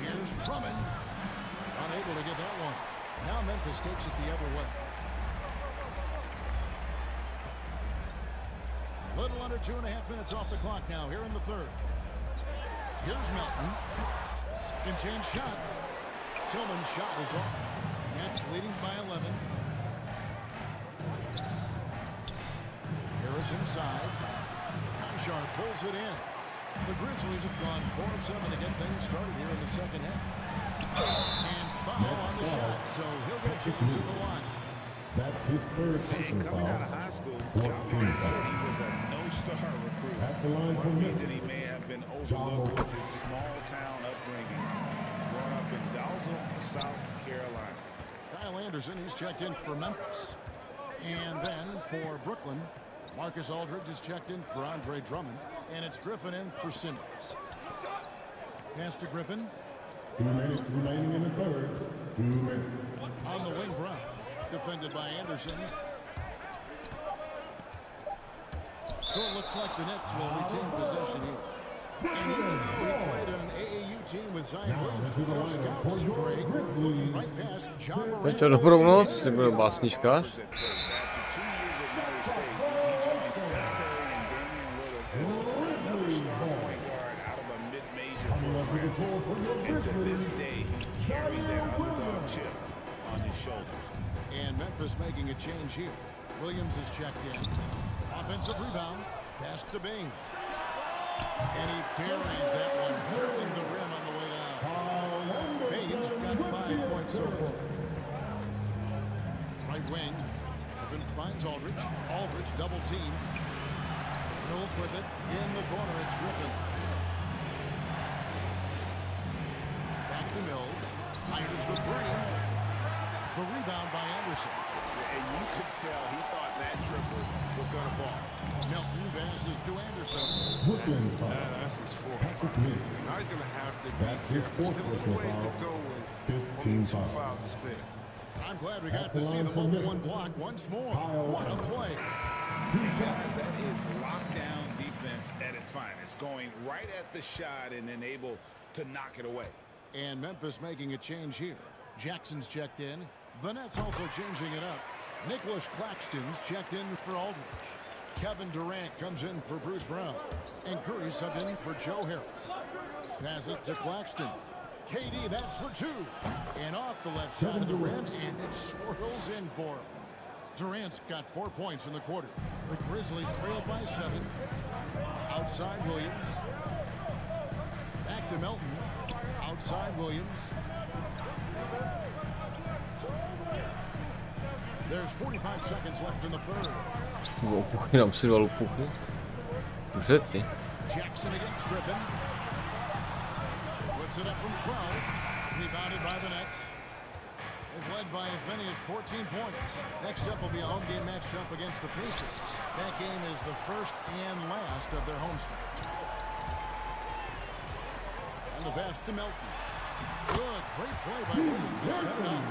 Speaker 6: Here's Drummond. Unable to get that one. Now Memphis takes it the other way. A little under 2.5 minutes off the clock now here in the third. Here's Melton. Second chance shot. Tillman's shot is off. Nets leading by 11. Harris inside. Conchar pulls it in. The Grizzlies have gone 4 of 7 to get things started here in the second half. And foul on the shot, so he'll get a chance at the line.
Speaker 20: That's his third personal foul.
Speaker 3: Coming out of high school,
Speaker 20: 14
Speaker 3: said he was a no-star recruit.
Speaker 20: At the line for
Speaker 3: One
Speaker 20: Memphis,
Speaker 3: reason he may have been overlooked was his small-town upbringing. Growing up in Dalzell, South Carolina.
Speaker 6: Kyle Anderson, he's checked in for Memphis. And then for Brooklyn, Marcus Aldridge is checked in for Andre Drummond. And it's Griffin in for Simmons. Pass to Griffin.
Speaker 20: 2 minutes remaining in the third. 2 minutes.
Speaker 6: On the wing, Brown. Defended by Anderson. So it looks like the Nets will retain possession here. And even though he played on an AAU team with Zion Williams, scouts Greg looking right past John Morant.
Speaker 1: Večer, dobrou noc, ty byl básničkář.
Speaker 3: And to this day, he carries that underdog chip on his shoulders.
Speaker 6: And Memphis making a change here. Williams is checked in. Offensive rebound. Pass to Bing. And he buries that one, trailing the rim on the way down. Bing's got 5 points so far. Right wing. Griffin finds Aldridge. Aldridge double team. Mills with it. In the corner, it's Griffin. Back to Mills. Fires the three. The rebound by Anderson.
Speaker 3: And you could tell he thought that triple was going to fall.
Speaker 6: Melton passes to Anderson.
Speaker 3: That's his fourth foul. Now he's going to have to be careful. Still ways to go with only 2 fouls to spare.
Speaker 6: I'm glad we got to see the mobile one block once more. What a play.
Speaker 7: Guys, that is lockdown defense at its finest. Going right at the shot and then able to knock it away.
Speaker 6: And Memphis making a change here. Jackson's checked in. The Nets also changing it up. Nicholas Claxton's checked in for Aldridge. Kevin Durant comes in for Bruce Brown. And Curry subbed in for Joe Harris. Pass it to Claxton. KD, that's for 2. And off the left side of the rim, and it swirls in for him. Durant's got 4 points in the quarter. The Grizzlies trail by 7. Outside Williams. Back to Melton. Outside Williams. There's 45 seconds left in the third.
Speaker 1: Jenom si dal puchy. Přeci.
Speaker 6: Jackson against Griffin. Puts it up from 12. Rebounded by the Nets. They've led by as many as 14 points. Next up will be a home game matched up against the Pacers. That game is the first and last of their homestand. And the pass to Melton. Good, great play by Williams to set it up.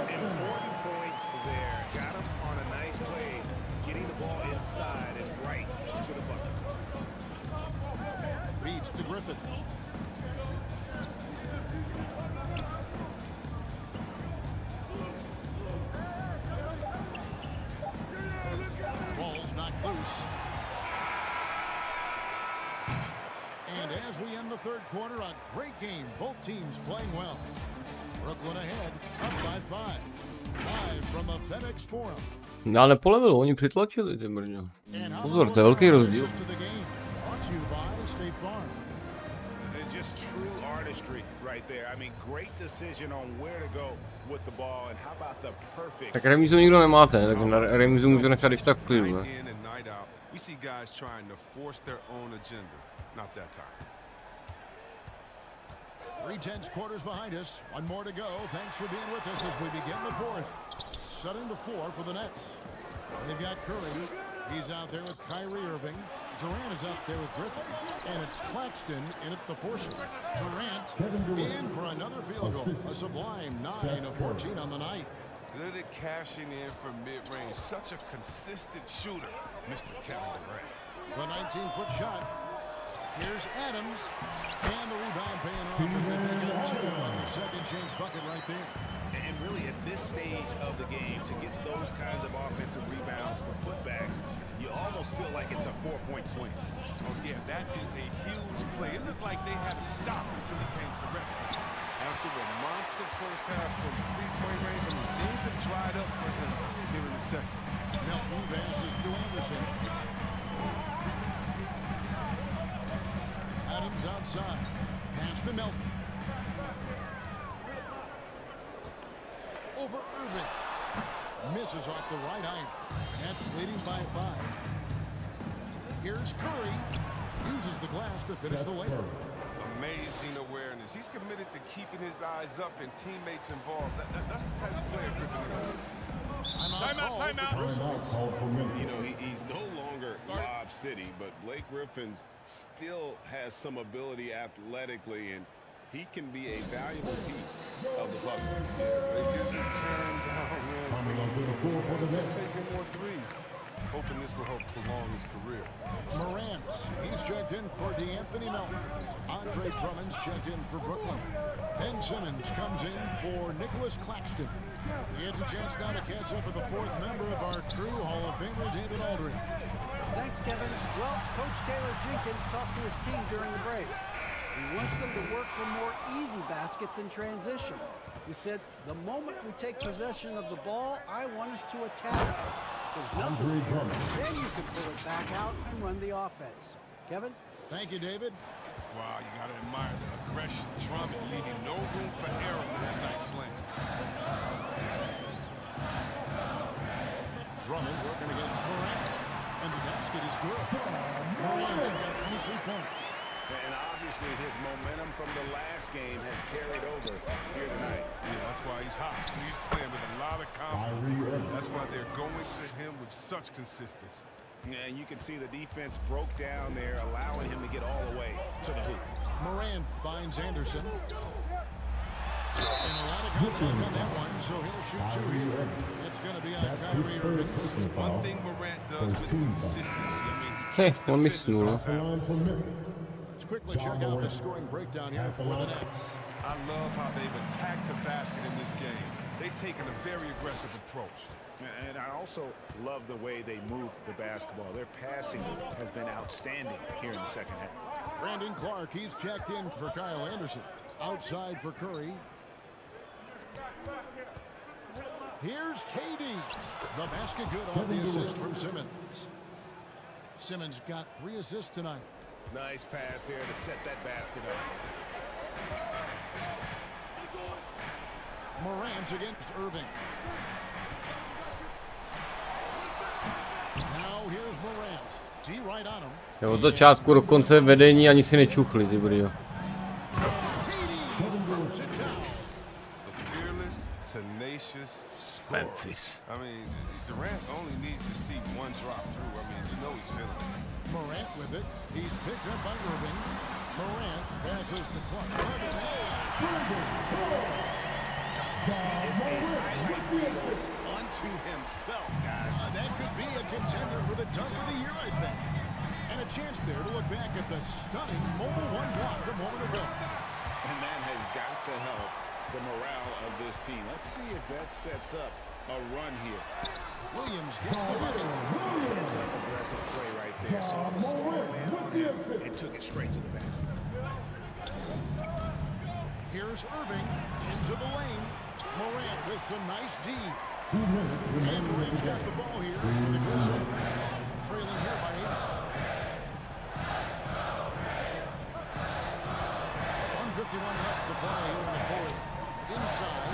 Speaker 3: Important points there. Got him on a nice play, getting the ball inside and right to the bucket.
Speaker 6: Feeds to Griffin. Ball's knocked loose. And as we end the third quarter, a great game. Both teams playing well. Brooklyn ahead, up by 5. Live from the FedEx Forum.
Speaker 1: Já nepolevil, oni přitlačili ty mrňo. Pozor, to je velký rozdíl.
Speaker 3: Just true artistry right there. I mean, great decision on where to go with the ball and how about the perfect.
Speaker 1: Tak remízu nikdo nemáte, tak na remízu může nechat když tak v klidu, ne?
Speaker 2: We see guys trying to force their own agenda. Not that time.
Speaker 6: 3 tenths quarters behind us. 1 more to go. Thanks for being with us as we begin the fourth. Setting the floor for the Nets. They've got Curry. He's out there with Kyrie Irving. Durant is out there with Griffin. And it's Claxton in at the forcer. Durant in for another field goal. A sublime 9 of 14 on the night.
Speaker 2: Good at cashing in from mid-range. Such a consistent shooter, Mr. Kevin Durant.
Speaker 6: The 19-foot shot. Here's Adams. And the rebound paying off as they got 2 on the second chance bucket right there.
Speaker 3: And really at this stage of the game, to get those kinds of offensive rebounds for putbacks, you almost feel like it's a 4-point swing.
Speaker 2: Oh yeah, that is a huge play. It looked like they had to stop until he came to the rescue. After a monster first half from 3-point range, I mean, things have dried up for him here in the second.
Speaker 6: Melton passes to Anderson. Adams outside. Pass to Melton. Over Irving. Misses off the right iron. That's leading by 5. Here's Curry. Uses the glass to finish the layup.
Speaker 2: Amazing awareness. He's committed to keeping his eyes up and teammates involved. That's the type of player Griffin is.
Speaker 3: Timeout. You know, he's no longer Lob City, but Blake Griffin's still has some ability athletically, and he can be a valuable piece of the puzzle.
Speaker 2: Taking more threes. Hoping this will help prolong his career.
Speaker 6: Morant, he's checked in for DeAnthony Melton. Andre Drummond's checked in for Brooklyn. Ben Simmons comes in for Nicholas Claxton. He has a chance now to catch up with the 4th member of our crew, Hall of Famer David Aldridge.
Speaker 9: Thanks, Kevin. Well, Coach Taylor Jenkins talked to his team during the break. He wants them to work for more easy baskets in transition. He said, the moment we take possession of the ball, I want us to attack. There's nothing there, then you can pull it back out and run the offense. Kevin?
Speaker 6: Thank you, David.
Speaker 2: Wow, you got to admire the aggression. Drummond leaving no room for error with that nice slam.
Speaker 6: Drummond working against Morant. And the basket is good. Morant's got 23 points.
Speaker 3: And obviously his momentum from the last game has carried over here tonight.
Speaker 2: Yeah, that's why he's hot. He's playing with a lot of confidence. That's why they're going to him with such consistency.
Speaker 3: Yeah, and you can see the defense broke down there, allowing him to get all the way to the hoop.
Speaker 6: Morant finds Anderson. And a lot of contact on that one, so he'll shoot two here. It's going to be on Kyrie Irving.
Speaker 2: One thing Morant does with consistency, I mean,
Speaker 1: on missnul.
Speaker 6: Let's quickly check out the scoring breakdown here for the Nets.
Speaker 2: I love how they've attacked the basket in this game. They've taken a very aggressive approach.
Speaker 3: And I also love the way they move the basketball. Their passing has been outstanding here in the second half.
Speaker 6: Brandon Clark, he's checked in for Kyle Anderson. Outside for Curry. Here's KD. The basket good off the assist from Simmons. Simmons got 3 assists tonight.
Speaker 3: Nice pass there to set that basket up.
Speaker 6: Morant against Irving. Now here's Morant. T right on him.
Speaker 1: Od začátku do konce vedení ani si nečuchli, ty brýle. Memphis.
Speaker 2: I mean, Durant only needs to see one drop through. I mean, you know he's feeling it.
Speaker 6: Morant with it. He's picked up by Irving. Morant passes to Clark.
Speaker 3: It's a highlight reel unto himself, guys.
Speaker 6: That could be a contender for the dunk of the year, I think. And a chance there to look back at the stunning mobile one block a moment ago.
Speaker 3: And that has got to help the morale of this team. Let's see if that sets up a run here.
Speaker 6: Williams gets the bucket.
Speaker 3: It's an aggressive play right there. Saw the small man on him and took it straight to the basket.
Speaker 6: Here's Irving into the lane. Morant with some nice D. And Morant's got the ball here for the Grizzlies. Trailing here by 8. 1:51 left to play here in the fourth. Inside.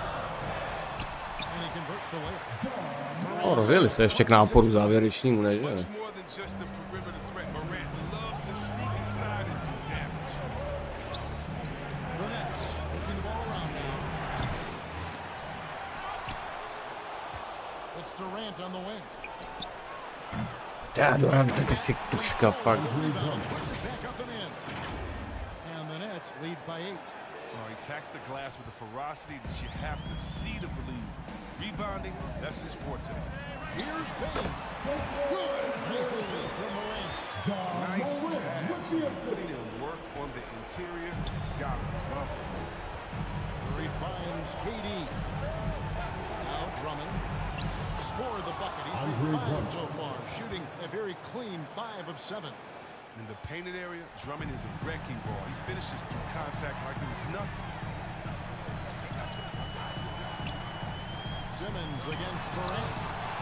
Speaker 6: And he converts the layup.
Speaker 1: Rozjeli se ještě k náporu závěrečnímu, ne? Že?
Speaker 6: Durant on the wing.
Speaker 1: Durant taky si tuška pak.
Speaker 6: And the Nets lead by 8.
Speaker 2: He attacks the glass with a ferocity that you have to see to believe. Rebounding, that's his forte.
Speaker 6: Here's Bane. Good. Nice assist from Morant.
Speaker 2: Nice pass. Putting in work on the interior. Got it. Love it.
Speaker 6: Curry finds KD. Now Drummond. Scored the bucket. He's been 5 so far, shooting a very clean 5 of 7.
Speaker 2: In the painted area, Drummond is a wrecking ball. He finishes through contact like it was nothing.
Speaker 6: Simmons against Morant.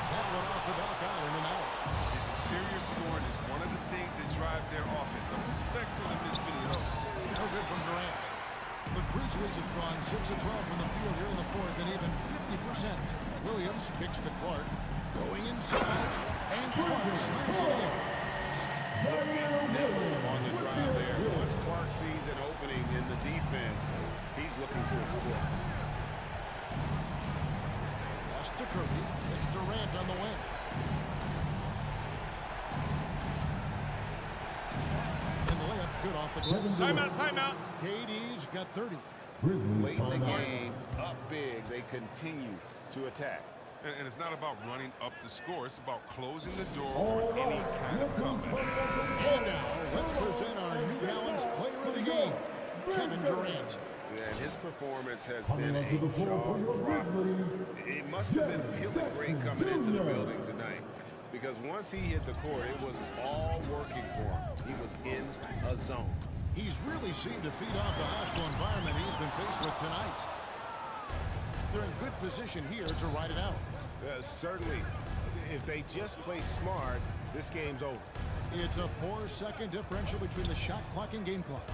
Speaker 6: That one off the back iron and out.
Speaker 2: His interior scoring is one of the things that drives their offense. Don't expect him to miss many of those.
Speaker 6: No good from Durant. The Grizzlies have drawn 6 of 12 from the field here in the fourth and even 50%. Williams kicks to Clark, going inside, and Clark slams it in.
Speaker 3: On the drive there. Once Clark sees an opening in the defense, he's looking to explore.
Speaker 6: Pass to Kirby. It's Durant on the wing. And the layup's good off the glass.
Speaker 2: Timeout.
Speaker 6: KD's got 30.
Speaker 3: Late in the game, up big, they continue to attack.
Speaker 2: And it's not about running up to score. It's about closing the door for any kind of comeback.
Speaker 6: And now, let's present our New Balance player of the game, Kevin Durant.
Speaker 3: And his performance has been a jaw-dropper. He must have been feeling great coming into the building tonight, because once he hit the court, it was all working for him. He was in a zone.
Speaker 6: He's really seemed to feed off the hostile environment he's been faced with tonight. They're in good position here to ride it out.
Speaker 3: Certainly, if they just play smart, this game's over.
Speaker 6: It's a 4-second differential between the shot clock and game clock.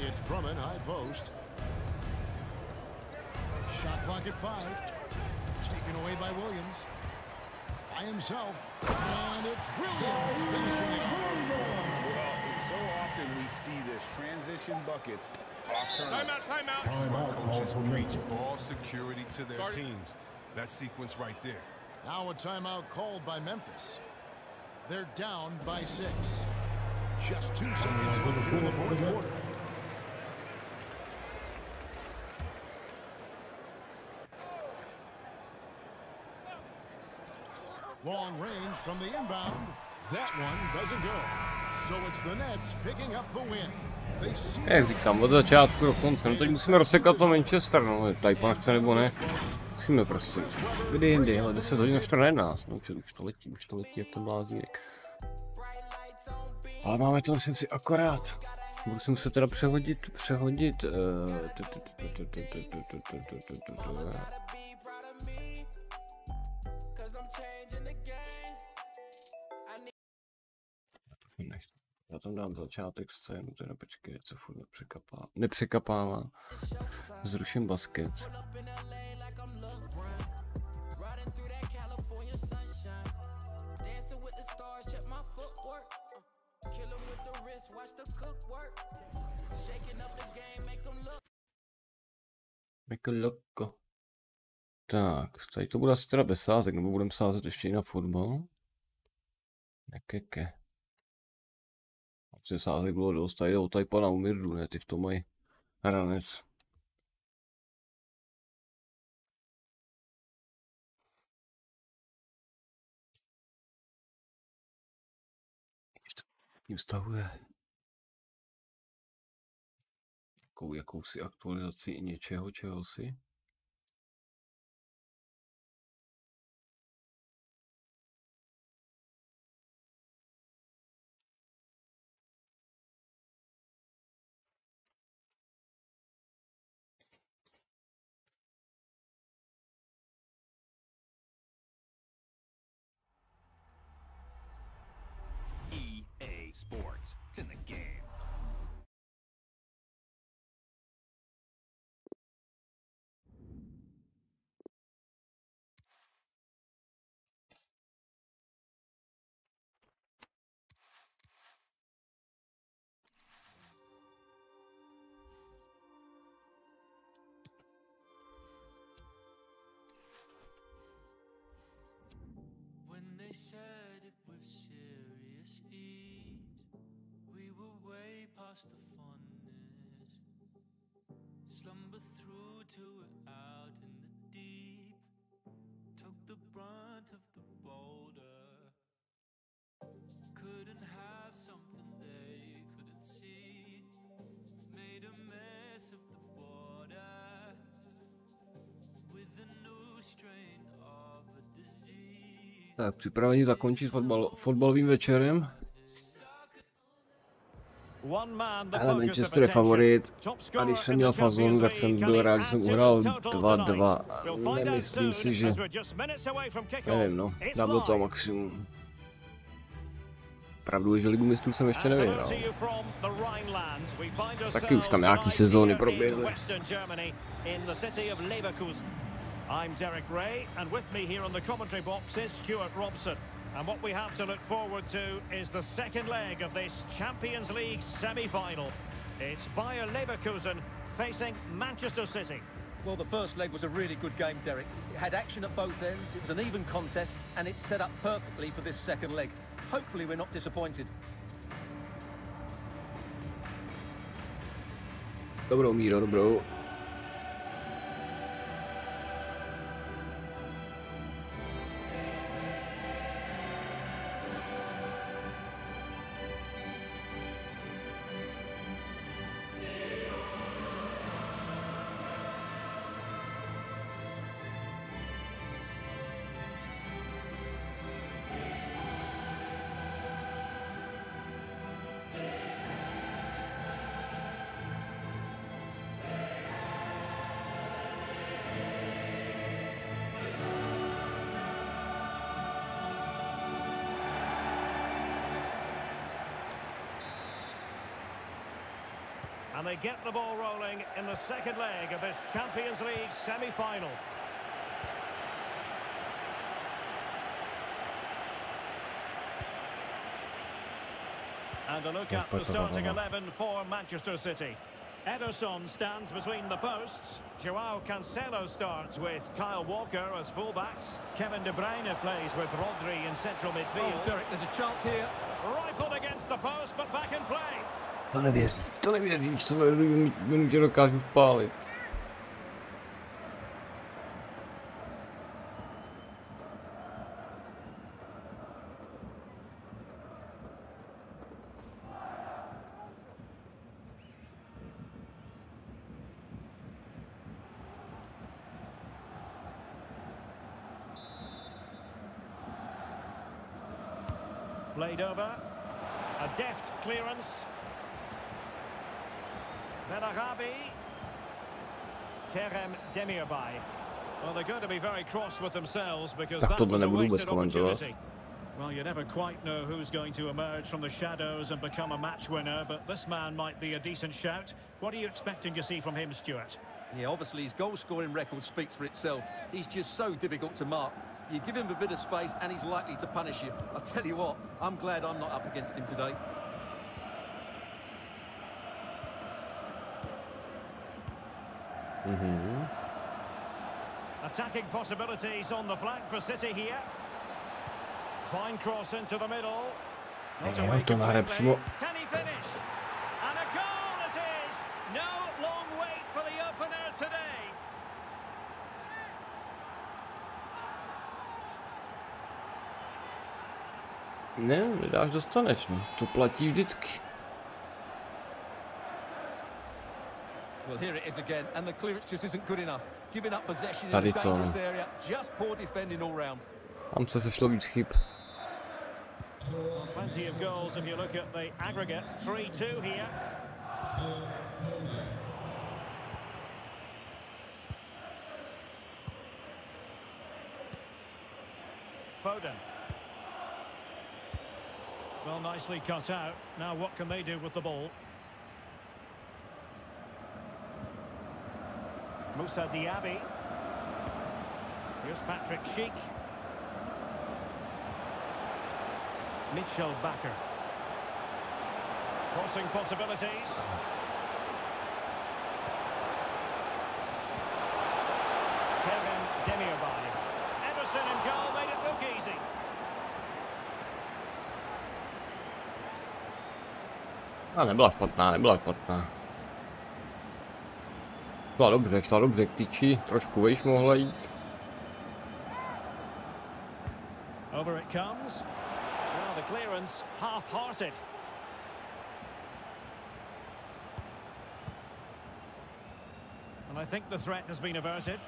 Speaker 6: It's Drummond, high post. Shot clock at 5. Taken away by Williams. By himself. And it's Williams finishing it off.
Speaker 3: Well, so often we see this transition buckets off turnover.
Speaker 2: Timeout. This is why coaches preach ball security to their teams. That sequence right there.
Speaker 6: Now a timeout called by Memphis. They're down by 6. Just 2 seconds left in the fourth quarter. Long range from the inbound. That one doesn't go. So it's the Nets picking up the win.
Speaker 1: Jak říkám, od začátku do konce, no teď musíme rozsekat to Manchester, no, tady pan chce nebo ne. Musíme prostě, kdy jindy, ale 10 hodin až 11, no už to letí jak ten blázínek. Ale máme to myslím si akorát. Budu si muset teda přehodit. Já tam dám začátek scénu, teda počkej, co furt nepřekapává. Zruším basket. Make a loco. Tak, tady to bude asi teda bez sázek, nebo budeme sázet ještě i na fotbal. Nekeke. Sázek bylo dost, tady jde o Tajpa na Umirdu, ne, ty v tom mají ranec. Tím stahuje jakousi aktualizaci něčeho, čeho si.
Speaker 13: Sports. It's in the game.
Speaker 8: When they said it with serious ease, we were way past the funness. Slumber through to it out in the deep. Took the brunt of the boulder. Couldn't have something they couldn't see. Made a mess of the border. With a new strain of a disease.
Speaker 1: Tak, připraveni zakončit fotbalovým večerem. Ale Manchester je favorit a když jsem měl fazonu, tak jsem byl rád, že jsem uhrál 2-2. Nemyslím si, že... Nevím, no, dám do toho maximum. Pravdu je, že Ligu mistrů jsem ještě nevyhrál. Taky už tam nějaký sezóny proběhly.
Speaker 14: I'm Derek Ray, and with me here on the commentary box is Stuart Robson. And what we have to look forward to is the second leg of this Champions League semi-final. It's Bayer Leverkusen facing Manchester City.
Speaker 23: Well, the first leg was a really good game, Derek. It had action at both ends, it was an even contest, and it's set up perfectly for this second leg. Hopefully we're not disappointed.
Speaker 1: Dobrou, Míro, dobrou.
Speaker 14: And they get the ball rolling in the second leg of this Champions League semi-final. And a look at the starting 11 for Manchester City. Ederson stands between the posts. Joao Cancelo starts with Kyle Walker as fullbacks. Kevin De Bruyne plays with Rodri in central midfield.
Speaker 23: Oh, Derek, there's a chance here.
Speaker 14: Rifled against the post, but back in play.
Speaker 1: To nevěříš, co minutě dokážu vpálit.
Speaker 14: Played over. A deft clearance. Benarabi. Kerem Demirbay. Well, they're going to be very cross with themselves because that was a wasted opportunity. Well, you never quite know who's going to emerge from the shadows and become a match winner, but this man might be a decent shout. What are you expecting to see from him, Stuart?
Speaker 23: Yeah, obviously his goal-scoring record speaks for itself. He's just so difficult to mark. You give him a bit of space and he's likely to punish you. I'll tell you what, I'm glad I'm not up against him today.
Speaker 14: Attacking possibilities on the flank for City here. Fine cross into the middle. Not away completely. Can he finish? And a goal it is! No long wait for the opener today.
Speaker 1: Ne, nedáš, dostaneš, no. To platí vždycky.
Speaker 23: Well, here it is again, and the clearance just isn't good enough. Giving up possession in
Speaker 1: Tady
Speaker 23: a
Speaker 1: to,
Speaker 23: dangerous area, just poor defending all round.
Speaker 1: Tam se sešlo víc chyb.
Speaker 14: Plenty of goals if you look at the aggregate. 3-2 here. Foden. Well, nicely cut out. Now what can they do with the ball? Moussa Diaby. Here's Patrick Schick. Mitchell Bakker. Crossing possibilities. Kevin Demirbay. Ederson in goal made it look easy.
Speaker 1: A nebyla špatná, nebyla špatná. Šla dobře k tyči, trošku vejš mohla jít.
Speaker 14: Over it comes. Well, the clearance half-hearted. And I think the threat has been averted.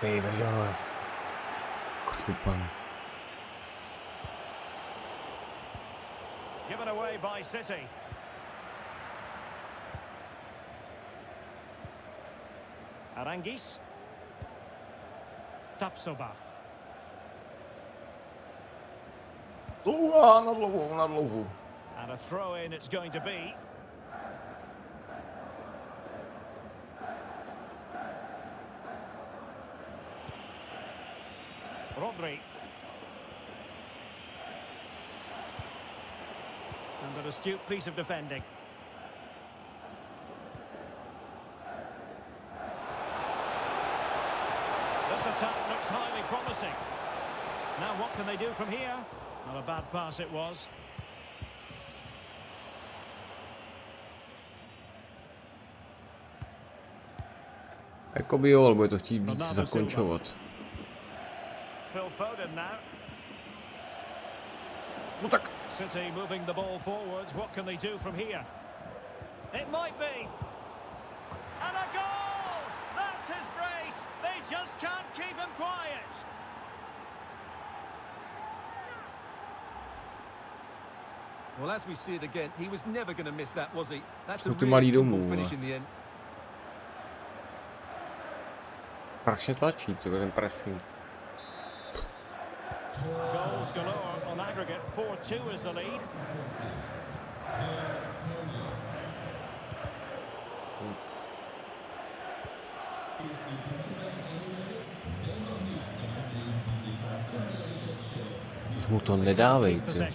Speaker 1: Baby, Krupan.
Speaker 14: Given away by City. Arangis. Tapsoba.
Speaker 1: Na dlouhou.
Speaker 14: And a throw in it's going to be. Rodri. And an astute piece of defending. This attack looks highly promising. Now what can they do from here? Not a bad pass it was.
Speaker 1: Jakoby jo, ale bude to chtít víc zakončovat.
Speaker 14: Phil Foden now.
Speaker 1: No tak.
Speaker 14: City moving the ball forwards. What can they do from here? It might be. And a goal! That's his brace. They just can't keep him quiet.
Speaker 23: Well, as we see it again, he was never going to miss that, was he? That's a
Speaker 1: No ty
Speaker 23: really
Speaker 1: malý
Speaker 23: simple
Speaker 1: domů,
Speaker 23: finish in the end.
Speaker 1: Strašně tlačí, co ten pressing.
Speaker 14: Goals galore on aggregate. 4-2 is the lead.
Speaker 1: Mu to nedávejte.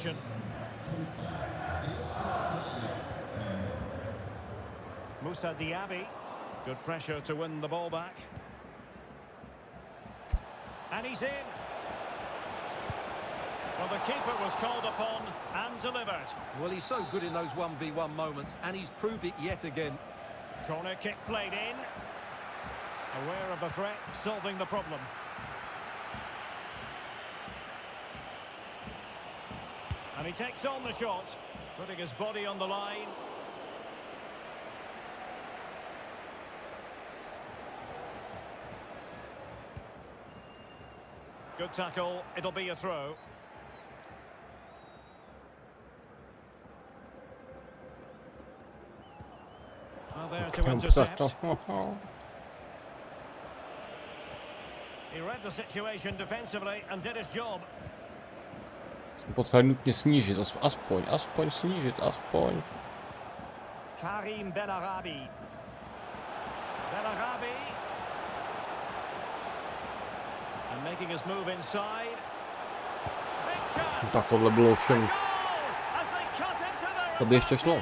Speaker 14: Musa Diaby, good pressure to win the ball back. And he's in. Well, the keeper was called upon and delivered.
Speaker 23: Well, he's so good in those 1v1 moments, and he's proved it yet again.
Speaker 14: Corner kick played in. Aware of the threat, solving the problem. And he takes on the shot, putting his body on the line. Good tackle, it'll be a throw. Well, there to intercept. He read the situation defensively and did his job.
Speaker 1: Potřebuje nutně snížit, aspoň snížit, aspoň.
Speaker 14: Karim Benarabi. Benarabi. And making his move inside.
Speaker 1: Tak tohle bylo všem. To by ještě šlo.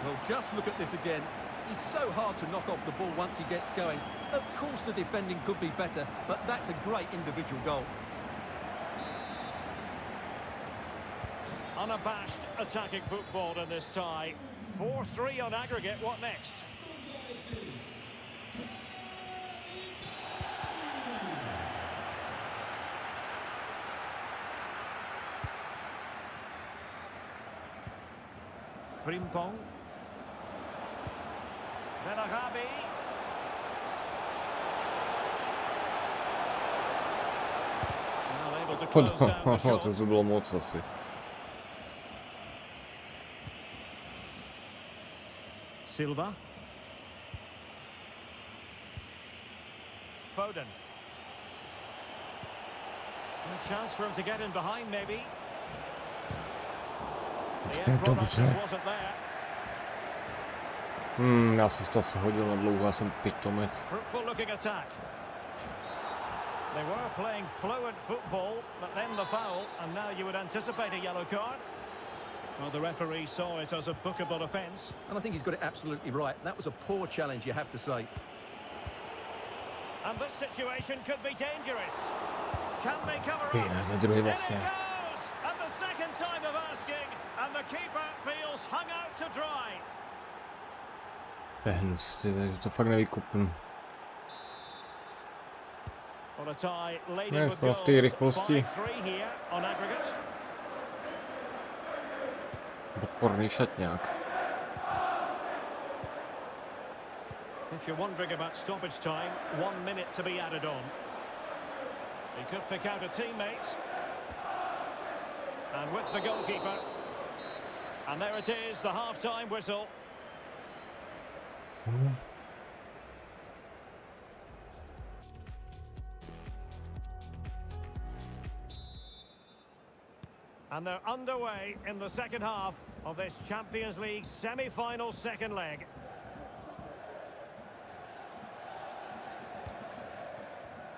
Speaker 23: Well, just look at this again. He's so hard to knock off the ball once he gets going. Of course the defending could be better, but that's a great individual goal.
Speaker 14: Unabashed attacking football in this tie. 4-3 on aggregate. What next? Frimpong. Benarabi. Well, able to close down the shot.
Speaker 1: To bylo moc asi.
Speaker 14: Silva. Foden. A chance for him to get in behind, maybe. The end product just wasn't there.
Speaker 1: Já jsem to asi hodil na dlouho, já jsem pitomec.
Speaker 14: Fruitful looking attack. They were playing fluent football, but then the foul, and now you would anticipate a yellow card. Well, the referee saw it as a bookable offence.
Speaker 23: And I think he's got it absolutely right. That was a poor challenge, you have to say.
Speaker 14: And this situation could be dangerous. Can they cover up?
Speaker 1: Na druhý vlastně.
Speaker 14: And the second time of asking, and the keeper feels hung out to dry.
Speaker 1: To je hnus, že to fakt nevykupnu.
Speaker 14: On a tie laden with
Speaker 1: V té rychlosti.
Speaker 14: 5-3 here on aggregate.
Speaker 1: Odporný šatňák.
Speaker 14: If you're wondering about stoppage time, 1 minute to be added on. He could pick out a teammate. And with the goalkeeper. And there it is, the half-time whistle. And they're underway in the second half of this Champions League semi-final second leg.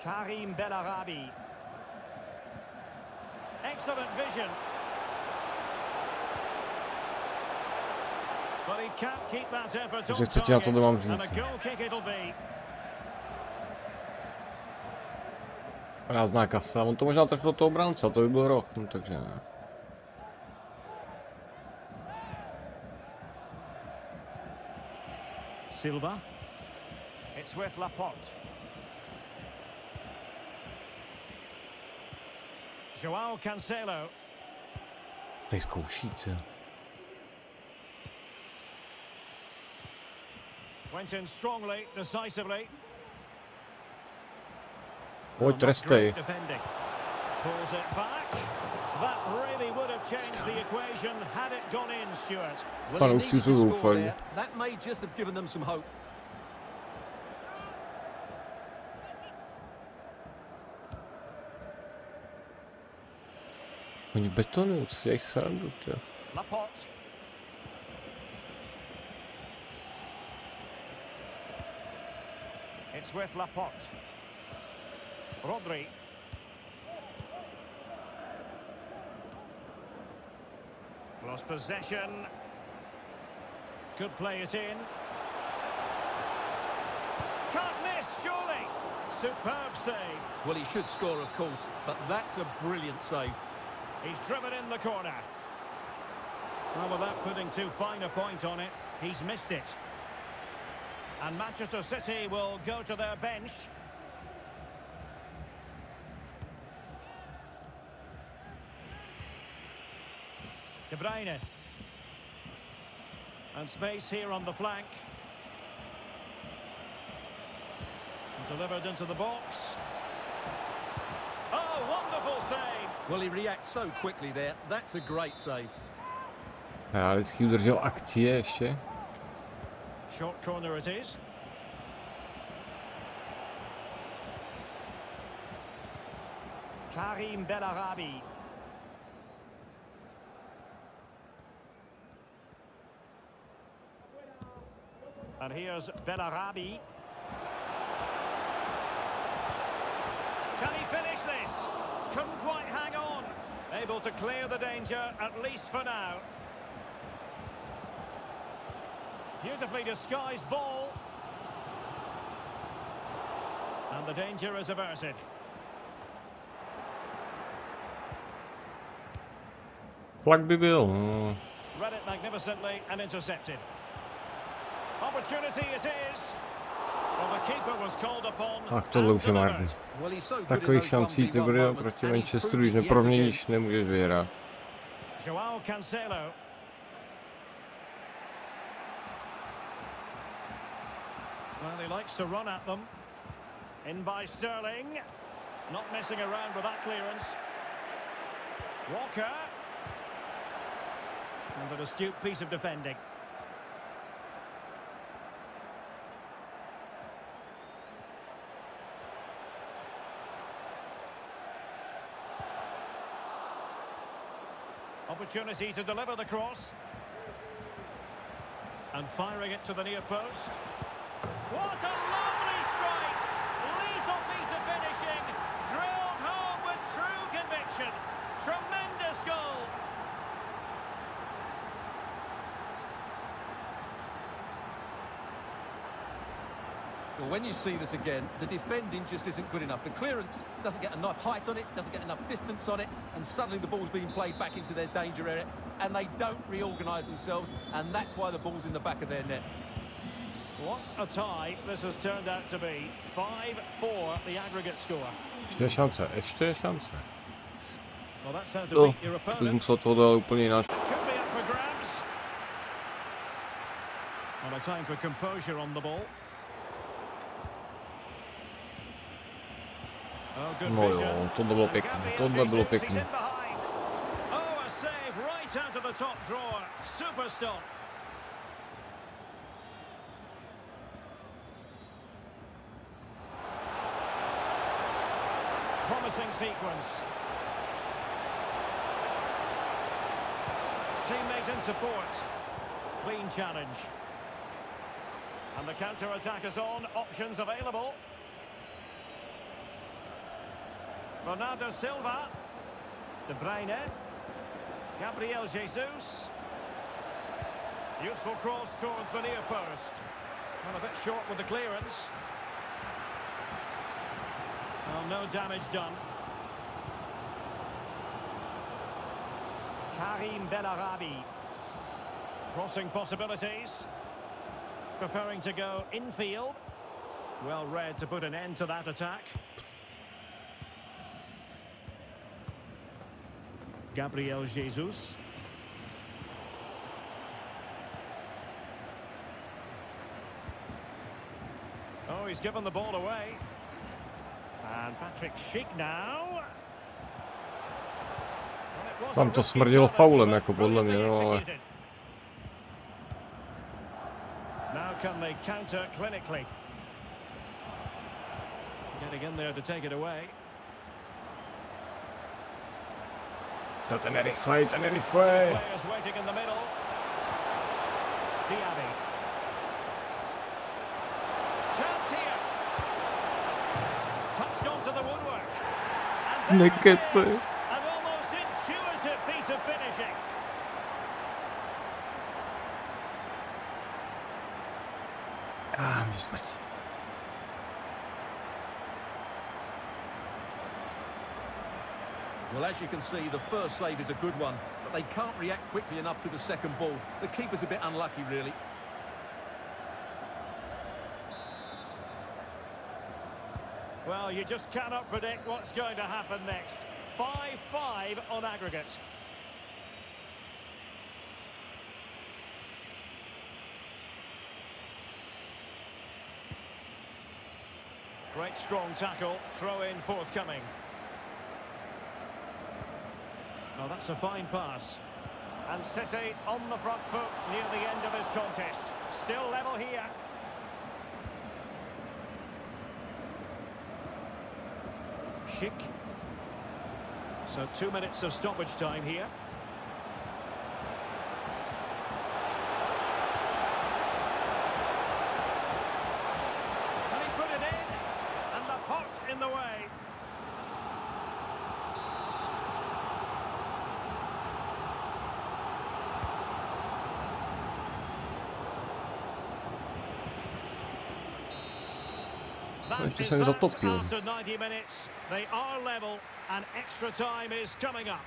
Speaker 14: Karim Benarabi. Excellent vision. But he can't keep that effort on target. And a goal kick it'll be.
Speaker 1: Prázdná kasa, on to možná trefil toho obránce, a to by byl roh, no takže ne.
Speaker 14: Silva. It's with Laporte. João Cancelo.
Speaker 1: Tady zkoušíte.
Speaker 14: Went in strongly, decisively.
Speaker 1: Pojď, trestej.
Speaker 14: Pulls it back. That really would have changed the equation had it gone in, Stuart.
Speaker 23: Well, that may just have given them some hope.
Speaker 1: Oni betonují, si dělají srandu, tyjo.
Speaker 14: Laporte. It's with Laporte. Rodri. Lost possession. Could play it in. Can't miss, surely. Superb save.
Speaker 23: Well, he should score, of course, but that's a brilliant save.
Speaker 14: He's driven in the corner. Well, without putting too fine a point on it, he's missed it. And Manchester City will go to their bench. De Bruyne. And space here on the flank. Delivered into the box. Oh, wonderful save!
Speaker 23: Well, he reacts so quickly there. That's a great save.
Speaker 1: Realicky udržel akcie ještě.
Speaker 14: Short corner it is. Karim Bellarabi. And here's Bellarabi. Can he finish this? Couldn't quite hang on. Able to clear the danger, at least for now. Beautifully disguised ball. And the danger is averted.
Speaker 1: Plak by byl.
Speaker 14: Read it magnificently and intercepted. Opportunity it is. Well, the keeper was called upon.
Speaker 1: Tak tohle už je marný. Takových šancí to bude proti Manchesteru, když neproměníš, nemůžeš vyhrát.
Speaker 14: Joao Cancelo. Well, he likes to run at them. In by Sterling. Not messing around with that clearance. Walker. And an astute piece of defending. Opportunity to deliver the cross. And firing it to the near post. What a lovely strike! Lethal piece of finishing. Drilled home with true conviction. Tremendous goal.
Speaker 23: Well, when you see this again, the defending just isn't good enough. The clearance doesn't get enough height on it, doesn't get enough distance on it, and suddenly the ball's being played back into their danger area, and they don't reorganise themselves, and that's why the ball's in the back of their net.
Speaker 14: What a tie this has turned out to be. 5-4 the aggregate score.
Speaker 1: Ještě je šance, ještě je šance.
Speaker 14: Well, that's how to beat your opponent.
Speaker 1: Musel to dát úplně jinak.
Speaker 14: Could be up for grabs. And a time for composure on the ball.
Speaker 1: No jo, tohle bylo pěkné, tohle bylo pěkné.
Speaker 14: Oh, a save right out of the top drawer. Super stop. Promising sequence. Teammate in support. Clean challenge. And the counter-attack is on. Options available. Bernardo Silva. De Bruyne. Gabriel Jesus. Useful cross towards the near post. And a bit short with the clearance. Well, no damage done. Karim Bellarabi. Crossing possibilities. Preferring to go infield. Well read to put an end to that attack. Gabriel Jesus. Oh, he's given the ball away. And Patrick Schick now.
Speaker 1: Tam to smrdilo faulem, jako podle mě, no ale...
Speaker 14: Now can they counter clinically? Getting in there to take it away.
Speaker 1: To ten je rychlej, ten je rychlej.
Speaker 14: Players waiting in the middle. Diaby. Chance here.
Speaker 1: Nekeci.
Speaker 14: An almost intuitive piece of finishing.
Speaker 23: Well, as you can see, the first save is a good one, but they can't react quickly enough to the second ball. The keeper's a bit unlucky, really.
Speaker 14: Well, you just cannot predict what's going to happen next. 5-5 on aggregate. Great strong tackle, throw in forthcoming. Oh, that's a fine pass. And City on the front foot near the end of this contest. Still level here. Schick. So 2 minutes of stoppage time here. Can he put it in? And the pot in the way.
Speaker 1: Ještě jsem zatopil.
Speaker 14: After 90 minutes, they are level and extra time is coming up.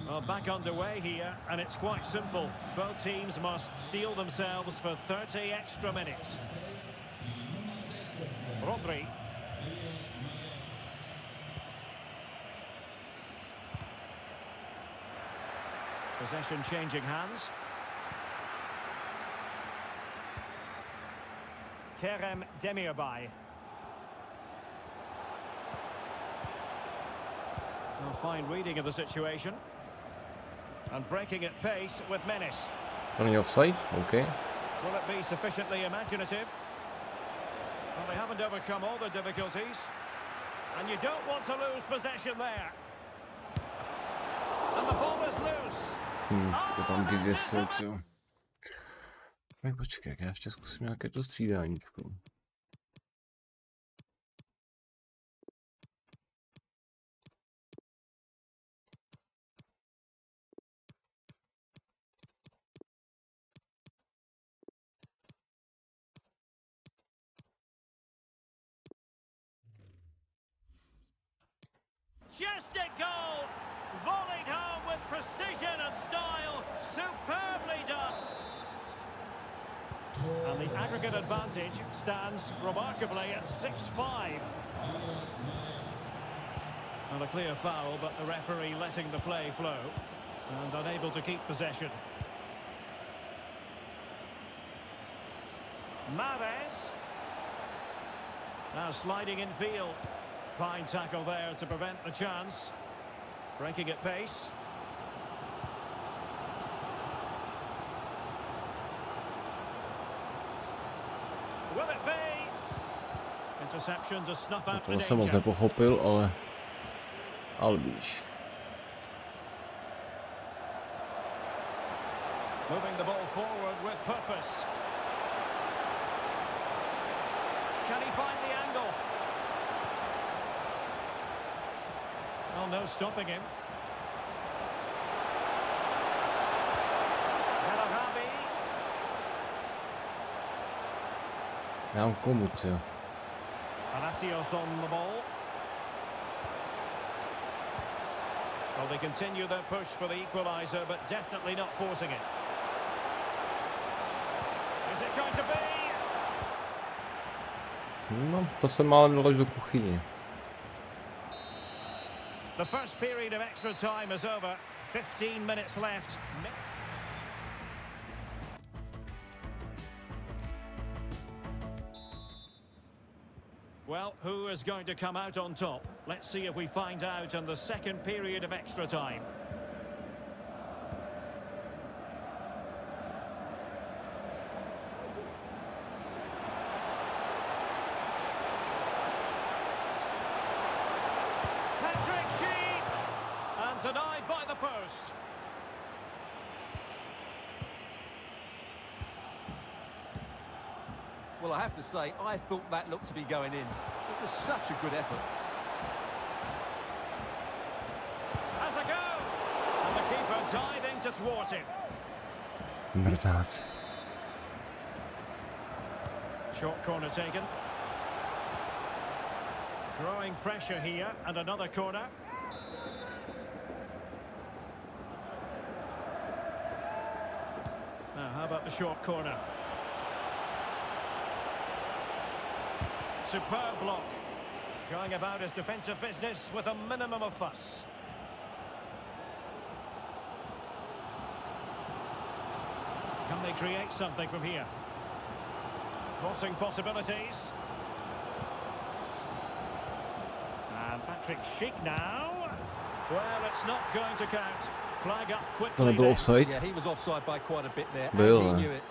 Speaker 14: Well, back underway here, and it's quite simple. Both teams must steel themselves for 30 extra minutes. Rodri. Possession changing hands. Kerem Demirbay. A fine reading of the situation. And breaking at pace with menace.
Speaker 1: On the offside, okay.
Speaker 14: Will it be sufficiently imaginative? Well, they haven't overcome all the difficulties. And you don't want to lose possession there. And the ball is loose.
Speaker 1: To tam vyvěsil, co? Počkej, já ještě zkusím nějaké to střídáníčko.
Speaker 14: Just a goal, volleyed home with precision and style, superbly done. And the aggregate advantage stands remarkably at 6-5. And a clear foul, but the referee letting the play flow and unable to keep possession. Mahrez. Now sliding in field. Fine tackle there to prevent the chance. Breaking at pace. Will it be? Interception to snuff out the danger.
Speaker 1: To jsem moc nepochopil, ale blíž.
Speaker 14: Moving the ball forward with purpose. Can he find the angle? Oh, no stopping him.
Speaker 1: Dám komu, co?
Speaker 14: Palacios on the ball. Well, they continue their push for the equaliser, but definitely not forcing it. Is it going to be?
Speaker 1: No, to jsem málem dolož do kuchyně.
Speaker 14: The first period of extra time is over. 15 minutes left. Well, who is going to come out on top? Let's see if we find out in the second period of extra time. Denied by the post.
Speaker 23: Well, I have to say, I thought that looked to be going in. It was such a good effort.
Speaker 14: Has a go! And the keeper diving to thwart it.
Speaker 1: Mrtvác.
Speaker 14: Short corner taken. Growing pressure here, and another corner. Now, how about the short corner? Superb block. Going about his defensive business with a minimum of fuss. Can they create something from here? Crossing possibilities. And Patrick Schick now. Well, it's not going to count. Flag up quickly.
Speaker 1: To nebyl offside?
Speaker 23: Yeah, he was offside by quite a bit there.
Speaker 1: Byl,
Speaker 23: and he knew it.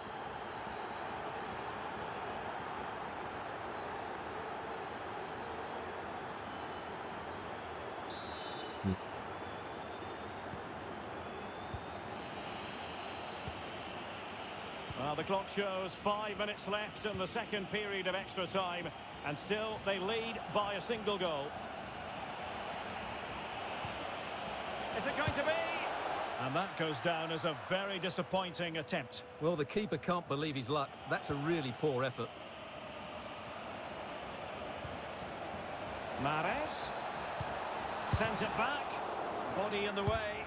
Speaker 14: Well, the clock shows 5 minutes left in the second period of extra time, and still they lead by a single goal. Is it going to be? And that goes down as a very disappointing attempt.
Speaker 23: Well, the keeper can't believe his luck. That's a really poor effort.
Speaker 14: Mahrez sends it back. Body in the way.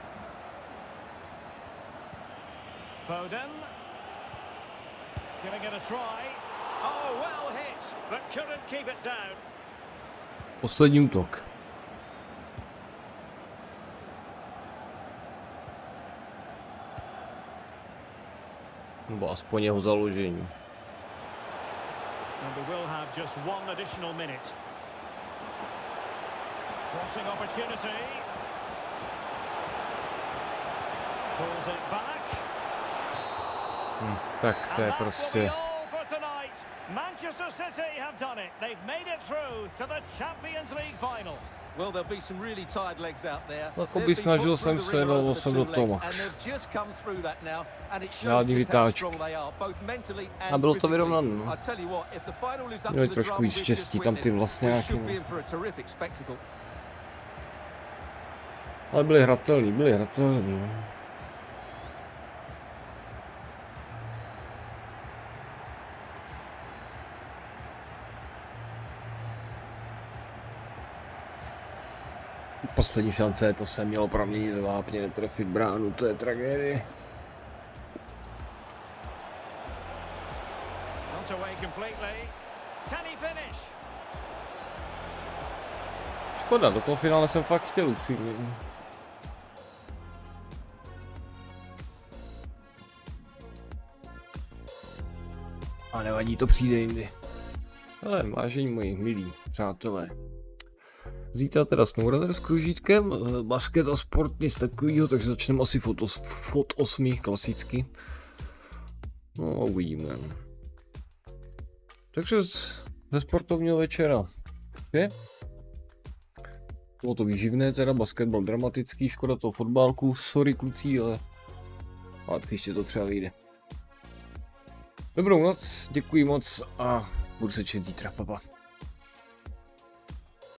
Speaker 14: Foden. Giving it a try. Oh, well hit, but couldn't keep it down.
Speaker 1: Poslední útok. Nebo aspoň jeho založení.
Speaker 14: And we will have just one additional minute. Crossing opportunity. Pulls it back.
Speaker 1: Tak to je prostě...
Speaker 14: Manchester City have done it. They've made it through to the Champions League final.
Speaker 23: Well, there'll be some really tired legs out there.
Speaker 1: Jakoby snažil jsem se, dal jsem do toho max. Žádný vytáčky. A bylo to vyrovnané. Měli trošku víc štěstí tam ty vlastňáky. Ale byli hratelní, Poslední šance, to se mělo proměnit vápně, netrefit bránu, to je tragédie. Škoda, do toho finále jsem fakt chtěl upřímně. A nevadí, to přijde jindy. Ale vážení moji milí přátelé. Zítra teda snowrunner s kružítkem, basket a sport, nic takovýho, takže začneme asi fot 8 klasicky. No a uvidíme. Takže ze sportovního večera. Je? Bylo to výživné teda, basket byl dramatický, škoda toho fotbálku, sorry kluci, ale příště to třeba vyjde. Dobrou noc, děkuji moc a budu se čet zítra, papa.